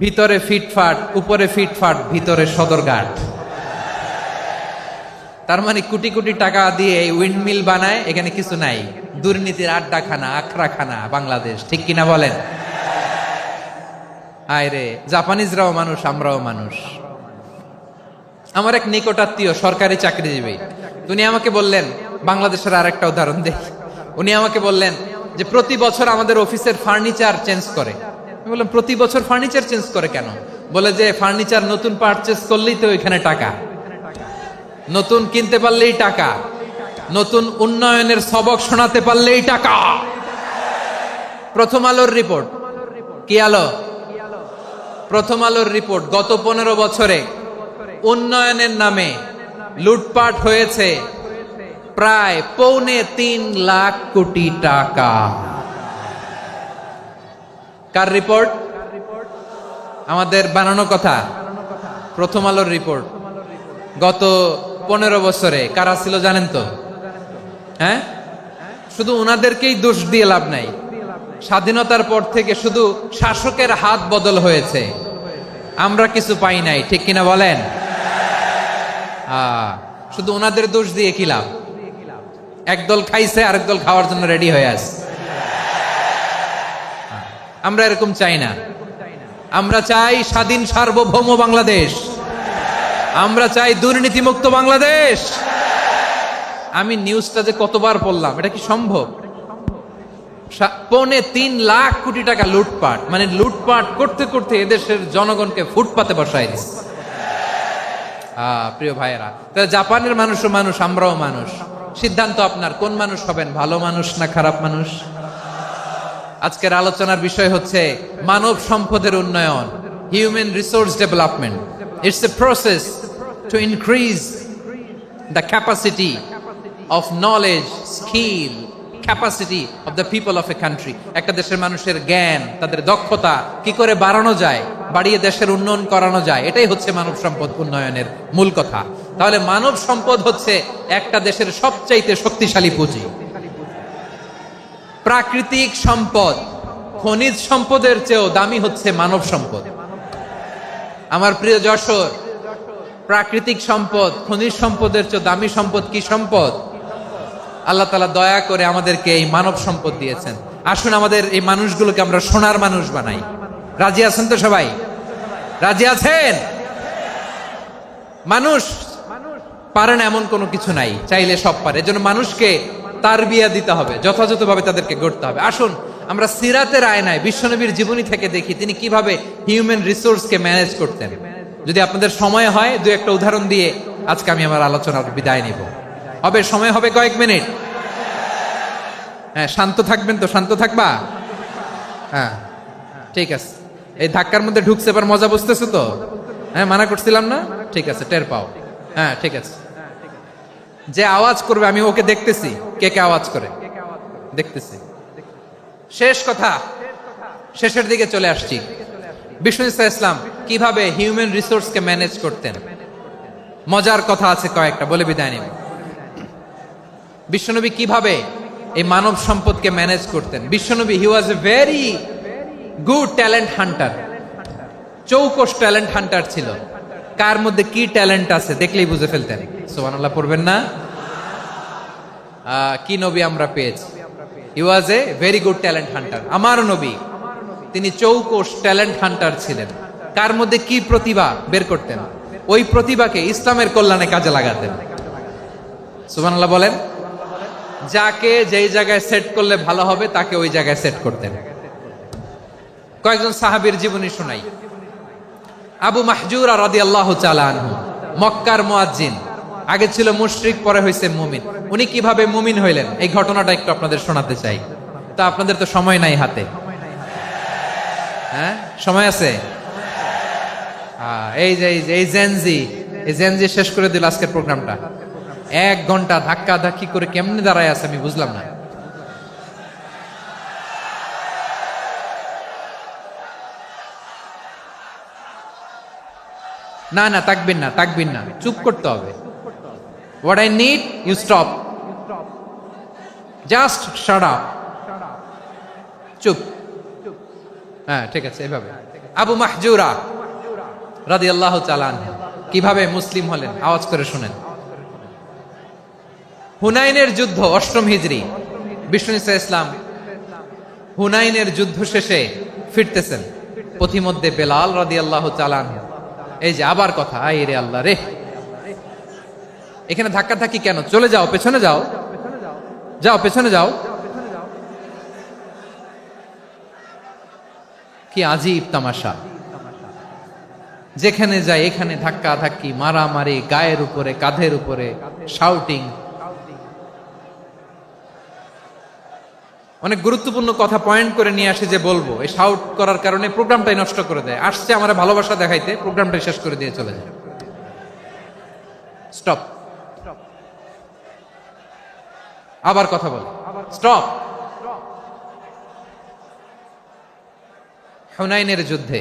Speaker 1: ভিতরে ফিটফাট, উপরে ফিটফাট, ভিতরে সদরঘাট। তার মানে কোটি কোটি টাকা দিয়ে এই উইন্ডমিল বানায়, এখানে কিছু নাই। দুর্নীতির আড্ডাখানা, আখড়াখানা বাংলাদেশ, ঠিক কিনা বলেন? আয় রে, জাপানিজরাও মানুষ, আমরাও মানুষ। আমার এক নিকটাত্মীয় সরকারি চাকরিজীবী, উনি আমাকে বললেন, বাংলাদেশের আর একটা উদাহরণ দেখি। উনি আমাকে বললেন যে প্রতি বছর আমাদের অফিসের ফার্নিচার চেঞ্জ করে। আমি বললাম, প্রতি বছর ফার্নিচার চেঞ্জ করে কেন? বলে যে ফার্নিচার নতুন পারচেজ করলেই তো এখানে টাকা, নতুন কিনতে পারলেই টাকা, নতুন উন্নয়নের সবক শোনাতে পারলেই টাকা। প্রথম আলোর রিপোর্ট, কি আলো? প্রথম আলোর রিপোর্ট, গত 15 বছরে উন্নয়নের নামে লুটপাট হয়েছে প্রায় 3.25 কোটি টাকা। কার রিপোর্ট? আমাদের বানানো কথা, প্রথম আলোর রিপোর্ট। গত 15 বছরে কারা ছিল জানেন তো? হ্যাঁ, শুধু ওনাদেরকেই দোষ দিয়ে লাভ নাই। স্বাধীনতার পর থেকে শুধু শাসকের হাত বদল হয়েছে, আমরা কিছু পাই নাই, ঠিক কিনা বলেন? শুধু ওনাদের দোষ দিয়ে কি লাভ? একদল খাইছে, আরেক দল খাওয়ার জন্য রেডি হয়ে আছে। আমরা এরকম চাই না। আমরা চাই স্বাধীন সার্বভৌম বাংলাদেশ। আমরা চাই দুর্নীতিমুক্ত বাংলাদেশ। আমি নিউজটা যে কতবার পড়লাম, এটা কি সম্ভব? 3.25 কোটি টাকা লুটপাট, মানে লুটপাট করতে করতে এদেশের জনগণকে ফুটপাতে বসাই দিচ্ছে। প্রিয় ভাইয়েরা, তাহলে জাপানের মানুষও মানুষ, আমরাও মানুষ। সিদ্ধান্ত আপনার, কোন মানুষ হবেন, ভালো মানুষ না খারাপ মানুষ? আজকের আলোচনার বিষয় হচ্ছে মানব সম্পদের উন্নয়ন, human resource development. It's a process to increase the capacity of knowledge, skill, capacity of the people of a country. একটা দেশের মানুষের জ্ঞান, তাদের দক্ষতা কি করে বাড়ানো যায়, বাড়িয়ে দেশের উন্নয়ন করানো যায়, এটাই হচ্ছে মানব সম্পদ উন্নয়নের মূল কথা। তাহলে মানব সম্পদ হচ্ছে একটা দেশের সবচাইতে শক্তিশালী পুঁজি। প্রাকৃতিক সম্পদ, খনিজ সম্পদের চেয়েও দামি হচ্ছে মানব সম্পদ। আমার প্রিয় যশোর, প্রাকৃতিক সম্পদ, খনিজ সম্পদের চেয়ে দামি সম্পদ কি সম্পদ? আল্লাহ তাআলা দয়া করে আমাদেরকে এই মানব সম্পদ দিয়েছেন। আসুন আমাদের এই মানুষগুলোকে আমরা সোনার মানুষ বানাই। রাজি আছেন তো সবাই? রাজি আছেন? মানুষ পারে না এমন কোনো কিছু নাই, চাইলে সব পারে। এজন্য মানুষকে তারবিয়া দিতে হবে, যথাযথভাবে তাদেরকে গড়তে হবে। আসুন আমরা সিরাতের আয়নায় বিশ্বনবীর জীবনী থেকে দেখি তিনি কিভাবে হিউম্যান রিসোর্সকে ম্যানেজ করতেন। যদি আপনাদের সময় হয়, দু একটা উদাহরণ দিয়ে আজকে আমি আমার আলোচনার বিদায় নিব। হবে সময় হবে কয়েক মিনিট? হ্যাঁ, শান্ত থাকবেন তো? শান্ত থাকবা? হ্যাঁ, ঠিক আছে। এই ধাক্কার মধ্যে ঢুকছে, এবার মজা বুঝতেছো তো? হ্যাঁ, মানা করছিলাম না? ঠিক আছে, টের পাও। হ্যাঁ, ঠিক আছে। যে আওয়াজ করবে আমি ওকে দেখতেছি, কে কে আওয়াজ করে দেখতেছি। শেষ কথা, শেষের দিকে চলে আসছি। বিষ্ণু ইসলাম কিভাবে হিউম্যান রিসোর্সকে ম্যানেজ করতেন, মজার কথা আছে কয়েকটা, বলে বিদায় নেব। বিশ্বনবী কিভাবে এই মানব সম্পদকে ম্যানেজ করতেন? বিশ্বনবী he was a very good talent hunter, চৌকস ট্যালেন্ট হান্টার ছিল। কার মধ্যে কি ট্যালেন্ট আছে দেখলেই বুঝে ফেলতেন। সুবহানাল্লাহ পড়বেন না? কি নবী আমরা পেয়েছি! He was a very good talent hunter. আমার নবী তিনি চৌকস ট্যালেন্ট হান্টার ছিলেন। কার মধ্যে কি প্রতিভা বের করতেন, ওই প্রতিভাকে ইসলামের কল্যাণে কাজে লাগাতেন। সুবহানাল্লাহ বলেন। যাকে যেই জায়গায় সেট করলে ভালো হবে তাকে ওই জায়গায় সেট করতেন। কয়েকজন সাহাবীর জীবনী শোনাই। আবু মাহজুরা রাদিয়াল্লাহু তাআলা আনহু, মক্কার মুয়াজ্জিন, আগে ছিল মুশরিক, পরে হইছে মুমিন। উনি কিভাবে মুমিন হইলেন এই ঘটনাটা একটু আপনাদের শোনাতে চাই। তা আপনাদের তো সময় নাই হাতে। হ্যাঁ, সময় আছে? এই যে এই জেনজি শেষ করে দিল আজকের প্রোগ্রামটা। 1 ঘন্টা ধাক্কা ধাক্কি করে কেমনে দাঁড়ায় আছে আমি বুঝলাম না। না না, তাকবির না, চুপ করতে হবে। What I need, you stop. Just shut up. চুপ। হ্যাঁ, ঠিক আছে, এভাবে। আবু মাহজুরা রাদিয়াল্লাহু তাআলা আনহু কিভাবে মুসলিম হলেন আওয়াজ করে শুনেন। হুনাইনের যুদ্ধ, 8ম হিজরি। বিষ্ণু ইসলাম হুনাইনের যুদ্ধ শেষে ফিরতেছেন। পথিমধ্যে বেলাল রাদিয়াল্লাহু তাআলা আনহু, এই যে আবার কথা, আই রে আল্লাহ রে, এখানে ধাক্কা ধাক্কি কেন? চলে যাও, পেছনে যাও, পেছনে যাও। কি আজীব তামাশা! যেখানে যায় এখানে ধাক্কা ধাক্কি, মারামারি, গায়ের উপরে, কাঁধের উপরে, শাউটিং। অনেক গুরুত্বপূর্ণ কথা পয়েন্ট করে নিয়ে আসে যে বলবো, এই শাউট করার কারণে প্রোগ্রামটাই নষ্ট করে দেয়। আসছে আমার ভালোবাসা দেখাইতে, প্রোগ্রামটাই শেষ করে দিয়ে চলে যায়। স্টপ। আবার কথা বলে, স্টপ। হুনাইনের যুদ্ধে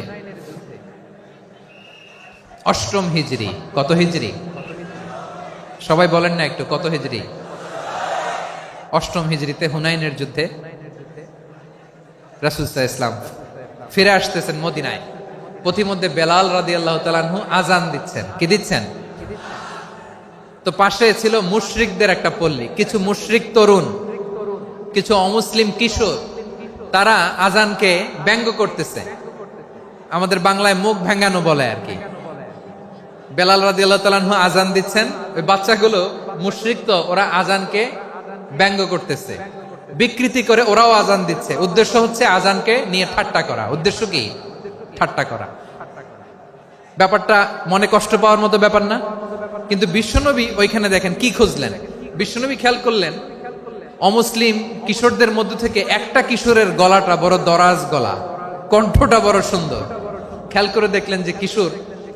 Speaker 1: অষ্টম হিজরি, কত হিজরি সবাই বলেন না একটু, কত হিজরি? অষ্টম হিজরিতে হুনাইনের যুদ্ধে রাসূল সাল্লাল্লাহু আলাইহি ওয়াসাল্লাম ফিরে আসতেছেন মদিনায়। পথিমধ্যে বেলাল রাদিয়াল্লাহু তাআলা আনহু আজান দিচ্ছেন। কি দিচ্ছেন? তো পাশে ছিল মুশরিকদের একটা পল্লী, কিছু মুশরিক তরুণ, কিছু অমুসলিম কিশোর, তারা আজানকে ব্যঙ্গ করতেছে, আমাদের বাংলায় মুখ ভেঙ্গানো বলে আর কি। বেলাল রাদিয়াল্লাহু তাআলা আনহু আজান দিচ্ছেন, ওই বাচ্চাগুলো মুশরিক, তো ওরা আজানকে ব্যঙ্গ করতেছে, বিকৃতি করে ওরাও আজান দিচ্ছে। উদ্দেশ্য হচ্ছে আজানকে নিয়ে ঠাট্টা করা। উদ্দেশ্য কি? ঠাট্টা করা। ব্যাপারটা মনে কষ্ট পাওয়ার মতো ব্যাপার না? কিন্তু বিশ্বনবী ওইখানে দেখেন কি খুঁজলেন। বিশ্বনবী খেয়াল করলেন অমুসলিম কিশোরদের মধ্য থেকে একটা কিশোরের গলাটা বড় দরাজ গলা, কণ্ঠটা বড় সুন্দর। খেয়াল করে দেখলেন যে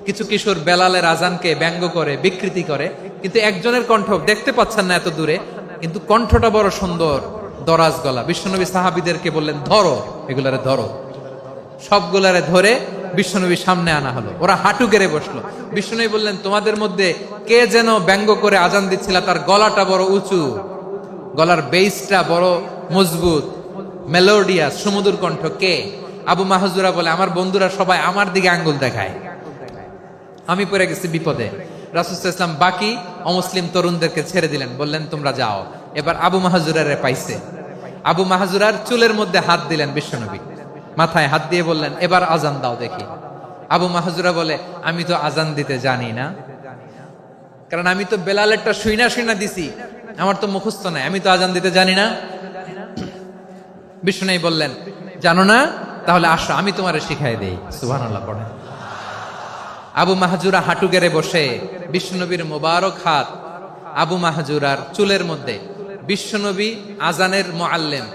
Speaker 1: কিছু কিশোর বেলালের আজানকে ব্যঙ্গ করে, বিকৃতি করে, কিন্তু একজনের কণ্ঠ দেখতে পাচ্ছেন না এত দূরে, কিন্তু কণ্ঠটা বড় সুন্দর, দরাজ গলা। বিশ্বনবী সাহাবীদেরকে বললেন, ধরো এগুলারে, ধরো। সবগুলারে ধরে বিশ্বনবীর সামনে আনা হলো। ওরা হাঁটু গেড়ে বসলো। বিশ্বনবী বললেন, তোমাদের মধ্যে কে যেন ব্যঙ্গ করে আজান দিচ্ছিল, তার গলাটা বড় উঁচু, গলার বেসটা বড় মজবুত, মেলোডিয়াস, সুমধুর কণ্ঠ, কে? আবু মাহজুরা বলে, আমার বন্ধুরা সবাই আমার দিকে আঙ্গুল দেখায়, আমি পড়ে গেছি বিপদে। রাসূল সাল্লাল্লাহু আলাইহি ওয়াসাল্লাম বাকি অমুসলিম তরুণদেরকে ছেড়ে দিলেন, বললেন তোমরা যাও। এবার আবু মাহজুরারে পাইছে। আবু মাহজুরার চুলের মধ্যে হাত দিলেন বিশ্বনবী, মাথায় হাত দিয়ে বললেন, এবার আজান দাও দেখি। আবু মাহজুরা বলে, আমি তো আজান দিতে জানি না, কারণ আমি তো বেলালেরটা শুইনা দিছি, আমার তো মুখস্থ নাই, আমি তো আজান দিতে জানি না। বিশ্বনবী বললেন, জানো না? তাহলে আসো, আমি তোমারে শিখাই দেই। সুবহানাল্লাহ পড়েন। আবু মাহজুরা হাঁটু গেড়ে বসে, বিশ্বনবীর মোবারক হাত আবু মাহজুরার চুলের মধ্যে। বিশ্বনবী আজানের মুআল্লিম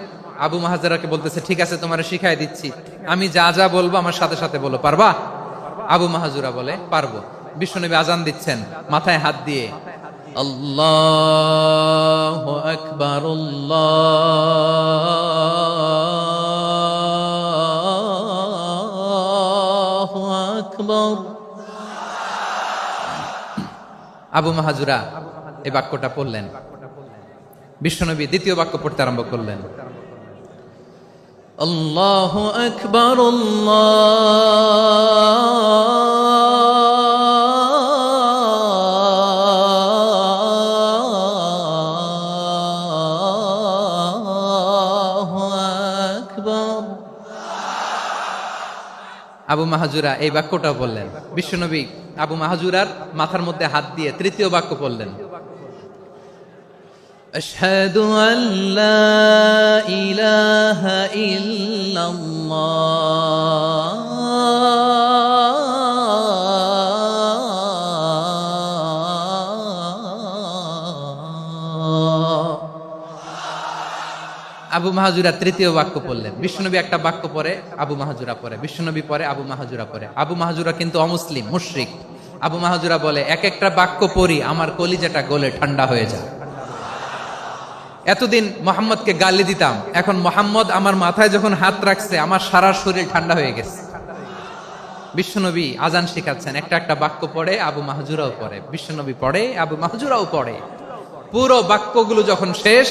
Speaker 1: আবু মাহজুরাকে বলতেছে, ঠিক আছে তোমারে শিখাই দিচ্ছি, আমি যা যা বলবো আমার সাথে সাথে বলো, পারবা? আবু মাহজুরা বলে, পারবো। বিশ্বনবী আজান দিচ্ছেন মাথায় হাত দিয়ে, আল্লাহু আকবার, আল্লাহু আকবার। আবু মাহজুরা এই বাক্যটা পড়লেন। বিশ্বনবী দ্বিতীয় বাক্য পড়তে আরম্ভ করলেন, আল্লাহু আকবার, আল্লাহু আকবার। আবু মাহজুরা এই বাক্যটা বললেন। বিশ্বনবী আবু মাহজুরার মাথার মধ্যে হাত দিয়ে তৃতীয় বাক্য বললেন, আশহাদু আল্লা ইলাহা ইল্লাল্লাহ। আবু মাহজুরা তৃতীয় বাক্য পড়লেন। বিশ্বনবী একটা বাক্য পরে আবু মাহজুরা পরে, বিশ্বনবী পরে আবু মাহজুরা পরে। আবু মাহজুরা কিন্তু অমুসলিম, মুশরিক। আবু মাহজুরা বলে, এক একটা বাক্য পড়ি আমার কলিজাটা গলে ঠান্ডা হয়ে যায়। এতদিন মোহাম্মদকে গালি দিতাম, এখন মোহাম্মদ আমার মাথায় যখন হাত রাখছে আমার সারা শরীর ঠান্ডা হয়ে গেছে। বিশ্বনবী আজান শিখাচ্ছেন, একটা একটা বাক্য পড়ে আবু মাহজুরাও পড়ে, বিশ্বনবী পড়ে, আবু মাহজুরাও পড়ে। পুরো বাক্যগুলো যখন শেষ,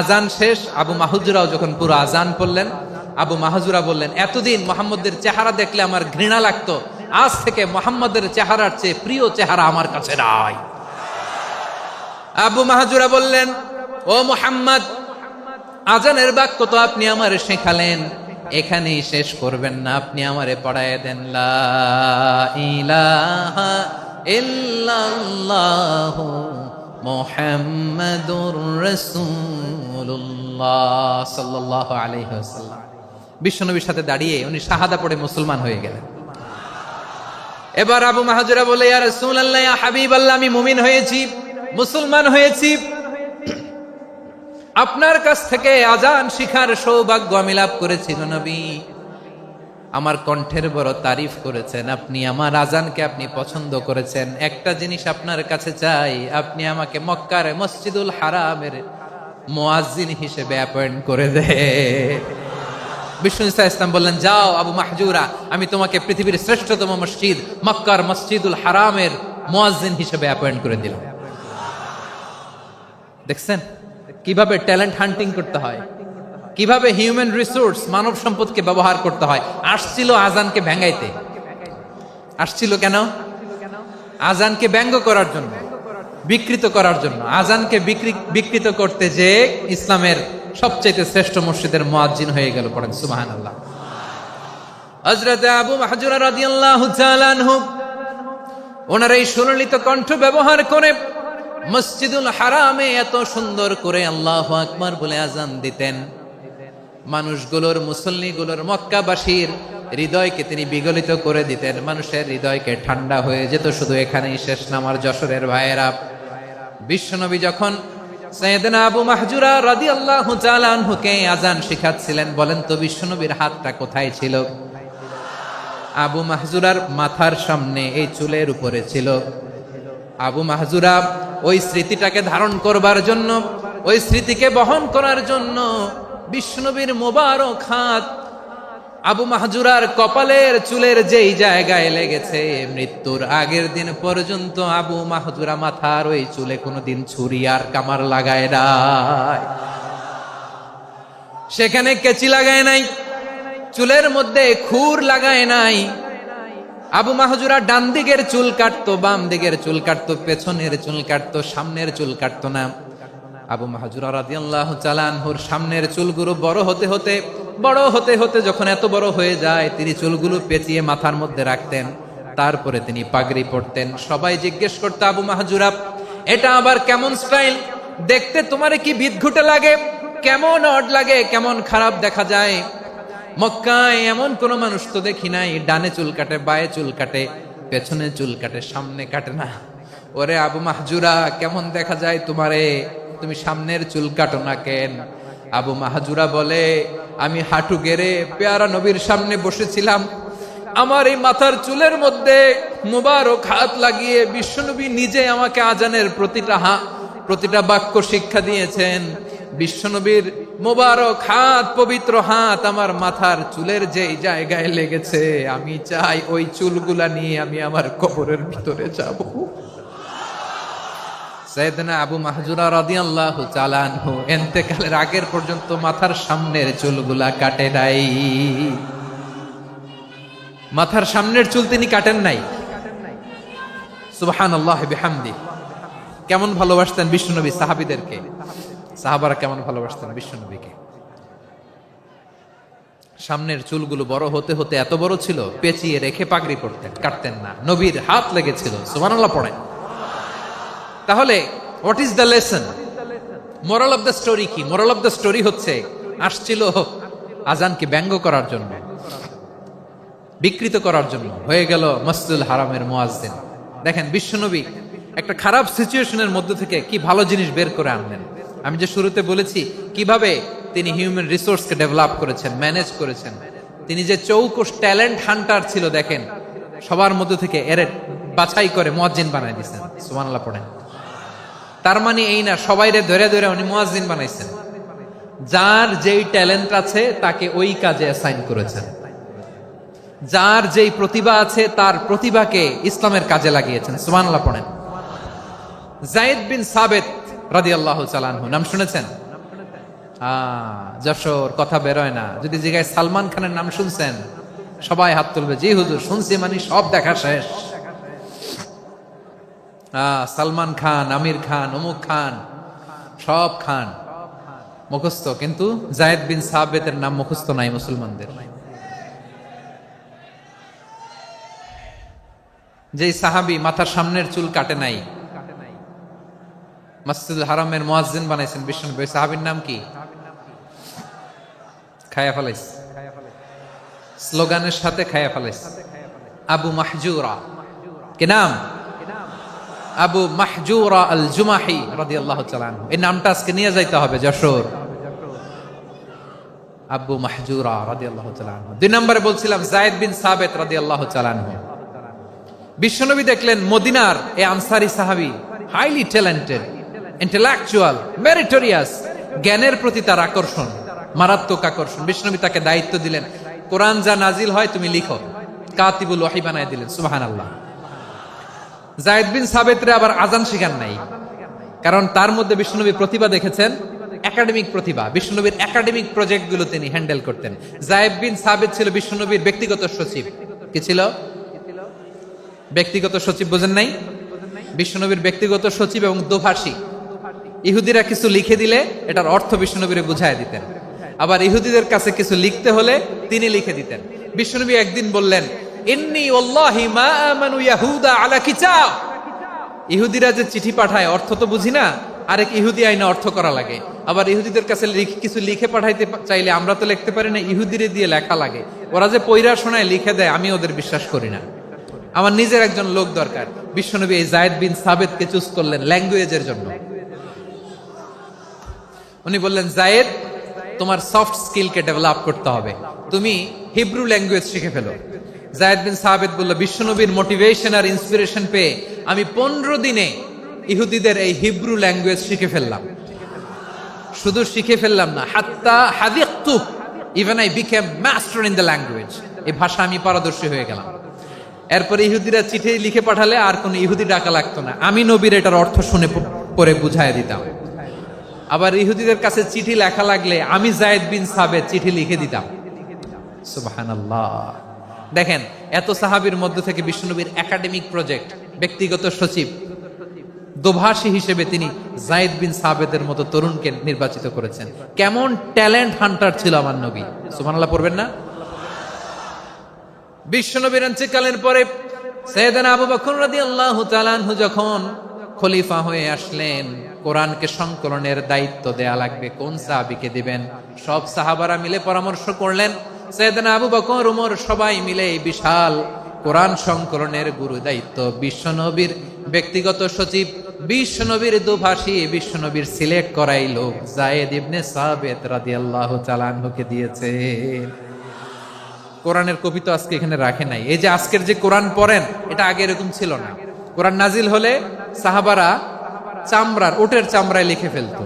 Speaker 1: আজান শেষ, আবু মাহজুরাও যখন পুরো আজান পড়লেন, আবু মাহজুরা বললেন, এতদিন মোহাম্মদের চেহারা দেখলে আমার ঘৃণা লাগতো, আজ থেকে মোহাম্মদের চেহারার চেয়ে প্রিয় চেহারা আমার কাছে নাই। আবু মাহজুরা বললেন, ও মুহাম্মদ, আজানের বাক্য তো আপনি আমারে শেখালেন, এখানেই শেষ করবেন না, আপনি আমারে পড়ায় দেন, লা ইলাহা ইল্লাল্লাহু মুহাম্মাদুর রাসূলুল্লাহ সাল্লাল্লাহু আলাইহি ওয়াসাল্লাম। বিশ্বনবীর সাথে দাঁড়িয়ে উনি শাহাদা পড়ে মুসলমান হয়ে গেলেন। এবার আবু মাহজুরা বলে, ইয়া রাসূলুল্লাহ, ইয়া হাবিবাল্লাহ, আমি মুমিন হয়েছি, মুসলমান হয়েছি, আপনার কাছ থেকে আজান শিখার সৌভাগ্য আমি লাভ করেছি গো নবী। আমার কণ্ঠের বড় তারিফ করেছেন আপনি, আমার আজানকে আপনি পছন্দ করেছেন। একটা জিনিস আপনার কাছে চাই, আপনি আমাকে মক্কার মসজিদুল হারামের মুয়াজ্জিন হিসেবে অ্যাপয়েন্ট করে দেয়। বিষ্ণু ইসা ইসলাম বললেন, যাও আবু মাহজুরা, আমি তোমাকে পৃথিবীর শ্রেষ্ঠতম মসজিদ মক্কার মসজিদুল হারামের মুয়াজ্জিন হিসেবে অ্যাপয়েন্ট করে দিলাম। দেখছেন কিভাবে ট্যালেন্ট হান্টিং করতে হয়, কিভাবে হিউম্যান রিসোর্স মানব সম্পদকে ব্যবহার করতে হয়। আসছিল আজানকে ভেঙাইতে, আসছিল কেন? আজানকে ব্যঙ্গ করার জন্য, বিকৃত করার জন্য। আজানকে বিকৃত করতে যে ইসলামের সবচেয়ে শ্রেষ্ঠ মসজিদের মুয়াজ্জিন হয়ে গেল। পড়েন সুবহানাল্লাহ। হযরত আবু মাহজুরা রাদিয়াল্লাহু তাআলা আনহু ওনার এই সুললিত কণ্ঠ ব্যবহার করে মসজিদুল হারামে এত সুন্দর করে আল্লাহু আকবার বলে আজান দিতেন, মানুষগুলোর, মুসল্লিগুলোর, মক্কাবাসীর হৃদয়কে তিনি বিগলিত করে দিতেন। মানুষের হৃদয়কে ঠান্ডা হয়ে যেত। শুধু এখানেই শেষ না আমার যশোরের ভাইয়েরা, বিশ্বনবী যখন সাইয়েদনা আবু মাহজুরা রাদিয়াল্লাহু তাআলা আনহুকে আজান শিখাচ্ছিলেন, বলেন তো বিশ্বনবীর হাতটা কোথায় ছিল? আবু মাহজুরার মাথার সামনে, এই চুলের উপরে ছিল। আবু মাহজুরা ওই স্মৃতিটাকে ধারণ করবার জন্য, ওই স্মৃতিকে বহন করার জন্য বিশ্বনবীর মোবারক হাত আবু মাহজুরার কপালের চুলের যেই জায়গায় লেগেছে, মৃত্যুর আগের দিন পর্যন্ত আবু মাহজুরা মাথার ওই চুলে কোনোদিন ছুরি আর কামার লাগায় নাই, সেখানে কেচি লাগায় নাই, চুলের মধ্যে খুর লাগায় নাই। আবু মাহজুরা ডান দিকের চুল কাটতো, বাম দিকের চুল কাটতো, পেছনের চুল কাটতো, সামনের চুল কাটতো না। আবু মাহজুরা রাদিয়াল্লাহু তাআলা আনহুর সামনের চুলগুলো বড় হতে হতে যখন এত বড় হয়ে যায়, তিনি চুলগুলো পেঁচিয়ে মাথার মধ্যে রাখতেন। তারপরে তিনি পাগড়ি পরতেন। সবাই জিজ্ঞেস করতো, আবু মাহজুরা এটা আবার কেমন স্টাইল? দেখতে তোমারে কি বিদঘুটে লাগে, কেমন অড লাগে, কেমন খারাপ দেখা যায়। মক্কায় এমন কোন মানুষ তো দেখি নাই, ডানে চুল কাটে, বায়ে চুল কাটে, পেছনে চুল কাটে, সামনে কাটে না। ওরে আবু মাহজুরা, কেমন দেখা যায় তোমারে, তুমি সামনের চুল কাটো না কেন? আবু মাহজুরা বলে, আমি হাঁটু গেড়ে পেয়ারা নবীর সামনে বসেছিলাম, আমার এই মাথার চুলের মধ্যে মুবারক হাত লাগিয়ে বিশ্বনবী নিজে আমাকে আজানের প্রতিটা বাক্য শিক্ষা দিয়েছেন। বিশ্বনবীর মোবারক হাত, পবিত্র হাত আমার মাথার চুলের যেই জায়গায় লেগেছে, আমি চাই ওই চুলগুলা নিয়ে আমি আমার কবরের ভিতরে যাব। সাইয়েদনা আবু মাহজুরা রাদিয়াল্লাহু তাআলা আনহু ইন্তেকালের আগের পর্যন্ত মাথার সামনের চুলগুলা কাটে নাই। মাথার সামনের চুল তিনি কাটেন নাই। সুবহানাল্লাহি বিহামদি। কেমন ভালোবাসতেন বিশ্বনবী সাহাবীদেরকে, সাহাবারা কেমন ভালোবাসতেন বিশ্বনবীকে। সামনের চুলগুলো বড় হতে হতে এত বড় ছিল, পেঁচিয়ে রেখে পাগড়ি পরতেন, কাটতেন না। নবীর হাত লেগেছিল। সুবহানাল্লাহ পড়েন। তাহলে what is the lesson, moral of the story কি? মোরাল অফ দ্য স্টোরি হচ্ছে, আসছিল আজানকে ব্যঙ্গ করার জন্য, বিকৃত করার জন্য, হয়ে গেল মসজিদুল হারামের মুয়াজ্জিন। দেখেন বিশ্বনবী একটা খারাপ সিচুয়েশনের মধ্যে থেকে কি ভালো জিনিস বের করে আনলেন। আমি যে শুরুতে বলেছি কিভাবে তিনি হিউম্যান রিসোর্সকে ডেভেলপ করেছেন, ম্যানেজ করেছেন। তিনি যে চৌকস ট্যালেন্ট হান্টার ছিল, দেখেন সবার মধ্যে থেকে এর বাছাই করে মুয়াজ্জিন বানাই দিয়েছেন। সুবহানাল্লাহ পড়েন। তার মানে এই না সবাইরে ধরে ধরে উনি মুয়াজ্জিন বানাইছেন। যার যেই ট্যালেন্ট আছে তাকে ওই কাজে অ্যাসাইন করেছেন। যার যেই প্রতিভা আছে তার প্রতিভাকে ইসলামের কাজে লাগিয়েছেন। সুবহানাল্লাহ পড়েন। যায়েদ বিন সাবিত রাদিয়াল্লাহু তাআলা আনহু নাম শুনেছেন? যশোর কথা বেরোয় না। যদি জিজ্ঞাসা সালমান খানের নাম শুনছেন, সবাই হাত তুলবে, জি হুজুর শুনছি, মানে সব দেখা শেষ। সালমান খান, আমির খান, অমুক খান, সব খান মুখস্থ, কিন্তু যায়েদ বিন সাবিতের নাম মুখস্থ নাই মুসলমানদের। যেই সাহাবী মাথার সামনের চুল কাটে নাই, মসজিদুল হারামের মুয়াজ্জিন বানাইছেন বিশ্বনবী, সাহাবীর নাম কি? খায়া ফেলাইস, স্লোগানের সাথে খায়া ফেলাইস। আবু মাহজুরা। কি নাম? আবু মাহজুরা আল জুমাহি রাদিয়াল্লাহু তাআলা আনহু। এই নামটা আজকে নিয়ে যাইতে হবে যশোর। আবু মাহজুরা রাদিয়াল্লাহু তাআলা আনহু। 2 নম্বরে বলছিলাম যায়েদ বিন সাবিত রাদিয়াল্লাহু তাআলা আনহু। বিশ্বনবী দেখলেন মদিনার এই আনসারী সাহাবী হাইলি ট্যালেন্টেড, ইন্টেলেকচুয়াল, মেরিটোরিয়াস, জ্ঞানের প্রতি তার আকর্ষণ, মারাত্মক আকর্ষণ। বিশ্বনবী তাকে দায়িত্ব দিলেন, কোরআন যা নাজিল হয় তুমি লিখো, কাতিবুল ওয়াহি বানায় দিলেন। সুবহানাল্লাহ। যায়েদ বিন সাবিতরে আবার আজান শিখান নাই, কারণ তার মধ্যে বিশ্বনবী প্রতিভা দেখেছেন, একাডেমিক প্রতিভা। বিশ্বনবীর একাডেমিক প্রজেক্ট গুলো তিনি হ্যান্ডেল করতেন। যায়েদ বিন সাবিত ছিল বিশ্বনবীর ব্যক্তিগত সচিব। কি ছিল? ব্যক্তিগত সচিব। বোঝেন নাই? বিশ্বনবীর ব্যক্তিগত সচিব এবং দোভাষী। ইহুদিরা কিছু লিখে দিলে এটার অর্থ বিশ্বনবীরে বুঝায় দিতেন, আবার ইহুদিদের কাছে কিছু লিখতে হলে তিনি লিখে দিতেন। বিশ্বনবী একদিন বললেন, ইন্নী ওয়াল্লাহি মা আমানু ইয়াহুদা আলা কিতাব। ইহুদিরা যে চিঠি পাঠায় অর্থ তো বুঝি না, আরেক ইহুদি আইনে অর্থ করা লাগে। আবার ইহুদিদের কাছে কিছু লিখে পাঠাইতে চাইলে আমরা তো লিখতে পারি না, ইহুদিরে দিয়ে লেখা লাগে। ওরা যে পয়রা শোনায় লিখে দেয়, আমি ওদের বিশ্বাস করি না। আমার নিজের একজন লোক দরকার। বিশ্বনবী এই যায়েদ বিন সাবিতকে চুজ করলেন ল্যাঙ্গুয়েজের জন্য। উনি বললেন, যায়েদ, তোমার সফট স্কিলকে ডেভেলপ করতে হবে, তুমি হিব্রু ল্যাঙ্গুয়েজ শিখে ফেলো। যায়েদ বিন সাবিত বলল, বিশ্বনবীর মোটিভেশন আর ইন্সপিরেশন পেয়ে আমি 15 দিনে ইহুদিদের এই হিব্রু ল্যাঙ্গুয়েজ শিখে ফেললাম। শুধু শিখে ফেললাম না, হাত্তা হাদিকতু, even I became master in the language. এই ভাষা আমি পারদর্শী হয়ে গেলাম। এরপরে ইহুদিরা চিঠি লিখে পাঠালে আর কোন ইহুদি ডাকা লাগতো না, আমি নবীর এটার অর্থ শুনে পরে বুঝায় দিতাম। আবার ইহুদিদের কাছে চিঠি লেখা লাগলে আমি যায়েদ বিন সাবিত চিঠি লিখে দিতাম। সুবহানাল্লাহ। দেখেন, এত সাহাবীর মধ্য থেকে বিশ্বনবীর একাডেমিক প্রজেক্ট, ব্যক্তিগত সচিব, দোভাষী হিসেবে তিনি যায়েদ বিন সাবিতের মতো তরুণকে নির্বাচিত করেছেন। কেমন ট্যালেন্ট হান্টার ছিল আমার নবী। সুবহানাল্লাহ পড়বেন না? বিশ্বনবীর ইন্তেকালের পরে সাইয়েদনা আবু বকর রাদিয়াল্লাহু তাআলা আনহু যখন খলিফা হয়ে আসলেন, কোরআনকে সংকলনের দায়িত্ব দেয়া লাগবে, কোন সাহাবীকে দিবেন? সব সাহাবারা মিলে পরামর্শ করলেন। সাইয়েদনা আবু বকর, ওমর সবাই মিলে এই বিশাল কোরআন সংকলনের গুরু দায়িত্ব বিশ্বনবীর ব্যক্তিগত সচিব, বিশ্বনবীর দোভাষী, বিশ্বনবীর সিলেক্ট করাই লোক যায়েদ ইবনে সাবিত রাদিয়াল্লাহু তাআলা আনহুকে দিয়েছে। কোরআনের কপি তো আজকে এখানে রাখে নাই। এই যে আজকের যে কোরআন পড়েন, এটা আগে এরকম ছিল না। কোরআন নাজিল হলে সাহাবারা চামড়ার, ওটের চামড়ায় লিখে ফেলতো,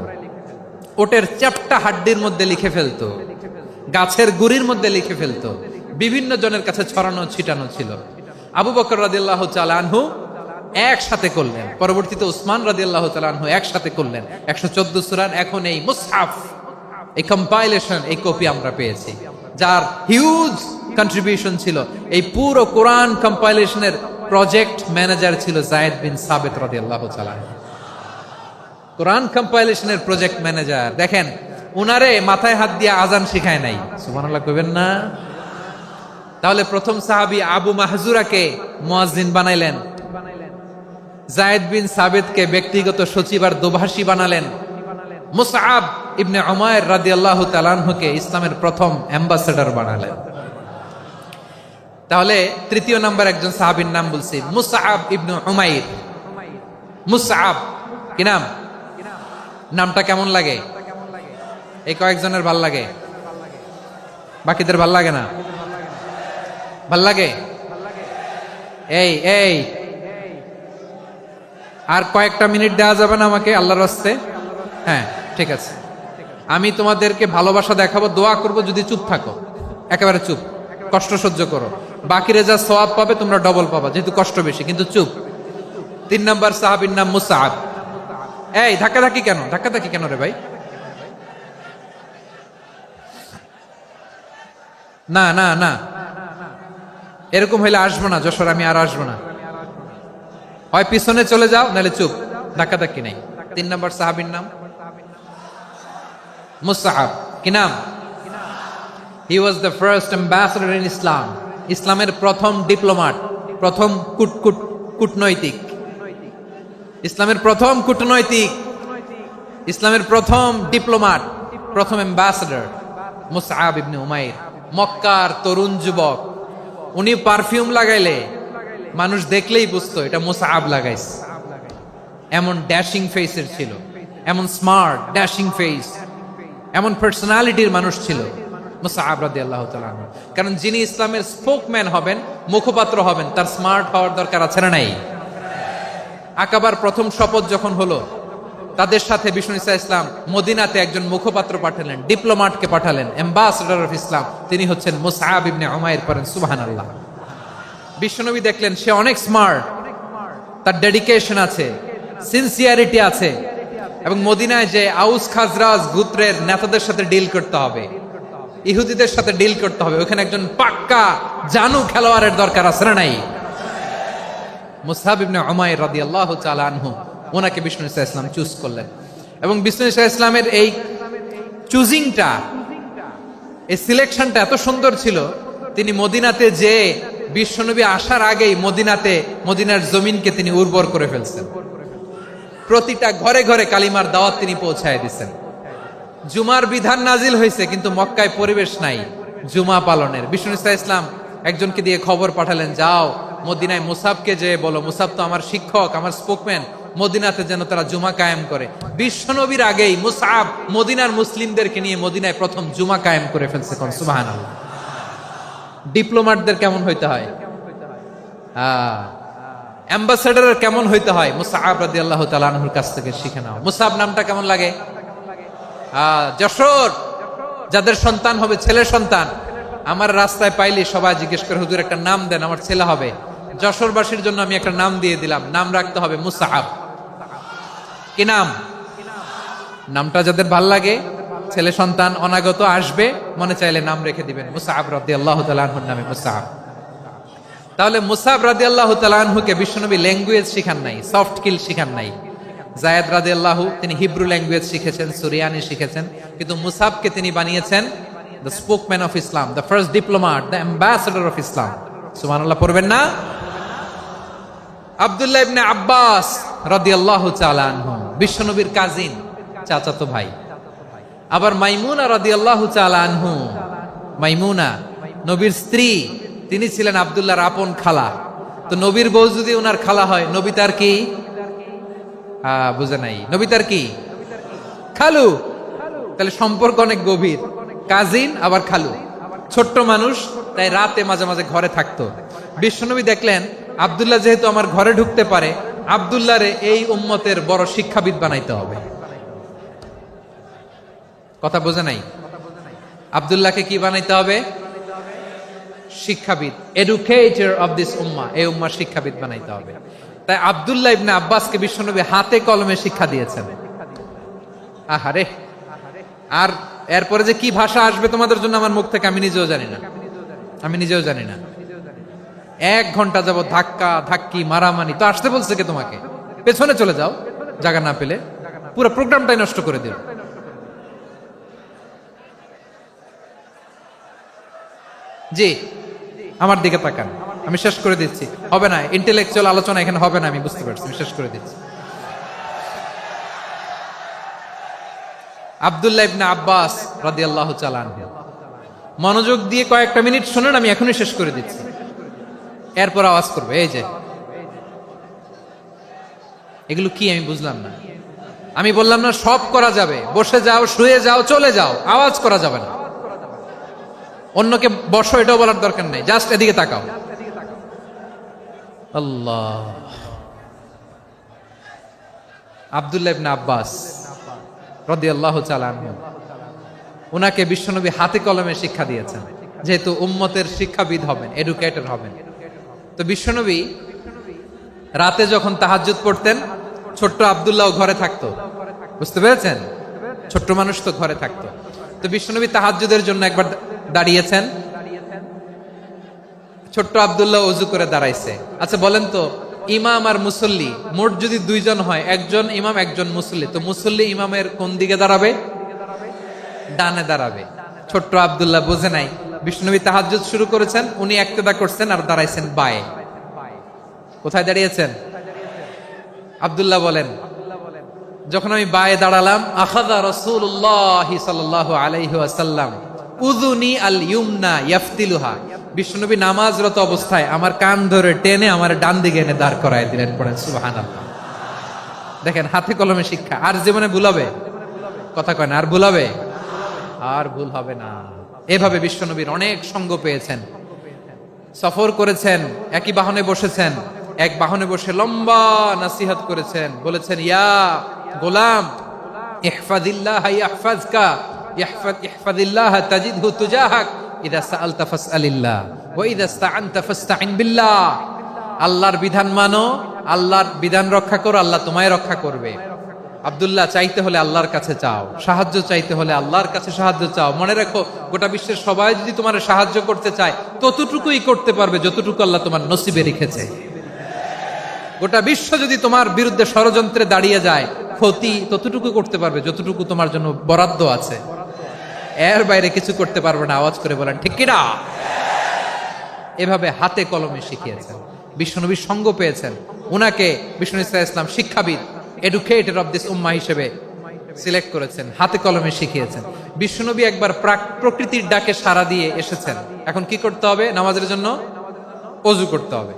Speaker 1: ওটের চ্যাপ্টা হাড্ডির মধ্যে লিখে ফেলতো, গাছের গুড়ির মধ্যে লিখে ফেলতো। বিভিন্ন জনের কাছে ছড়ানো ছিটানো ছিল। আবু বকর রাদিয়াল্লাহু তাআলা আনহু একসাথে করলেন, পরবর্তীতে উসমান রাদিয়াল্লাহু তাআলা আনহু একসাথে করলেন 114 সূরার। এখন এই মুসহাফ, এই কম্পাইলেশন, এই কপি আমরা পেয়েছি, যার হিউজ কন্ট্রিবিউশন ছিল। এই পুরো কোরআন কম্পাইলেশনের প্রজেক্ট ম্যানেজার ছিল যায়েদ বিন সাবিত রাদিয়াল্লাহু তাআলা। কোরআন কম্পাইলেশনের প্রজেক্ট ম্যানেজার। দেখেন, উনারে মাথায় হাত দিয়ে আজান শিখায় নাই। সুবহানাল্লাহ কইবেন না? তাহলে প্রথম সাহাবী আবু মাহজুরাকে মুয়াজ্জিন বানাইলেন, যায়েদ বিন সাবিতকে ব্যক্তিগত সচিব আর দোভাষী বানালেন, মুসআব ইবনে উমাইর রাদিয়াল্লাহু তাআলা আনহুকে ইসলামের প্রথম অ্যাম্বাসেডর বানালেন। তাহলে তৃতীয় নাম্বার একজন সাহাবীর নাম বলছি, মুসআব ইবনে উমাইর। মুসআব কি নাম? নামটা কেমন লাগে? এই কয়েকজনের ভাল লাগে, বাকিদের ভাল লাগে না? ভাল লাগে? এই এই আর কয়েকটা মিনিট দেওয়া যাবে না আমাকে আল্লাহর রাস্তে? হ্যাঁ, ঠিক আছে। আমি তোমাদেরকে ভালোবাসা দেখাবো, দোয়া করব, যদি চুপ থাকো, একেবারে চুপ, কষ্ট সহ্য করো। বাকিরে যা সওয়াব পাবে তোমরা ডবল পাবা, যেহেতু কষ্ট বেশি, কিন্তু চুপ। 3 নাম্বার সাহাবীর নাম মুসআব। এই ধাক্কাধাক্কি কেন? ধাক্কাধাক্কি কেন রে ভাই? না না না, এরকম হইলে আসবো না যশোর, আমি আর আসবো না। হয় পিছনে চলে যাও, নাহলে চুপ, ধাক্কাধাক্কি নেই। 3 নাম্বার সাহাবীর নাম মুসআব। কি নাম? He was the first ambassador in Islam. ইসলামের প্রথম ডিপ্লোমাট, প্রথম কূটনৈতিক, ইসলামের প্রথম কূটনৈতিক, ইসলামের প্রথম ডিপ্লোমাট, প্রথম অ্যাম্বাসেডর মুসআব ইবনে উমাইর। মক্কার তরুণ যুবক, উনি পারফিউম লাগাইলে মানুষ দেখলেই বুঝতো এটা মুসআব লাগাইছে। এমন ড্যাশিং ফেসের ছিল, এমন স্মার্ট ড্যাশিং ফেস, এমন পার্সোনালিটির মানুষ ছিল মুসআব রাদিয়াল্লাহু তাআলা। কারণ যিনি ইসলামের স্পোকম্যান হবেন, মুখপাত্র হবেন, তার স্মার্ট হওয়ার দরকার আছে না নাই? আকাবার প্রথম শপথ যখন হলো, তাদের সাথে বিষ্ণু ইসা ইসলাম মদিনাতে একজন মুখপাত্র পাঠালেন, ডিপ্লোম্যাটকে পাঠালেন, অ্যাম্বাসেডর অফ ইসলাম। তিনি হচ্ছেন মুসআব ইবনে উমাইর। পড়েন সুবহানাল্লাহ। বিশ্বনবী দেখলেন সে অনেক স্মার্ট, তার ডেডিকেশন আছে, সিনসিয়ারিটি আছে, এবং মদিনায় যে আউস খাজরাজ গোত্রের নেতাদের সাথে ডিল করতে হবে, ইহুদিদের সাথে ডিল করতে হবে, ওখানে একজন পাক্কা জানু খেলোয়াড়ের দরকার আছে না নাই? মুসআব ইবনে উমাইর রাদিয়াল্লাহু তাআলা আনহু, ওনাকে বিষ্ণু ইসা ইসলাম চুজ করলেন। এবং বিষ্ণু ইসা ইসলামের এই চুজিংটা, এই সিলেকশনটা এত সুন্দর ছিল, তিনি মদিনাতে যে বিশ্বনবী আসার আগেই মদিনার জমিনকে তিনি উর্বর করে ফেলছেন। প্রতিটা ঘরে ঘরে কালিমার দাওয়াত তিনি পৌঁছায় দিচ্ছেন। জুমার বিধান নাজিল হয়েছে, কিন্তু মক্কায় পরিবেশ নাই জুমা পালনের। বিষ্ণু ইসা ইসলাম একজনকে দিয়ে খবর পাঠালেন, যাও মদিনায় মুসাবকে যে বলো, মুসাব তো আমার শিক্ষক, আমার স্পোকম্যান, মদিনাতে যেন তারা জুমা কায়েম করে। বিশ্বনবীর আগেই মুসআব মদিনার মুসলিমদেরকে নিয়ে মদিনায় প্রথম জুমা কায়েম করে ফেলছে। কোন সুবহানাল্লাহ। ডিপ্লোম্যাটদের কেমন হইতে হয়, অ্যাম্বাসেডারের কেমন হইতে হয়, মুসআব রাদিয়াল্লাহু তাআলা আনহুর কাছ থেকে শিখে নাও। মুসআব নামটা কেমন লাগে? যশোর, যাদের সন্তান হবে, ছেলে সন্তান, আমার রাস্তায় পাইলে সবাই জিজ্ঞেস করে, হুজুর একটা নাম দেন, আমার ছেলে হবে। যশোরবাসীর জন্য আমি একটা নাম দিয়ে দিলাম, নাম রাখতে হবে মুসআব। কি নাম? নামটা যাদের ভাল লাগে, ছেলে সন্তান অনাগত আসবে, মনে চাইলে নাম রেখে দিবেন মুসআব রাদিয়াল্লাহু তাআলা আনহুর নামে মুসআব। তাহলে মুসআব রাদিয়াল্লাহু তাআলা আনহুকে বিশ্বনবী ল্যাঙ্গুয়েজ শিখান নাই, সফট স্কিল শিখান নাই। যায়েদ রাদিয়াল্লাহু তিনি হিব্রু ল্যাঙ্গুয়েজ শিখেছেন, সুরিয়ানি শিখেছেন, কিন্তু মুসআবকে তিনি বানিয়েছেন the spokesman of Islam, the first diplomat, the ambassador of Islam. সুবহানাল্লাহ পড়বেন না? আব্দুল্লাহ ইবনে আব্বাস রাদিয়াল্লাহু তাআলা আনহু বিশ্বনবীর কাজিন, চাচাতো ভাই। আবার মাইমুনা রাদিয়াল্লাহু তাআলা আনহু, মাইমুনা নবীর স্ত্রী, তিনি ছিলেন আব্দুল্লাহর আপন খালা। তো নবীর বউ যদি ওনার খালা হয়, নবী তার কি? বুঝে নাই, নবী তার কি? খালু। তাহলে সম্পর্ক অনেক গভীর, কাজিন আবার খালু। ছোট্ট মানুষ, তাই রাতে মাঝে মাঝে ঘরে থাকতো। বিশ্বনবী দেখলেন আব্দুল্লাহ যেহেতু আমার ঘরে ঢুকতে পারে, আব্দুল্লাহরে এই উম্মতের বড় শিক্ষাবিদ বানাইতে হবে। কথা বোঝে নাই? আব্দুল্লাহকে কি বানাইতে হবে? শিক্ষাবিদ, এডুকেটর অফ দিস উম্মাহ, এই উম্মার শিক্ষাবিদ বানাইতে হবে। তাই আব্দুল্লাহ ইবনে আব্বাসকে বিশ্বনবী হাতে কলমে শিক্ষা দিয়েছেন। আহারে, আর এরপরে যে কি ভাষা আসবে তোমাদের জন্য আমার মুখ থেকে আমি নিজেও জানি না। 1 ঘন্টা যাবত ধাক্কা ধাক্কি মারামারি। তো আসতে বলছে কে তোমাকে? পেছনে চলে যাও, জায়গা না পেলে। পুরো প্রোগ্রামটাই নষ্ট করে দিল। জি, আমার দিকে তাকান, আমি শেষ করে দিচ্ছি। হবে না, ইন্টেলেকচুয়াল আলোচনা এখানে হবে না, আমি বুঝতে পারছি, আমি শেষ করে দিচ্ছি। আব্দুল্লাহ ইবনে আব্বাস রাদিয়াল্লাহু তাআলা আনহু, মনোযোগ দিয়ে কয়েকটা মিনিট শুনুন, আমি এখনই শেষ করে দিচ্ছি, এরপর আওয়াজ করবে। এই যে এগুলো কি আমি বুঝলাম না। আমি বললাম না সব করা যাবে, বসে যাও, শুয়ে যাও, চলে যাও, আওয়াজ করা যাবে না। অন্যকে বসো এটাও বলার দরকার নাই, জাস্ট এদিকে তাকাও। আল্লাহ। আব্দুল্লাহ ইবনে আব্বাস রাদিয়াল্লাহু তাআলা আনহু, উনাকে বিশ্বনবী হাতে কলমে শিক্ষা দিয়েছেন, যেহেতু উম্মতের শিক্ষাবিদ হবেন, এডুকেটর হবেন। তো বিশ্বনবী রাতে যখন তাহাজ্জুদ পড়তেন, ছোট্ট আব্দুল্লাহ ঘরে থাকতো। বুঝতে পেরেছেন? ছোট্ট মানুষ তো ঘরে থাকতো। তো বিশ্বনবী তাহাজ্জুদের জন্য একবার দাঁড়িয়েছেন, ছোট্ট আব্দুল্লাহ ওযু করে দাঁড়াইছে। আচ্ছা বলেন তো, ইমাম আর মুসল্লি মোট যদি 2 জন হয়, একজন ইমাম একজন মুসল্লি, তো মুসল্লি ইমামের কোন দিকে দাঁড়াবে? ডানে দাঁড়াবে। ছোট্ট আব্দুল্লাহ বুঝে নাই, বিশ্বনবী তাহাজ্জুদ শুরু করেছেন, উনি ইক্তেদা করছেন আর দাঁড়াইছেন বায়ে। কোথায় দাঁড়িয়েছেন? আব্দুল্লাহ বলেন, যখন আমি বায়ে দাঁড়ালাম, আখাযা রাসূলুল্লাহ সাল্লাল্লাহু আলাইহি ওয়াসাল্লাম উযুনি আল ইউমনা ইয়াফতিলুহা, বিশ্বনবী নামাজরত অবস্থায় আমার কান ধরে টেনে আমার ডান দিকে এনে দাঁড় করায় দিলেন। পড়েন সুবহানাল্লাহ। দেখেন, হাতে কলমে শিক্ষা। আর জীবনে ভুলাবে? কথা কয় না, আর ভুলাবে? আর ভুল হবে না। এভাবে বিশ্বনবীর অনেক সঙ্গ পেয়েছেন, সফর করেছেন, একই বাহনে বসেছেন, এক বাহনে বসে লম্বা নাসিহত করেছেন, বলেছেন ইয়া গোলাম, ইহফাজিল্লাহ ইয়াহফাজকা, ইহফাজিল্লাহ তাজিদহু তুজাহাক, ইযা সাআলতা ফাসআলিল্লাহ ওয়া ইযা ইসতাআনতা ফাসতাইন বিল্লাহ। আল্লাহর বিধান মানো, আল্লাহর বিধান রক্ষা করো, আল্লাহ তোমায় রক্ষা করবে। আব্দুল্লাহ, চাইতে হলে আল্লাহর কাছে চাও, সাহায্য চাইতে হলে আল্লাহর কাছে সাহায্য চাও। মনে রাখো, গোটা বিশ্বের সবাই যদি তোমার সাহায্য করতে চায়, ততটুকুই করতে পারবে যতটুকু আল্লাহ তোমার নসিবে রেখেছে। গোটা বিশ্ব যদি তোমার বিরুদ্ধে ষড়যন্ত্রে দাঁড়িয়ে যায়, ক্ষতি ততটুকু করতে পারবে যতটুকু তোমার জন্য বরাদ্দ আছে। এর বাইরে কিছু করতে পারবে না। আওয়াজ করে বলেন ঠিক কিনা? এভাবে হাতে কলমে শিখিয়েছেন, বিশ্বনবীর সঙ্গ পেয়েছেন। উনাকে বিষ্ণু ইসলাম শিক্ষাবিদ, এডুকেটর অফ দিস উম্মাহ হিসেবে সিলেক্ট করেছেন, হাতে কলমে শিখিয়েছেন। বিশ্বনবী একবার প্রকৃতির ডাকে সাড়া দিয়ে এসেছেন। এখন কি করতে হবে? নামাজের জন্য অজু করতে হবে।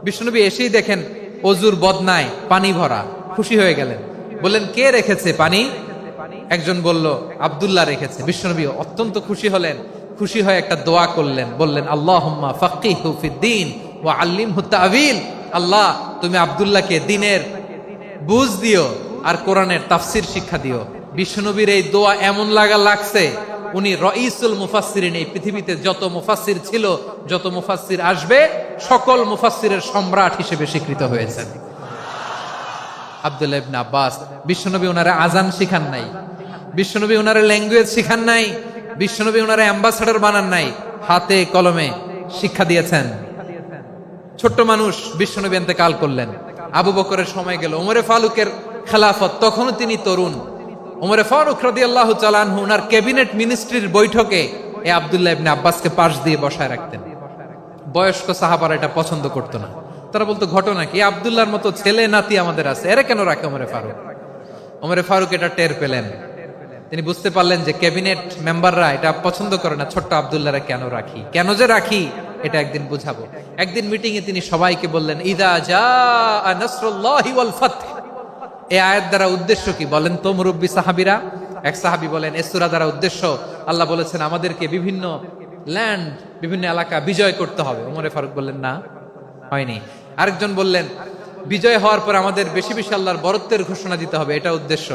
Speaker 1: বিশ্বনবী এসেই দেখেন অজুর বদনায় পানি ভরা, খুশি হয়ে গেলেন। বললেন, কে রেখেছে পানি? একজন বলল, আব্দুল্লাহ রেখেছে। বিশ্বনবী অত্যন্ত খুশি হলেন। খুশি হয়ে একটা দোয়া করলেন, বললেন, আল্লাহুম্মা ফাক্কিহু ফিদ্দীন ওয়া আল্লিমহু তা'ওয়ীল। আল্লাহ, তুমি আব্দুল্লাহকে দ্বীনের বুঝ দিও আর কোরআনের তাফসীর শিক্ষা দিও। বিশ্বনবীর এই দোয়া এমন লাগছে, উনি রাইসুল মুফাসসিরিন, এই পৃথিবীতে যত মুফাসসির ছিল, যত মুফাসসির আসবে, সকল মুফাসসিরের সম্রাট হিসেবে স্বীকৃত হয়েছেন। আব্দুল্লাহ ইবনে আব্বাস, বিশ্বনবী ওনারে আজান শিখান নাই, বিশ্বনবী ওনারে ল্যাঙ্গুয়েজ শিখান নাই, বিশ্বনবী ওনারে অ্যাম্বাসাডর বানান নাই, হাতে কলমে শিক্ষা দিয়েছেন। ছোট্ট মানুষ, বিশ্বনবী ইন্তেকাল করলেন। আবু বকরের সময় গেল, ওমরে ফারুকের খেলাফত, তখনও তিনি তরুণ। ওমরে ফারুক রাদিয়াল্লাহু তাআলা আনহু ওনার ক্যাবিনেট মিনিস্ট্রির বৈঠকে এই আব্দুল্লাহ ইবনে আব্বাসকে পাশ দিয়ে বসায় রাখতেন। বয়স্ক সাহাবারা এটা পছন্দ করতো না। তারা বলতো, ঘটনা কি? আব্দুল্লাহর মতো ছেলে নাতি আমাদের আছে, এরা কেন রাখে ওমরে ফারুক? ওমরে ফারুক এটা টের পেলেন। তিনি বুঝতে পারলেন যে ক্যাবিনেট মেম্বাররা এটা পছন্দ করে না, ছোট্ট আব্দুল্লাহরা কেন রাখি, কেন যে রাখি, এটা একদিন বুঝাবো। একদিন মিটিং এ তিনি সবাইকে বললেন, ইযা জাআ নাসরুল্লাহি ওয়াল ফাতহ। এই আয়াত দ্বারা উদ্দেশ্য কি বলেন তো মুরব্বী সাহাবীরা? এক সাহাবী বলেন, এই সূরা দ্বারা উদ্দেশ্য, আল্লাহ বলেছেন আমাদেরকে বিভিন্ন ল্যান্ড, বিভিন্ন এলাকা বিজয় করতে হবে। ওমরে ফারুক বললেন, না, হয়নি। আরেকজন বললেন, বিজয় হওয়ার পর আমাদের বেশি বেশি আল্লাহর বরত্বের ঘোষণা দিতে হবে, এটা উদ্দেশ্য।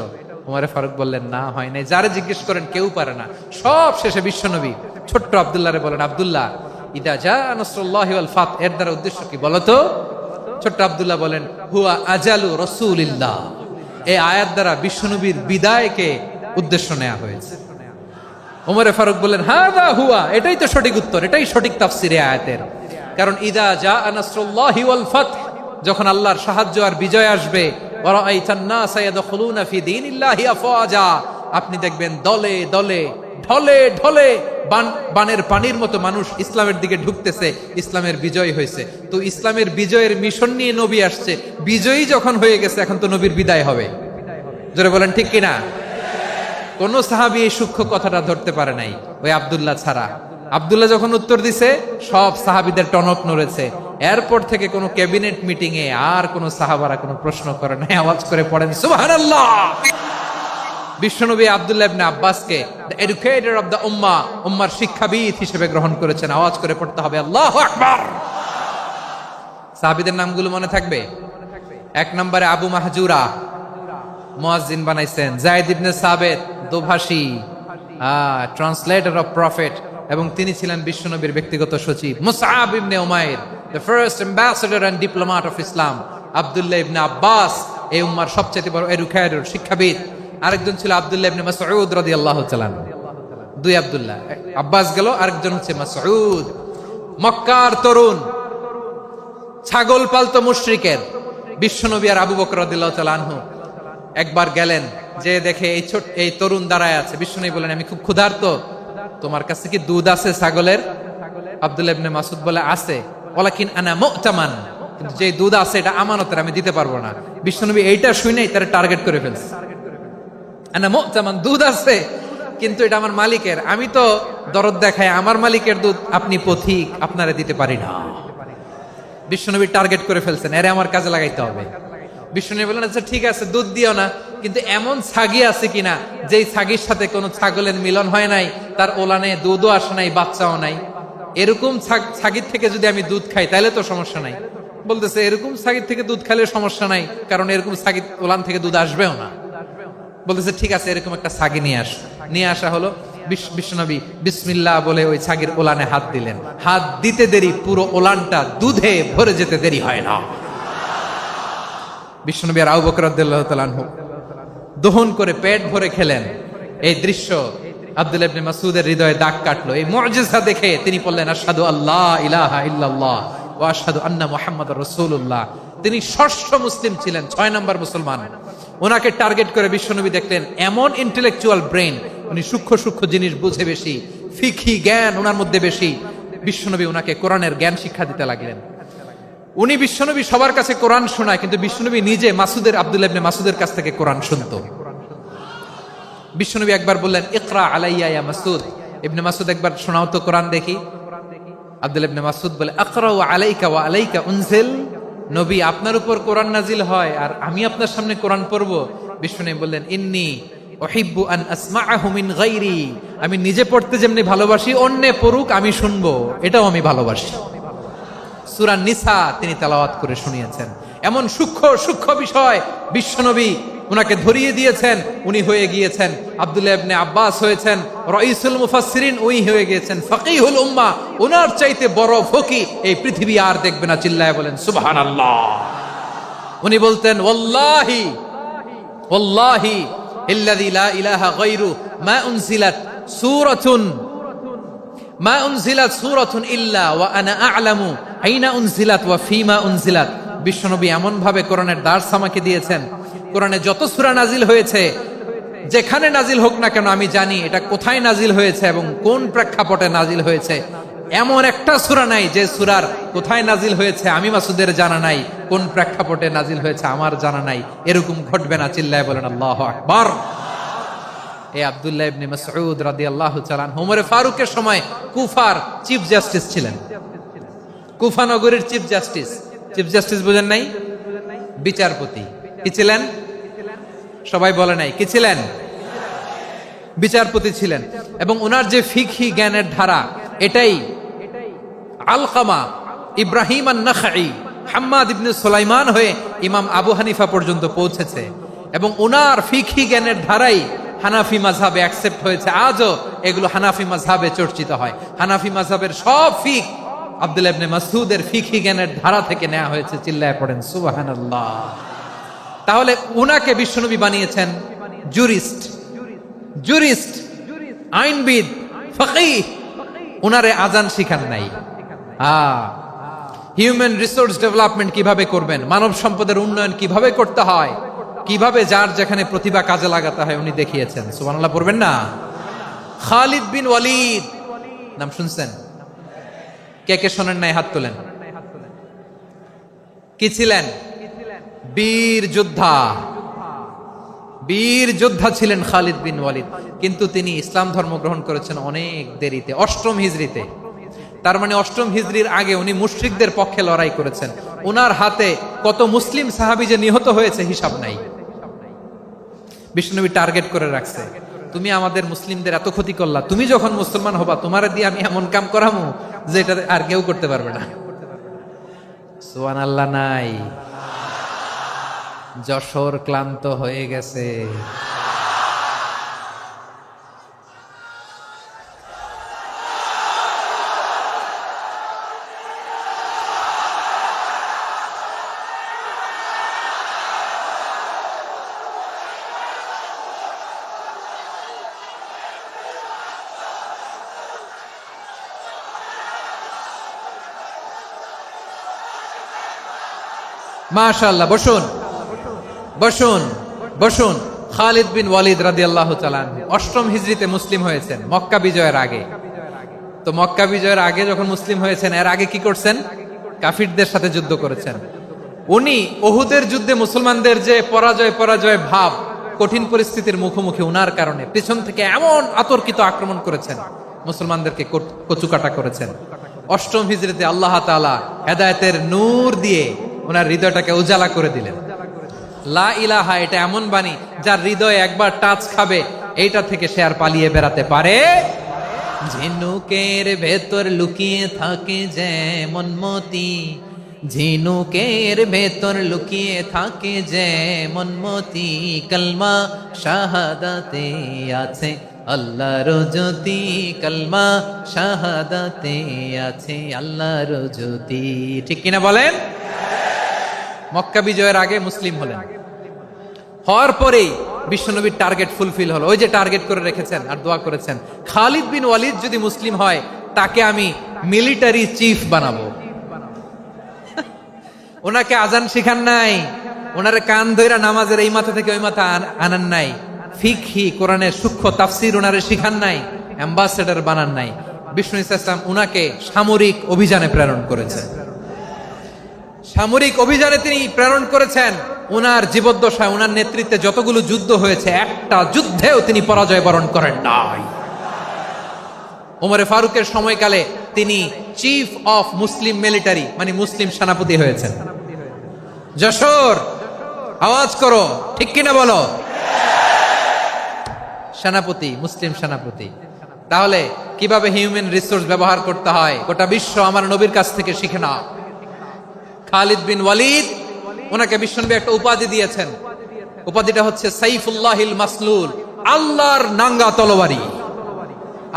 Speaker 1: ওমরে ফারুক বললেন, না, হয় নাই। যারে জিজ্ঞেস করেন কেউ পারে না। সব শেষে বিশ্বনবী ছোট্ট আব্দুল্লাহরে বলেন, আব্দুল্লাহ, ইদা জাআ নাসরুল্লাহি ওয়াল ফাতহ, এর দ্বারা উদ্দেশ্য কি বলো তো? ছোট্ট আব্দুল্লাহ বলেন, হুয়া আজালু রাসূলিল্লাহ। এই আয়াত দ্বারা বিশ্বনবীর বিদায়কে উদ্দেশ্য নেওয়া হয়েছে। ওমরে ফারুক বললেন, হাযা হুয়া, এটাই তো সঠিক উত্তর, এটাই সঠিক তাফসীর এই আয়াতের। কারণ ইদা জাআ নাসরুল্লাহি ওয়াল ফাতহ, যখন আল্লাহর সাহায্য আর বিজয় আসবে, ওয়া রাআইতান নাসা ইয়াদখুলুনা ফি দীনিল্লাহি আফওয়াজা, আপনি দেখবেন দলে দলে, ঢলে ঢলে, বানের পানির মতো মানুষ ইসলামের দিকে ঢুকতেছে। ইসলামের বিজয় হয়েছে। তো ইসলামের বিজয়ের মিশন নিয়ে নবী আসছে। বিজয়ী যখন হয়ে গেছে, এখন তো নবীর বিদায় হবে। জোরে বলেন ঠিক কিনা? কোন সাহাবী এই সূক্ষ্ম কথাটা ধরতে পারে নাই, ওই আব্দুল্লাহ ছাড়া। আব্দুল্লাহ যখন উত্তর দিছে, সব সাহাবীদের টনক নড়েছে। এরপর থেকে কোন ক্যাবিনেট মিটিং এ আর কোন সাহাবারা কোনো প্রশ্ন করে নাই। আওয়াজ করে পড়েন সুবহানাল্লাহ। বিশ্বনবী আব্দুল্লাহ ইবনে আব্বাসকে দ্য এডুকেটর অফ দ্য উম্মাহ, উম্মার শিক্ষাবিদ হিসেবে গ্রহণ করেছেন। আওয়াজ করে পড়তে হবে আল্লাহু আকবার। সাহাবীদের নামগুলো মনে থাকবে? এক নম্বরে আবু মাহজুরা, মুয়াজ্জিন বানাইছেন। যায়েদ ইবনে সাবিত, দোভাষী, ট্রান্সলেটর অফ প্রফেট, এবং তিনি ছিলেন বিশ্বনবীর ব্যক্তিগত সচিব। Musab Ibne Umair, the first ambassador and diplomat of Islam. Abdullah Ibne Abbas, এই উম্মার সবচেয়ে বড় এডুকেটর, শিক্ষাবিদ। আরেকজন ছিল আব্দুল্লাহ ইবনে মাসউদ রাদিয়াল্লাহু তাআলা। দুই আব্দুল্লাহ, আব্বাস গেল, আরেকজন হচ্ছে মাসউদ। মক্কার তরুণ, ছাগল পালতো মুশরিকের। বিশ্বনবী আর আবু বকর রাদিয়াল্লাহু তাআলা আনহু একবার গেলেন, যে দেখে এই তরুণ দাঁড়ায় আছে। বিশ্বনবী বলেন, আমি খুব ক্ষুধার্ত, তোমার কাছে কি দুধ আছে ছাগলের? আব্দুল্লাহ ইবনে মাসউদ বলে, আছে। ওয়ালাকিন আনা মু'তামান, কিন্তু যে দুধ আছে এটা আমানতের, আমি দিতে পারবো না। বিশ্বনবী এইটা শুনেই তার টার্গেট করে ফেলছে। আনা মু'তামান, দুধ আছে, কিন্তু এটা আমার মালিকের, আমি তো দরদ দেখাই, আমার মালিকের দুধ আপনি পথিক, আপনারে দিতে পারি না। বিশ্বনবী টার্গেট করে ফেলছেন, এরে আমার কাজে লাগাইতে হবে। বিশ্বনবী বললেন, আচ্ছা ঠিক আছে, দুধ দিও না, কিন্তু এমন ছাগি আছে কিনা যেই ছাগির সাথে কোনো ছাগলের মিলন হয় নাই, তার ওলানে দুধও আসে নাই, বাচ্চাও নাই, এরকম ছাগির থেকে যদি আমি দুধ খাই তাহলে তো সমস্যা নাই। বলতেছে, এরকম ছাগির থেকে দুধ খাইলে সমস্যা নাই, কারণ এরকম ছাগির ওলান থেকে দুধ আসবেও না। বলতেছে ঠিক আছে, এরকম একটা ছাগি নিয়ে আস। নিয়ে আসা হলো। বিশ্বনবী বিসমিল্লাহ বলে ওই ছাগির ওলানে হাত দিলেন। হাত দিতে দেরি, পুরো ওলানটা দুধে ভরে যেতে দেরি হয় না। বিশ্বনবী আর আবু বকর রাদিয়াল্লাহু তাআলা আনহু দহন করে পেট ভরে খেলেন। এই দৃশ্য আব্দুল্লাহ ইবনে মাসউদের হৃদয়ে দাগ কাটলো। এই মুআজিজা দেখে তিনি বললেন, আশহাদু আল্লা ইলাহা ইল্লাল্লাহ ওয়া আশহাদু আন্না মুহাম্মাদুর রাসূলুল্লাহ। তিনি ষষ্ঠ মুসলিম ছিলেন, 6 নম্বর মুসলমান। ওনাকে টার্গেট করে বিশ্বনবী দেখলেন এমন ইন্টেলেকচুয়াল ব্রেন, উনি সূক্ষ্ম সূক্ষ্ম জিনিস বুঝে বেশি, ফিকহি জ্ঞান ওনার মধ্যে বেশি। বিশ্বনবী ওনাকে কোরআনের জ্ঞান শিক্ষা দিতে লাগলেন। উনি বিশ্বনবী সবার কাছে কোরআন শোনায়, কিন্তু বিশ্বনবী নিজে আব্দুল্লাহ ইবনে মাসউদের কাছ থেকে কোরআন শুনতো। বিশ্বনবী একবার বললেন, ইকরা আলাইয়া ইয়া মাসউদ। ইবনে মাসউদ একবার শোনাও তো কোরআন দেখি। আব্দুল্লাহ ইবনে মাসউদ বলে, আকরাউ আলাইকা ওয়া আলাইকা উনজিল। নবী, আপনার উপর কোরআন নাজিল হয় আর আমি আপনার সামনে কোরআন পড়বো? বিশ্বনবী বললেন, ইন্নী উহিব্বু আন আসমাআহু মিন গায়রি। আমি নিজে পড়তে যেমনি ভালোবাসি, অন্যে পড়ুক আমি শুনবো, এটাও আমি ভালোবাসি। সূরা নিসা তিনি তেলাওয়াত করে শুনিয়েছেন। এমন সূক্ষ্ম সূক্ষ্ম বিষয় বিশ্বনবী উনাকে ধরিয়ে দিয়েছেন। উনি হয়ে গিয়েছেন আব্দুল্লাহ ইবনে আব্বাস, হয়েছেন রাইসুল মুফাসসিরিন, উনি হয়ে গিয়েছেন ফাকিহুল উম্মাহ। ওনার চাইতে বড় ফকিহ এই পৃথিবী আর দেখবে না। চিল্লায় বলেন সুবহানাল্লাহ। উনি বলতেন, ওয়াল্লাহি ওয়াল্লাহি ইল্লাযী লা ইলাহা গায়রু মা উনজিলাত সূরাতুন ইল্লা ওয়া আনা আ'লামু আইনা উনজিলাত ওয়া ফীমা উনজিলাত। বিশ্বনবী এমন ভাবে কোরআনের দার্স আমাকে দিয়েছেন, কোরআনে যত সূরা নাজিল হয়েছে, যেখানে নাজিল হোক না কেন আমি জানি এটা কোথায় নাজিল হয়েছে এবং কোন প্রেক্ষাপটে নাজিল হয়েছে। এমন একটা সূরা নাই যে সূরার কোথায় নাজিল হয়েছে আমি মাসুদের জানা নাই, কোন প্রেক্ষাপটে নাজিল হয়েছে আমার জানা নাই। এরকম ঘটবে না। চিল্লায় বলেন আল্লাহু আকবার। এই আব্দুল্লাহ ইবনে মাসউদ রাদিয়াল্লাহু তাআলা আনহু ওমর ফারুকের সময় কুফার চিফ জাস্টিস ছিলেন। কুফা নগরীর চিফ জাস্টিস। চিফ জাস্টিস বুঝেন নাই? বিচারপতি। কি ছিলেন? সবাই বলে নাই, কি ছিলেন? বিচারপতি ছিলেন। এবং ওনার যে ফিকহি জ্ঞানের ধারা, এটাই আলকামা, ইব্রাহিম আন-নাখাই, হাম্মাদ ইবনে সুলাইমান হয়ে ইমাম আবু হানিফা পর্যন্ত পৌঁছেছে। এবং ওনার ফিকহি জ্ঞানের ধারাই হানাফি মাযহাবে অ্যাকসেপ্ট হয়েছে। আজও এগুলো হানাফি মাযহাবে চর্চিত হয়। হানাফি মাযহাবের সব ফিক আব্দুল্লাহ ইবনে মাসউদের ফিকহি জ্ঞানের ধারা থেকে নেওয়া হয়েছে। চিল্লায় পড়েন সুবহানাল্লাহ। তাহলে উনাকে বিশ্বনবী বানিয়েছেন জুরিস্ট, আইনবিদ, ফাকিহ। উনারে আজান শিখান নাই। হিউম্যান রিসোর্স ডেভেলপমেন্ট কিভাবে করবেন, মানব সম্পদের উন্নয়ন কিভাবে করতে হয়, কিভাবে যার যেখানে প্রতিভা কাজে লাগাতে হয় উনি দেখিয়েছেন। সুবহানাল্লাহ পড়বেন না? খালিদ বিন ওয়ালিদ নাম শুনছেন? কে কে শোনেন নাই? হাত তোলেন। কি ছিলেন? বীর যোদ্ধা ছিলেন খালিদ বিন ওয়ালিদ। কিন্তু তিনি ইসলাম ধর্ম গ্রহণ করেছেন অনেক দেরিতে, 8ম হিজরিতে। তার মানে 8ম হিজরির আগে উনি মুশরিকদের পক্ষে লড়াই করেছেন। ওনার হাতে কত মুসলিম সাহাবী যে নিহত হয়েছে হিসাব নাই। বিশ্বনবী টার্গেট করে রাখছে, তুমি আমাদের মুসলিমদের এত ক্ষতি করলা, তুমি যখন মুসলমান হবা তোমারে দিয়ে আমি এমন কাম করামু যে এটা আর কেউ করতে পারবে না। সুবহানাল্লাহ নাই? যশোর ক্লান্ত হয়ে গেছে। মাশাআল্লাহ। বসুন। খালিদ বিন ওয়ালিদ রাদিয়াল্লাহু তাআলা 8ম হিজরিতে মুসলিম হয়েছেন, মক্কা বিজয়ের আগে। তো মক্কা বিজয়ের আগে যখন মুসলিম হয়েছেন, এর আগে কি করছেন? কাফিরদের সাথে যুদ্ধ করেছেন। উনি উহুদের যুদ্ধে মুসলমানদের যে পরাজয় ভাব, কঠিন পরিস্থিতির মুখোমুখি উনার কারণে পিছন থেকে এমন আতর্কিত আক্রমণ করেছেন, মুসলমানদেরকে কচুকাটা করেছেন। 8ম হিজরিতে আল্লাহ তাআলা হেদায়েতের নূর দিয়ে ওনার হৃদয়টাকে উজালা করে দিলেন। লা ইলাহা এটা এমন বাণী যার হৃদয়ে একবার টাচ খাবে, এইটা থেকে সে আর পালিয়ে বেড়াতে পারে। ঝিনুকের ভেতর লুকিয়ে থাকে যেমন মতি, ঝিনুকের ভেতর লুকিয়ে থাকে যেমন মতি, কলমা শাহাদাতে আছে আল্লাহর জ্যোতি, কলমা শাহাদাতে আছে আল্লাহর জ্যোতি। ঠিক কিনা বলেন? মক্কা বিজয়ের আগে মুসলিম হলেন, হওয়ার পরেই বিশ্বনবীর টার্গেট ফুলফিল হলো। ওই যে টার্গেট করে রেখেছেন আর দোয়া করেছেন, খালিদ বিন ওয়ালিদ যদি মুসলিম হয় তাকে আমি মিলিটারি চিফ বানাবো। ওনাকে আজান শিখান নাই, ওনারে কান ধইরা নামাজের এই মাথা থেকে ওই মাথা আনান নাই, ফিকহি কোরআনের সূক্ষ্ম তাফসীর ওনারে শিখান নাই, অ্যাম্বাসেডর বানান নাই। বিষ্ণু ইসলাম উনাকে সামরিক অভিযানে প্রেরণ করেছেন। সামরিক অভিযানে তিনি প্রেরণ করেছেন। উনার জীবদ্দশায় উনার নেতৃত্বে যতগুলো যুদ্ধ হয়েছে, একটা যুদ্ধেও তিনি পরাজয় বরণ করেন নাই। ওমরে ফারুকের সময়কালে তিনি চিফ অফ মুসলিম মিলিটারি, মানে মুসলিম সেনাপতি হয়েছেন। যশোর আওয়াজ করো, ঠিক কিনা বলো? সেনাপতি, মুসলিম সেনাপতি। তাহলে কিভাবে হিউম্যান রিসোর্স ব্যবহার করতে হয় গোটা বিশ্ব আমার নবীর কাছ থেকে শিখে নাও। খালিদ বিন ওয়ালিদ, ওনাকে বিশ্বনবী একটা উপাধি দিয়েছেন। উপাধিটা হচ্ছে সাইফুল্লাহিল মাসলুল, আল্লাহর নাঙ্গা তরবারি,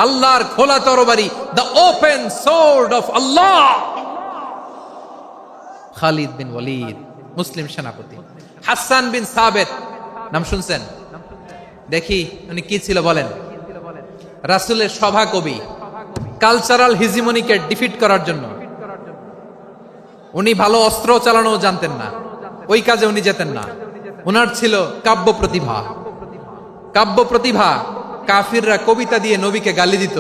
Speaker 1: আল্লাহর খোলা তরবারি, দ্য ওপেন সোর্ড অফ আল্লাহ। খালিদ বিন ওয়ালিদ মুসলিম সেনাপতি। হাসান বিন সাবেত নাম শুনছেন? দেখি উনি কি ছিল বলেন। রাসূলের সভা কবি, কালচারাল হিজিমনিকে ডিফিট করার জন্য। উনি ভালো অস্ত্র চালানো জানতেন না, ওই কাজে উনি যেতেন না। ওনার ছিল কাব্য প্রতিভা। কাব্য প্রতিভা, কাফিররা কবিতা দিয়ে নবীকে গালি দিত।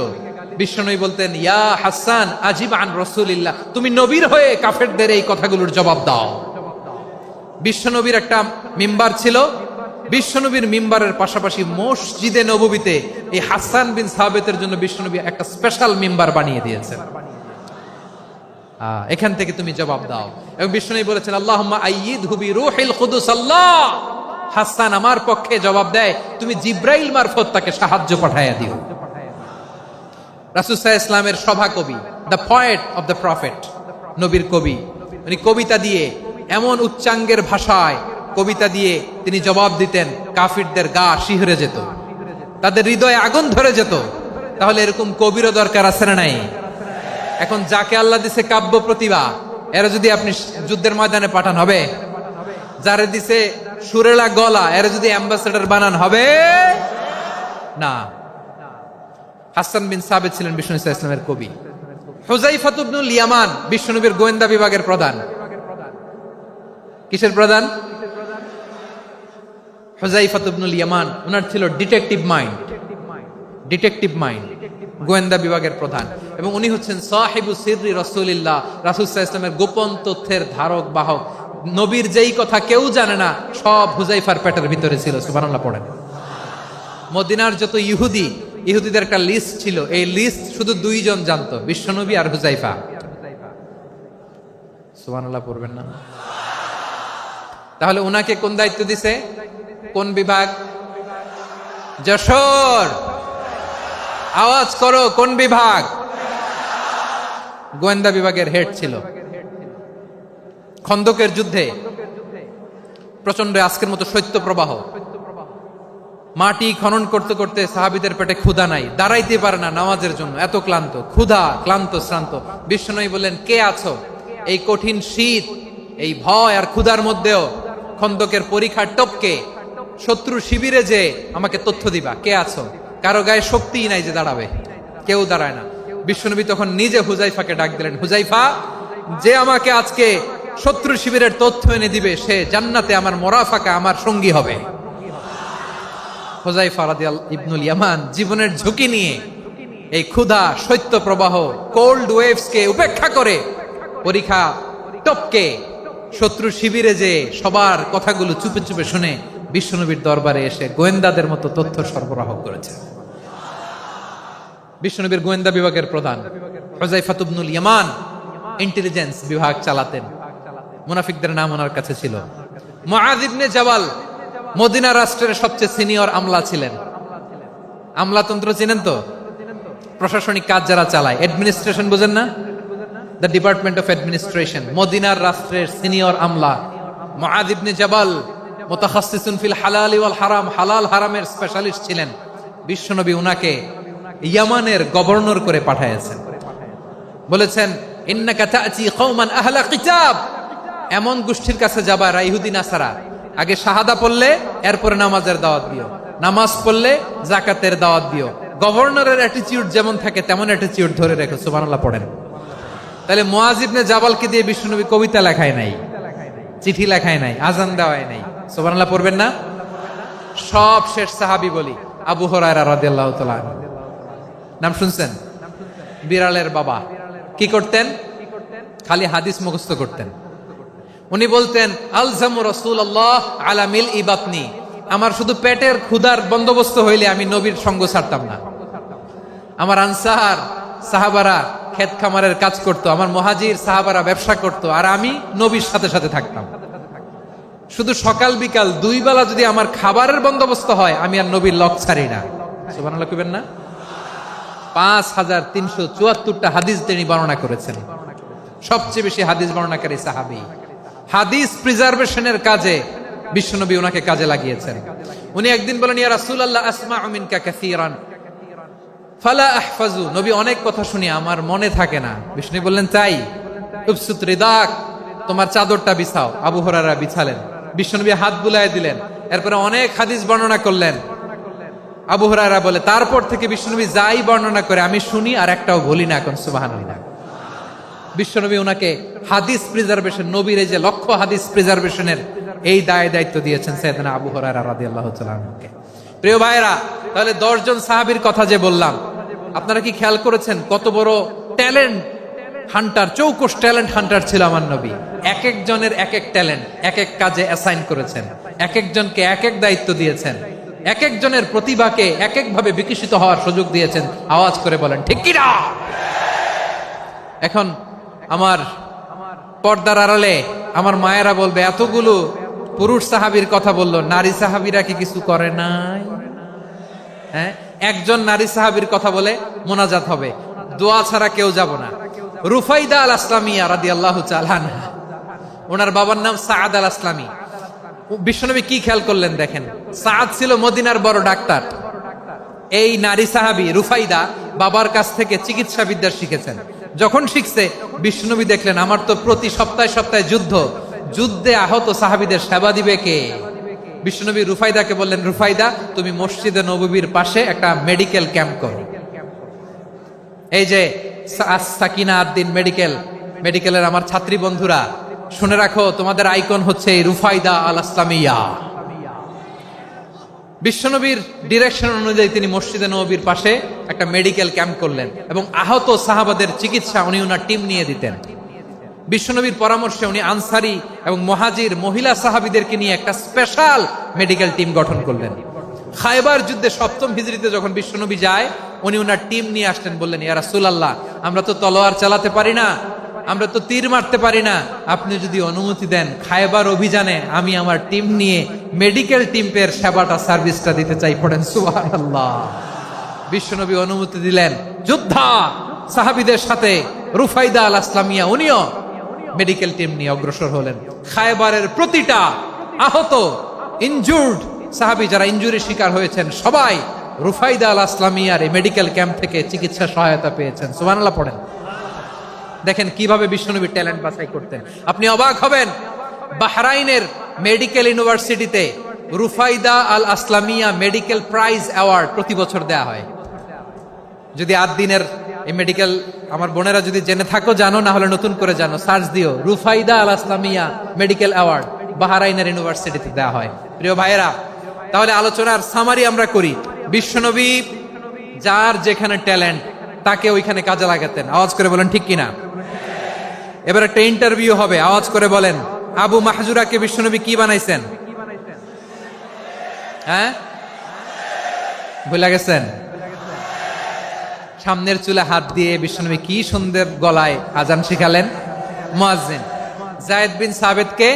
Speaker 1: বিশ্বনবী বলতেন, ইয়া হাসান আজিব আন রাসূলিল্লাহ, তুমি নবীর হয়ে কাফেরদের এই কথাগুলোর জবাব দাও। বিশ্বনবীর একটা মিম্বার ছিল। বিশ্বনবীর মিম্বারের পাশাপাশি মসজিদে নববীতে এই হাসান বিন সাবেতের জন্য বিশ্বনবী একটা স্পেশাল মিম্বার বানিয়ে দিয়েছেন। এখান থেকে তুমি জবাব দাও। এবং বিশ্বনবী বলেছেন, আল্লাহুম্মা আইয়িদহু বিরূহিল কুদুস। আল্লাহ, হাসান আমার পক্ষে জবাব দেয়, তুমি জিব্রাইল মারফত তাকে সাহায্য পাঠাইয়া দিও। রাসূল সাল্লাল্লাহু আলাইহি ওয়াসাল্লামের সভা কবি, the poet of the prophet, নবীর কবি। উনি কবিতা দিয়ে, এমন উচ্চাঙ্গের ভাষায় কবিতা দিয়ে তিনি জবাব দিতেন, কাফিরদের গা শিহরে যেত, তাদের হৃদয়ে আগুন ধরে যেত। তাহলে এরকম কবিরও দরকার আছে না নাই? এখন যাকে আল্লাহ দিছে কাব্য প্রতিভা, এরা যদি আপনি যুদ্ধের ময়দানে পাঠান হবে? যারে দিছে সুরেলা গলা, এরা যদি অ্যাম্বাসেডর বানান হবে না। হাসান বিন সাবেত ছিলেন বিষ্ণু ইসলামের কবি। হুযায়ফা ইবনুল ইয়ামান বিশ্বনবীর গোয়েন্দা বিভাগের প্রধান। কিসের প্রধান? হুযায়ফা ইবনুল ইয়ামান। ওনার ছিল ডিটেকটিভ মাইন্ড, ডিটেকটিভ মাইন্ড, গোয়েন্দা বিভাগের প্রধান। এবং উনি হচ্ছেন সাহিবু সিররি রাসূলিল্লাহ, রাসূল সাল্লাল্লাহু আলাইহি ওয়াসাল্লামের গোপন তথ্যের ধারক বাহক। নবীর যেই কথা কেউ জানে না, সব হুযায়ফার পেটের ভিতরে ছিল। সুবহানাল্লাহ পড়েন। মদিনার যত ইহুদি, ইহুদিদের একটা লিস্ট ছিল। এই লিস্ট শুধু দুইজন জানতো, বিশ্বনবী আর হুযায়ফা। সুবহানাল্লাহ পড়বেন না? তাহলে উনাকে কোন দায়িত্ব দিছে? কোন বিভাগ? যশোর আওয়াজ করো, কোন বিভাগ? গোয়েন্দা বিভাগের হেড ছিল। খন্দকের যুদ্ধে প্রচন্ড আজকের মতো শৈত্য প্রবাহ, মাটি খনন করতে করতে সাহাবীদের পেটে ক্ষুধা নাই, দাঁড়াইতে পারে না নামাজের জন্য, এত ক্লান্ত, ক্ষুধা, ক্লান্ত, শ্রান্ত। বিশ্বনবী বললেন, কে আছো এই কঠিন শীত, এই ভয় আর ক্ষুধার মধ্যেও খন্দকের পরীক্ষার টপকে শত্রু শিবিরে যে আমাকে তথ্য দিবা? কে আছো? কারো গায়ে শক্তিই নাই যে দাঁড়াবে, কেউ দাঁড়ায় না। বিশ্বনবী তখন নিজে হুযায়ফাকে ডাক দিলেন, হুযায়ফা, যে আমাকে আজকে শত্রু শিবিরের তথ্য এনে দিবে, সে জান্নাতে আমার মোরাফাকা, আমার সঙ্গী হবে। হুযায়ফা রাদিয়াল্লাহু ইবনুল ইয়ামান জীবনের ঝুঁকি নিয়ে এই ক্ষুধা, শৈত্য প্রবাহ, কোল্ড ওয়েভস কে উপেক্ষা করে পরীক্ষা টপকে শত্রু শিবিরে যে সবার কথাগুলো চুপে চুপে শুনে বিশ্বনবীর দরবারে এসে গোয়েন্দাদের মতো তথ্য সরবরাহ করেছে। বিশ্বনবীর গোয়েন্দা বিভাগের প্রধান হুযায়ফা ইবনুল ইয়ামান ইন্টেলিজেন্স বিভাগ চালাতেন। মুনাফিকদের নাম ওনার কাছে ছিল। মুআয ইবনে জাবাল মদিনা রাষ্ট্রের সবচেয়ে সিনিয়র আমলা ছিলেন। আমলাতন্ত্র চিনেন তো? প্রশাসনিক কাজ যারা চালায়, অ্যাডমিনিস্ট্রেশন বুঝেন না? দ্য ডিপার্টমেন্ট অফ অ্যাডমিনিস্ট্রেশন, মদিনার রাষ্ট্রের সিনিয়র আমলা মুআয ইবনে জাবাল, মুতাখাসসিসুন ফিল হালাল ওয়াল হারাম, হালাল হারামের স্পেশালিস্ট ছিলেন। বিশ্বনবী উনাকে ইয়ামানের গভর্নর করে পাঠিয়েছেন। বলেছেন, ইন্নাকা তা'তি কওমান আহলা কিতাব, এমন গোষ্ঠীর কাছে যাবা যারা ইহুদি নাসারা, আগে শাহাদা পড়লে এরপরে নামাজের দাওয়াত দিও, নামাজ পড়লে যাকাতের দাওয়াত দিও। গভর্নরের অ্যাটিটিউড যেমন থাকে তেমন অ্যাটিটিউড ধরে রেখো। সুবহানাল্লাহ পড়েন। তাহলে মুআয ইবনে জাবালকে দিয়ে বিশ্বনবী কবিতা লেখায় নাই, চিঠি লেখায় নাই, আজান দেওয়ায় নাই। সুবহানাল্লাহ পড়বেন না? সব শেষ সাহাবী বলি আবু হুরায়রা রাদিয়াল্লাহু তাআলা, নাম শুনছেন? বিড়ালের বাবা। কি করতেন? খালি হাদিস মুখস্থ করতেন। উনি বলতেন, আলজামু রাসূলুল্লাহ আলা মিল ইবাতনি, আমার শুধু পেটের ক্ষুধার বন্দোবস্ত হইলে আমি নবীর সঙ্গ ছাড়তাম না। আমার আনসার সাহাবারা ক্ষেত খামারের কাজ করত, আমার মুহাজির সাহাবারা ব্যবসা করত, আর আমি নবীর সাথে সাথে থাকতাম। শুধু সকাল বিকাল দুই বেলা যদি আমার খাবারের বন্দোবস্ত হয়, আমি আর নবীর লক ছাড়ি না। সুবহানাল্লাহ কইবেন না? 5374টা হাদিস তিনি বর্ণনা করেছেন। সবচেয়ে বেশি হাদিস বর্ণনাকারী সাহাবী। হাদিস প্রিজার্ভেশনের কাজে বিশ্বনবী ওনাকে কাজে লাগিয়েছেন। উনি একদিন বলেন, ইয়া রাসূলুল্লাহ আসমাউ মিনকা কাসীরান ফালা আহফাজু, নবী অনেক কথা শুনি আমার মনে থাকে না। বিষ্ণু বললেন, তাই? উবসুত রিদাক, তোমার চাদরটা বিছাও। আবু হুরায়রা বিছালেন, বিশ্বনবী হাত বুলায় দিলেন, এরপরে অনেক হাদিস বর্ণনা করলেন। আবু হুরায়রা বলে, তারপর থেকে বিশ্বনবী যাই বর্ণনা করে আমি শুনি আর একটাও ভুলি না। এখন সুবহানাল্লাহ। বিশ্বনবী ওনাকে হাদিস প্রিজার্ভেশন, নবীর এই যে লক্ষ্য হাদিস প্রিজার্ভেশনের এই দায়িত্ব দিয়েছেন সাইয়েদনা আবু হুরায়রা রাদিয়াল্লাহু তাআলা আনহুকে। প্রিয় ভাইরা, তাহলে 10 জন সাহাবীর কথা যে বললাম, আপনারা কি খেয়াল করেছেন কত বড় ট্যালেন্ট হান্টার, চৌকস ট্যালেন্ট হান্টার ছিল আমার নবী। এক একজনের এক এক ট্যালেন্ট, এক এক কাজে অ্যাসাইন করেছেন, এক একজনকে এক এক দায়িত্ব দিয়েছেন, এক একজনের প্রতিভাকে এক এক ভাবে বিকশিত হওয়ার সুযোগ দিয়েছেন। আওয়াজ করে বলেন ঠিক কি না? এখন আমার পর্দার আড়ালে আমার মায়েরা বলবে, এতগুলো পুরুষ সাহাবীর কথা বললো, নারী সাহাবীরা কি কিছু করে নাই? হ্যাঁ, একজন নারী সাহাবীর কথা বলে মোনাজাত হবে, দোয়া ছাড়া কেউ যাব না। রুফাইদা আল আসলামিয়া রাদিয়াল্লাহু তাআলা আনহা, ওনার বাবার নাম সাআদ আল আসলামি। বিশ্বনবী কি খেয়াল করলেন দেখেন, সাআদ ছিল মদিনার বড় ডাক্তার। এই নারী সাহাবী রুফাইদা বাবার কাছ থেকে চিকিৎসা বিদ্যা শিখেছেন। যখন শিখছে, বিশ্বনবী দেখলেন আমার তো প্রতি সপ্তাহে সপ্তাহে যুদ্ধে আহত সাহাবীদের সেবা দিবে কে? বিশ্বনবী রুফাইদাকে বললেন, রুফাইদা তুমি মসজিদে নববীর পাশে একটা মেডিকেল ক্যাম্প করো। এই যে সাকিনা আদ্দিন মেডিকেলের আমার ছাত্রী বন্ধুরা, শুনে রাখো, তোমাদের আইকন হচ্ছে রুফাইদা আল আসলামিয়া। বিশ্বনবীর ডিরেকশন অনুযায়ী তিনি মসজিদে নববীর পাশে একটা মেডিকেল ক্যাম্প করলেন এবং আহত সাহাবাদের চিকিৎসা উনি ওনার টিম নিয়ে দিতেন। বিশ্বনবীর পরামর্শে উনি আনসারি এবং মুহাজির মহিলা সাহাবীদেরকে নিয়ে একটা স্পেশাল মেডিকেল টিম গঠন করলেন। খায়বার যুদ্ধে 7ম হিজরিতে যখন বিশ্বনবী যায়, উনি ওনার টিম নিয়ে আসলেন, বললেন, ইয়া রাসূলুল্লাহ, আমরা তো তলোয়ার চালাতে পারি না, আমরা তো তীর মারতে পারি না, আপনি যদি অনুমতি দেন খায়বার অভিযানে আমি আমার টিম নিয়ে মেডিকেল টিমের সেবাটা সার্ভিসটা দিতে চাই। পড়েন সুবহানাল্লাহ। বিশ্বনবী অনুমতি দিলেন, যোদ্ধা সাহাবীদের সাথে রুফাইদা আল আসলামিয়া উনিও মেডিকেল টিম নিয়ে অগ্রসর হলেন। খায়বারের প্রতিটা আহত ইনজুর্ড সাহাবী যারা ইনজুরি শিকার হয়েছেন, সবাই রুফাইদা আল আসলামিয়ার এই মেডিকেল ক্যাম্প থেকে চিকিৎসা সহায়তা পেয়েছেন। সুবহানাল্লাহ পড়েন। দেখেন কিভাবে বিশ্বনবী ট্যালেন্ট বাছাই করতেন। আপনি অবাক হবেন, বাহরাইনের মেডিকেল ইউনিভার্সিটিতে রুফাইদা আল আসলামিয়া মেডিকেল প্রাইজ অ্যাওয়ার্ড প্রতি বছর দেয়া হয়। যদি আদ্দিনের এই মেডিকেল আমার বোনেরা যদি জেনে থাকো জানো, না হলে নতুন করে জানো, সার্চ দিও, রুফাইদা আল আসলামিয়া মেডিকেল অ্যাওয়ার্ড বাহরাইনের ইউনিভার্সিটিতে দেয়া হয়। প্রিয় ভাইয়েরা, তাহলে আলোচনার সামারি আমরা করি। বিশ্বনবী যার যেখানে ট্যালেন্ট তাকে ওইখানে কাজে লাগাতেন। আওয়াজ করে বলেন ঠিক কিনা? এবার একটা ইন্টারভিউ হবে, আওয়াজ করে বলেন, আবু মাহজুরাকে বিশ্বনবী কি বানাইছেন? হ্যাঁ, ভুলে গেছেন? সামনের চুলে হাত দিয়ে বিশ্বনবী কি সুন্দর গলায় আজান শিখালেন। মুয়াজ্জিন। যায়েদ বিন সাবিতকে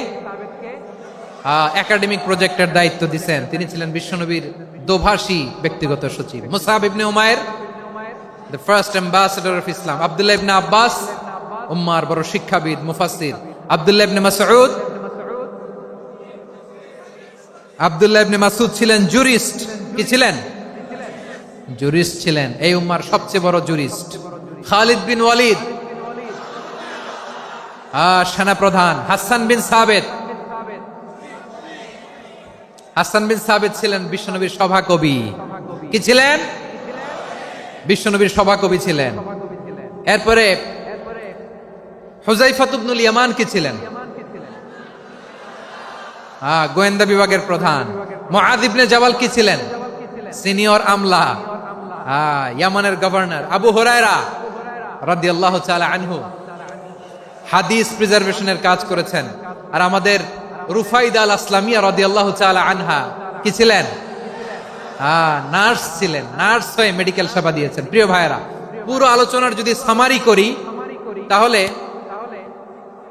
Speaker 1: একাডেমিক প্রজেক্টের দায়িত্ব দিয়েছেন, তিনি ছিলেন বিশ্বনবীর দোভাষী ব্যক্তিগত সচিব। Musab Ibne Umair, the first ambassador of Islam. Abdullah Ibne Abbas, উম্মার বড় শিক্ষাবিদ মুফাসসির আব্দুল্লাহ ইবনে মাসউদ। আব্দুল্লাহ ইবনে মাসউদ ছিলেন জুরিস্ট। কি ছিলেন? জুরিস্ট ছিলেন। এই উম্মার সবচেয়ে বড় জুরিস্ট খালিদ বিন ওয়ালিদ, সেনাপ্রধান হাসান বিন সাবিত। হাসান বিন সাবিত ছিলেন বিশ্বনবীর সভাকবি। কি ছিলেন? বিশ্বনবীর সভাকবি ছিলেন। এরপরে হুযায়ফা ইবনুল ইয়ামান কি ছিলেন? গোয়েন্দা বিভাগের প্রধান। মুআয ইবনে জাবাল কি ছিলেন? সিনিয়র আমলা, ইয়ামানের গভর্নর। আবু হুরায়রা রাদিয়াল্লাহু তাআলা আনহু হাদিস প্রিজার্ভেশনের কাজ করেছেন। আর আমাদের রুফাইদা আল আসলামিয়া রাদিয়াল্লাহু তাআলা আনহা কি ছিলেন? নার্স ছিলেন। নার্স হয়ে মেডিকেল সেবা দিয়েছেন। প্রিয় ভাইয়েরা, পুরো আলোচনার যদি সামারি করি তাহলে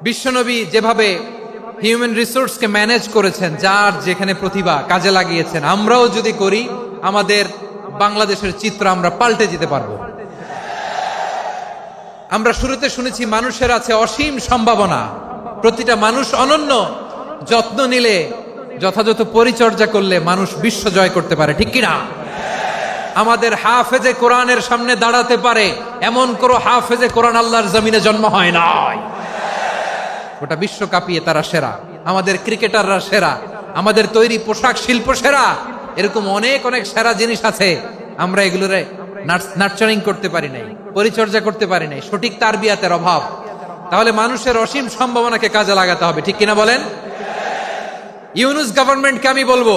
Speaker 1: বিশ্বনবী যেভাবে হিউম্যান রিসোর্সকে ম্যানেজ করেছেন, যার যেখানে প্রতিভা কাজে লাগিয়েছেন, আমরাও যদি করি আমাদের বাংলাদেশের চিত্র আমরা পাল্টে যেতে পারবো। আমরা শুরুতে শুনেছি মানুষের আছে অসীম সম্ভাবনা, প্রতিটা মানুষ অনন্য, যত্ন নিলে, যথাযথ পরিচর্যা করলে মানুষ বিশ্ব জয় করতে পারে। ঠিক কিনা? আমাদের হাফেজে কোরআনের সামনে দাঁড়াতে পারে এমন কোন হাফেজে কোরআন আল্লাহর জমিনে জন্ম হয় নাই। গোটা বিশ্ব কাঁপিয়ে তারা সেরা। আমাদের ক্রিকেটাররা সেরা, আমাদের তৈরি পোশাক শিল্প সেরা। এরকম অনেক অনেক সেরা জিনিস আছে, আমরা এগুলোরে নার্চারিং করতে পারি নাই, পরিচর্যা করতে পারি নাই, সঠিক তারবিয়াতের অভাব। তাহলে মানুষের অসীম সম্ভাবনাকে কাজে লাগাতে হবে। ঠিক কিনা বলেন? ইউনুস গভর্নমেন্টকে আমি বলবো,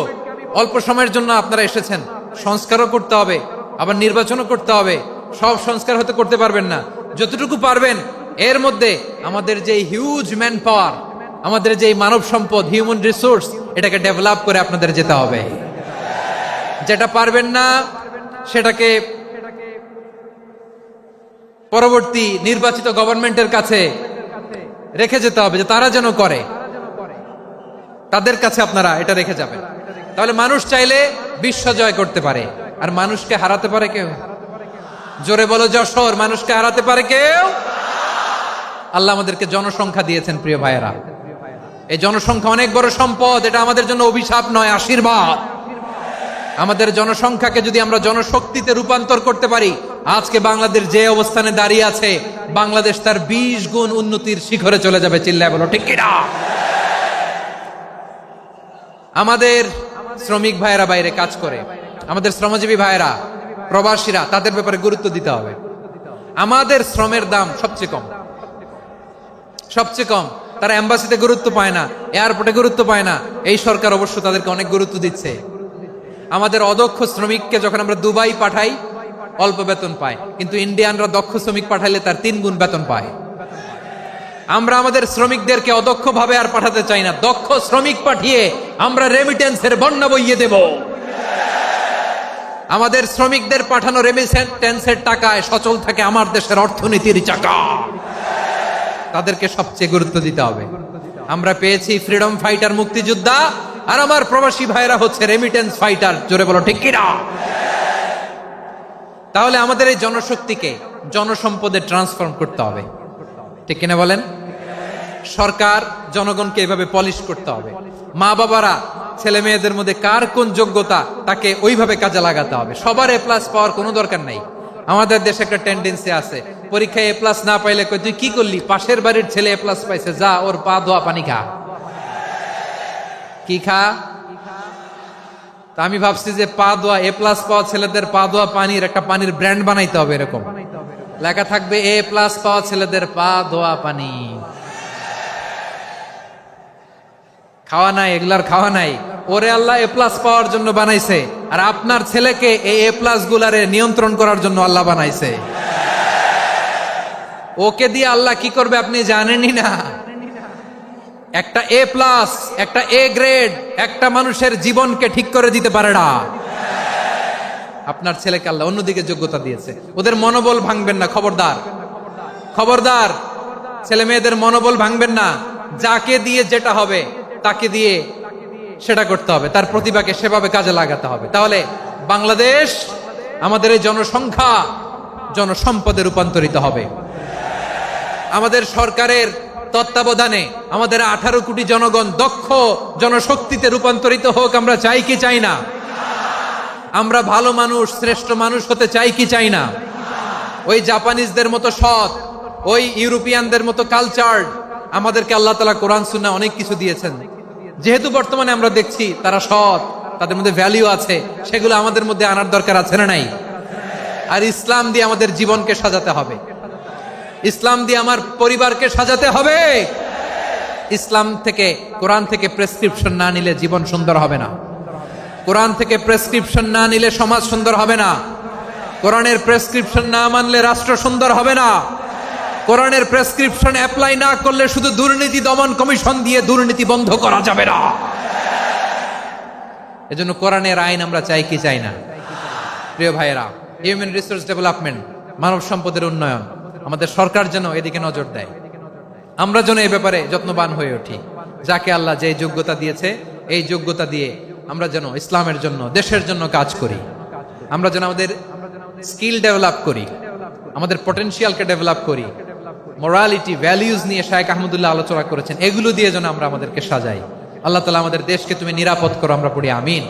Speaker 1: অল্প সময়ের জন্য আপনারা এসেছেন, সংস্কারও করতে হবে, আবার নির্বাচনও করতে হবে। সব সংস্কার হয়তো করতে পারবেন না, যতটুকু পারবেন এর মধ্যে আমাদের যে হিউজ ম্যান পাওয়ার, আমাদের যে মানব সম্পদ, হিউম্যান রিসোর্স, এটাকে ডেভেলপ করে আপনাদের যেতে হবে। যেটা পারবেন না সেটাকে পরবর্তী নির্বাচিত গভর্নমেন্টের কাছে রেখে যেতে হবে, যে তারা যেন করে, তাদের কাছে আপনারা এটা রেখে যাবেন। তাহলে মানুষ চাইলে বিশ্ব জয় করতে পারে। আর মানুষকে হারাতে পারে কেউ? জোরে বলো যশোর। মানুষকে হারাতে পারে কেউ? আল্লাহ আমাদেরকে জনসংখ্যা দিয়েছেন। প্রিয় ভাইয়েরা, এই জনসংখ্যা অনেক বড় সম্পদ। এটা আমাদের জন্য অভিশাপ নয়, আশীর্বাদ। আমাদের জনসংখ্যাকে যদি আমরা জনশক্তিতে রূপান্তর করতে পারি, আজকে বাংলাদেশ যে অবস্থানে দাঁড়িয়ে আছে, বাংলাদেশ তার 20 গুণ উন্নতির শিখরে চলে যাবে। চিল্লায় বলো ঠিক কিনা? আমাদের শ্রমিক ভাইয়েরা বাইরে কাজ করে, আমাদের শ্রমজীবী ভাইয়েরা, প্রবাসীরা, তাদের ব্যাপারে গুরুত্ব দিতে হবে। আমাদের শ্রমের দাম সবচেয়ে কম, সবচেয়ে কম। তারা এম্বাসিতে গুরুত্ব পায় না, এয়ারপোর্টে গুরুত্ব পায় না। এই সরকার অবশ্য তাদেরকে অনেক গুরুত্ব দিচ্ছে। আমাদের অদক্ষ শ্রমিককে যখন আমরা দুবাই পাঠাই, অল্প বেতন পায়, কিন্তু ইন্ডিয়ানরা দক্ষ শ্রমিক পাঠাইলে তার 3 গুণ বেতন পায়। আমরা আমাদের শ্রমিকদেরকে অদক্ষ ভাবে আর পাঠাতে চাই না, দক্ষ শ্রমিক পাঠিয়ে আমরা রেমিটেন্সের বন্যা বইয়ে দেব। আমাদের শ্রমিকদের পাঠানো রেমিটেন্সের টাকায় সচল থাকে আমার দেশের অর্থনীতির চাকা। তাদেরকে সবচেয়ে গুরুত্ব দিতে হবে। আমরা পেয়েছি ফ্রিডম ফাইটার, মুক্তিযোদ্ধা, আর আমার প্রবাসী ভাইরা হচ্ছে রেমিটেন্স ফাইটার। জোরে বলো ঠিক কিনা? তাহলে আমাদের এই জনশক্তিকে জনসম্পদে ট্রান্সফর্ম করতে হবে। ঠিক কিনা বলেন? সরকার জনগণকে এভাবে পলিশ করতে হবে। মা বাবারা ছেলে মেয়েদের মধ্যে কার কোন যোগ্যতা, তাকে ওইভাবে কাজে লাগাতে হবে। সবার এ প্লাস পাওয়ার কোনো দরকার নাই। আমাদের দেশে একটা টেন্ডেন্সি আছে, পরীক্ষায় এ প্লাস না পাইলে কই তুই কি করলি, পাশের বাড়ির ছেলে এ প্লাস পাইছে, যা ওর পা ধোয়া পানি খা। কি খা? তা আমি ভাবছি যে পা ধোয়া, এ প্লাস পাওয়া ছেলেদের পা ধোয়া পানির একটা পানির ব্র্যান্ড বানাইতে হবে। এরকম লেখা থাকবে, এ প্লাস পাওয়া ছেলেদের পা ধোয়া পানি। খাওয়া নাই, এগুলার খাওয়া নাই। ওরে আল্লাহ এ প্লাস পাওয়ার জন্য বানাইছে, আর আপনার ছেলেকে এই এ প্লাস গুলারে নিয়ন্ত্রণ করার জন্য আল্লাহ বানাইছে। ওকে দিয়ে আল্লাহ কি করবে আপনি জানেনই না। একটা এ প্লাস, একটা এ গ্রেড একটা মানুষের জীবনকে ঠিক করে দিতে পারে না। আপনার ছেলেকে আল্লাহ অন্যদিকে যোগ্যতা দিয়েছে। ওদের মনোবল ভাঙবেন না, খবরদার, খবরদার। ছেলে মেয়েদের মনোবল ভাঙবেন না। যাকে দিয়ে যেটা হবে তাকে দিয়ে সেটা করতে হবে, তার প্রতিভাকে সেভাবে কাজে লাগাতে হবে। তাহলে বাংলাদেশ, আমাদের এই জনসংখ্যা জনসম্পদে রূপান্তরিত হবে। আমাদের সরকারের তত্ত্বাবধানে আমাদের 18 কোটি জনগণ দক্ষ জনশক্তিতে রূপান্তরিত হোক, আমরা চাই কি চাই না? আমরা ভালো মানুষ, শ্রেষ্ঠ মানুষ হতে চাই কি চাই না? ওই জাপানিজদের মতো সৎ, ওই ইউরোপিয়ানদের মতো কালচার্ড, আমাদেরকে আল্লাহ তাআলা কোরআন সুন্নাহ অনেক কিছু দিয়েছেন। যেহেতু বর্তমানে আমরা দেখছি তারা সৎ, তাদের মধ্যে ভ্যালু আছে, সেগুলো আমাদের মধ্যে আনার দরকার আছে না নাই? আর ইসলাম দিয়ে আমাদের জীবনকে সাজাতে হবে, ইসলাম দিয়ে আমার পরিবারকে সাজাতে হবে। ইসলাম থেকে, কোরআন থেকে প্রেসক্রিপশন না নিলে জীবন সুন্দর হবে না। কোরআন থেকে প্রেসক্রিপশন না নিলে সমাজ সুন্দর হবে না। কোরআনের প্রেসক্রিপশন না মানলে রাষ্ট্র সুন্দর হবে না। কোরআনের প্রেসক্রিপশন অ্যাপ্লাই না করলে শুধু দুর্নীতি দমন কমিশন দিয়ে দুর্নীতি বন্ধ করা যাবে না। এজন্য কোরআনের আইন আমরা চাই কি চাই না? প্রিয় ভাইয়েরা, হিউম্যান রিসোর্স ডেভেলপমেন্ট, মানব সম্পদের উন্নয়ন, আমাদের সরকার যেন এদিকে নজর দেয়। আমরা যেন এই ব্যাপারে যত্নবান হয়ে উঠি। যাকে আল্লাহ যে যোগ্যতা দিয়েছে, এই যোগ্যতা দিয়ে আমরা যেন ইসলামের জন্য, দেশের জন্য কাজ করি। আমরা যেন আমাদের স্কিল ডেভেলপ করি, আমাদের পটেনশিয়ালকে ডেভেলপ করি। মোরালিটি, ভ্যালিউজ নিয়ে শায়েখ আহমদুল্লাহ আলোচনা করেছেন, এগুলো দিয়ে যেন আমরা আমাদেরকে সাজাই। আল্লাহ তাআলা আমাদের দেশকে তুমি নিরাপদ করো, আমরা পড়ি আমিন।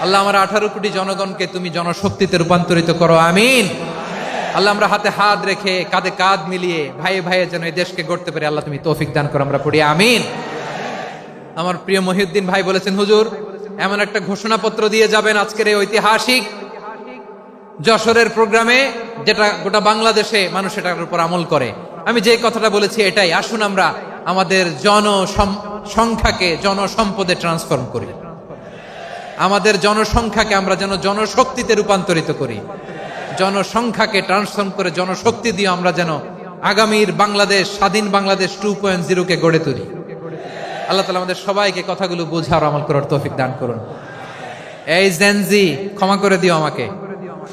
Speaker 1: আল্লাহ আমার 18 কোটি জনগণকে তুমি জনশক্তিতে রূপান্তরিত করো, আমিন। আল্লাহ আমরা হাতে হাত রেখে, কাঁধে কাঁধ মিলিয়ে, ভাইয়ে ভাইয়ে যেন এই দেশকে গড়তে পারি, আল্লাহ তুমি তৌফিক দান করো, আমরা পড়ি আমিন। আমার প্রিয় মহিউদ্দিন ভাই বলেছেন, হুজুর এমন একটা ঘোষণাপত্র দিয়ে যাবেন আজকের এই ঐতিহাসিক যশোরের প্রোগ্রামে, যেটা গোটা বাংলাদেশে মানুষ এটার উপর আমল করে। আমি যে কথাটা বলেছি এটাই, আসুন আমরা আমাদের জনসংখ্যাকে জনসম্পদে ট্রান্সফর্ম করি। আমাদের জনসংখ্যাকে আমরা যেন জনশক্তিতে রূপান্তরিত করি। জনসংখ্যাকে ট্রান্সফর্ম করে জনশক্তি দিয়ে আমরা যেন আগামীর বাংলাদেশ, স্বাধীন বাংলাদেশ 2.0 কে গড়ে তুলি। আল্লাহ তাআলা আমাদের সবাইকে কথাগুলো বোঝার, আমল করার তৌফিক দান করুন। এই জেনজি, ক্ষমা করে দিও আমাকে,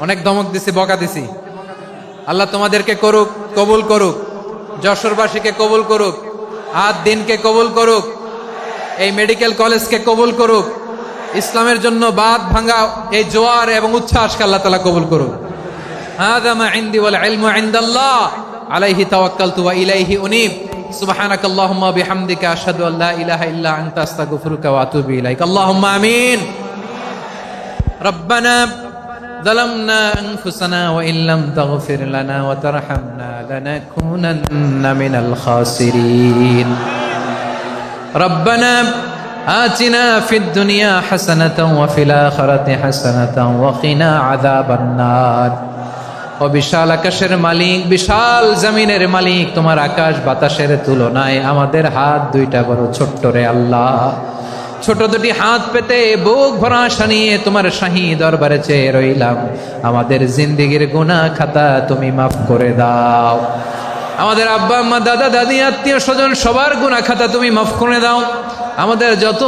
Speaker 1: অনেক ধমক দিছি, বকা দিছি। আল্লাহ তোমাদেরকে করুক, কবুল করুক, যশোরবাসীকে কবুল করুক, আদ দিনকে কবুল করুক, এই মেডিকেল কলেজকে কবুল করুক, ইসলামের জন্য বাদ ভাঙা এই জোয়ার এবং উচ্ছ্বাসকে আল্লাহ তাআলা কবুল করুক। হাযা মা ইনদি ওয়াল ইলমু ইনদাল্লাহ আলাইহি তাওয়াক্কালতু ওয়া ইলাইহি উনীব। সুবহানাকাল্লাহুম্মা বিহামদিকা আশহাদু আল্লা ইলাহা ইল্লা আনতা আস্তাগফিরুকা ওয়া আতুবু ইলাইক। আল্লাহুম্মা আমিন। রব্বানা ظلمنا أنفسنا وإن لم تغفر لنا وترحمنا لنكونن من الخاسرين. ربنا آتنا في الدنيا حسنة وفي الآخرة حسنة وقنا عذاب النار. ও বিশাল আকাশের মালিক, বিশাল জমিনের মালিক, তোমার আকাশ বাতাসের তুলনায় আমাদের হাত দুইটা বড় ছোট্ট রে আল্লাহ। ছোট দুটি হাত পেতে বুক ভরা আশা নিয়ে তোমার শাহী দরবারে চেয়ে রইলাম। আমাদের জিন্দেগির গুনাহ খাতা তুমি মাফ করে দাও। আমাদের আব্বা আম্মা, দাদা দাদি, আত্মীয় স্বজন সবার গুনাহ খাতা তুমি মাফ করে দাও। আমাদের যত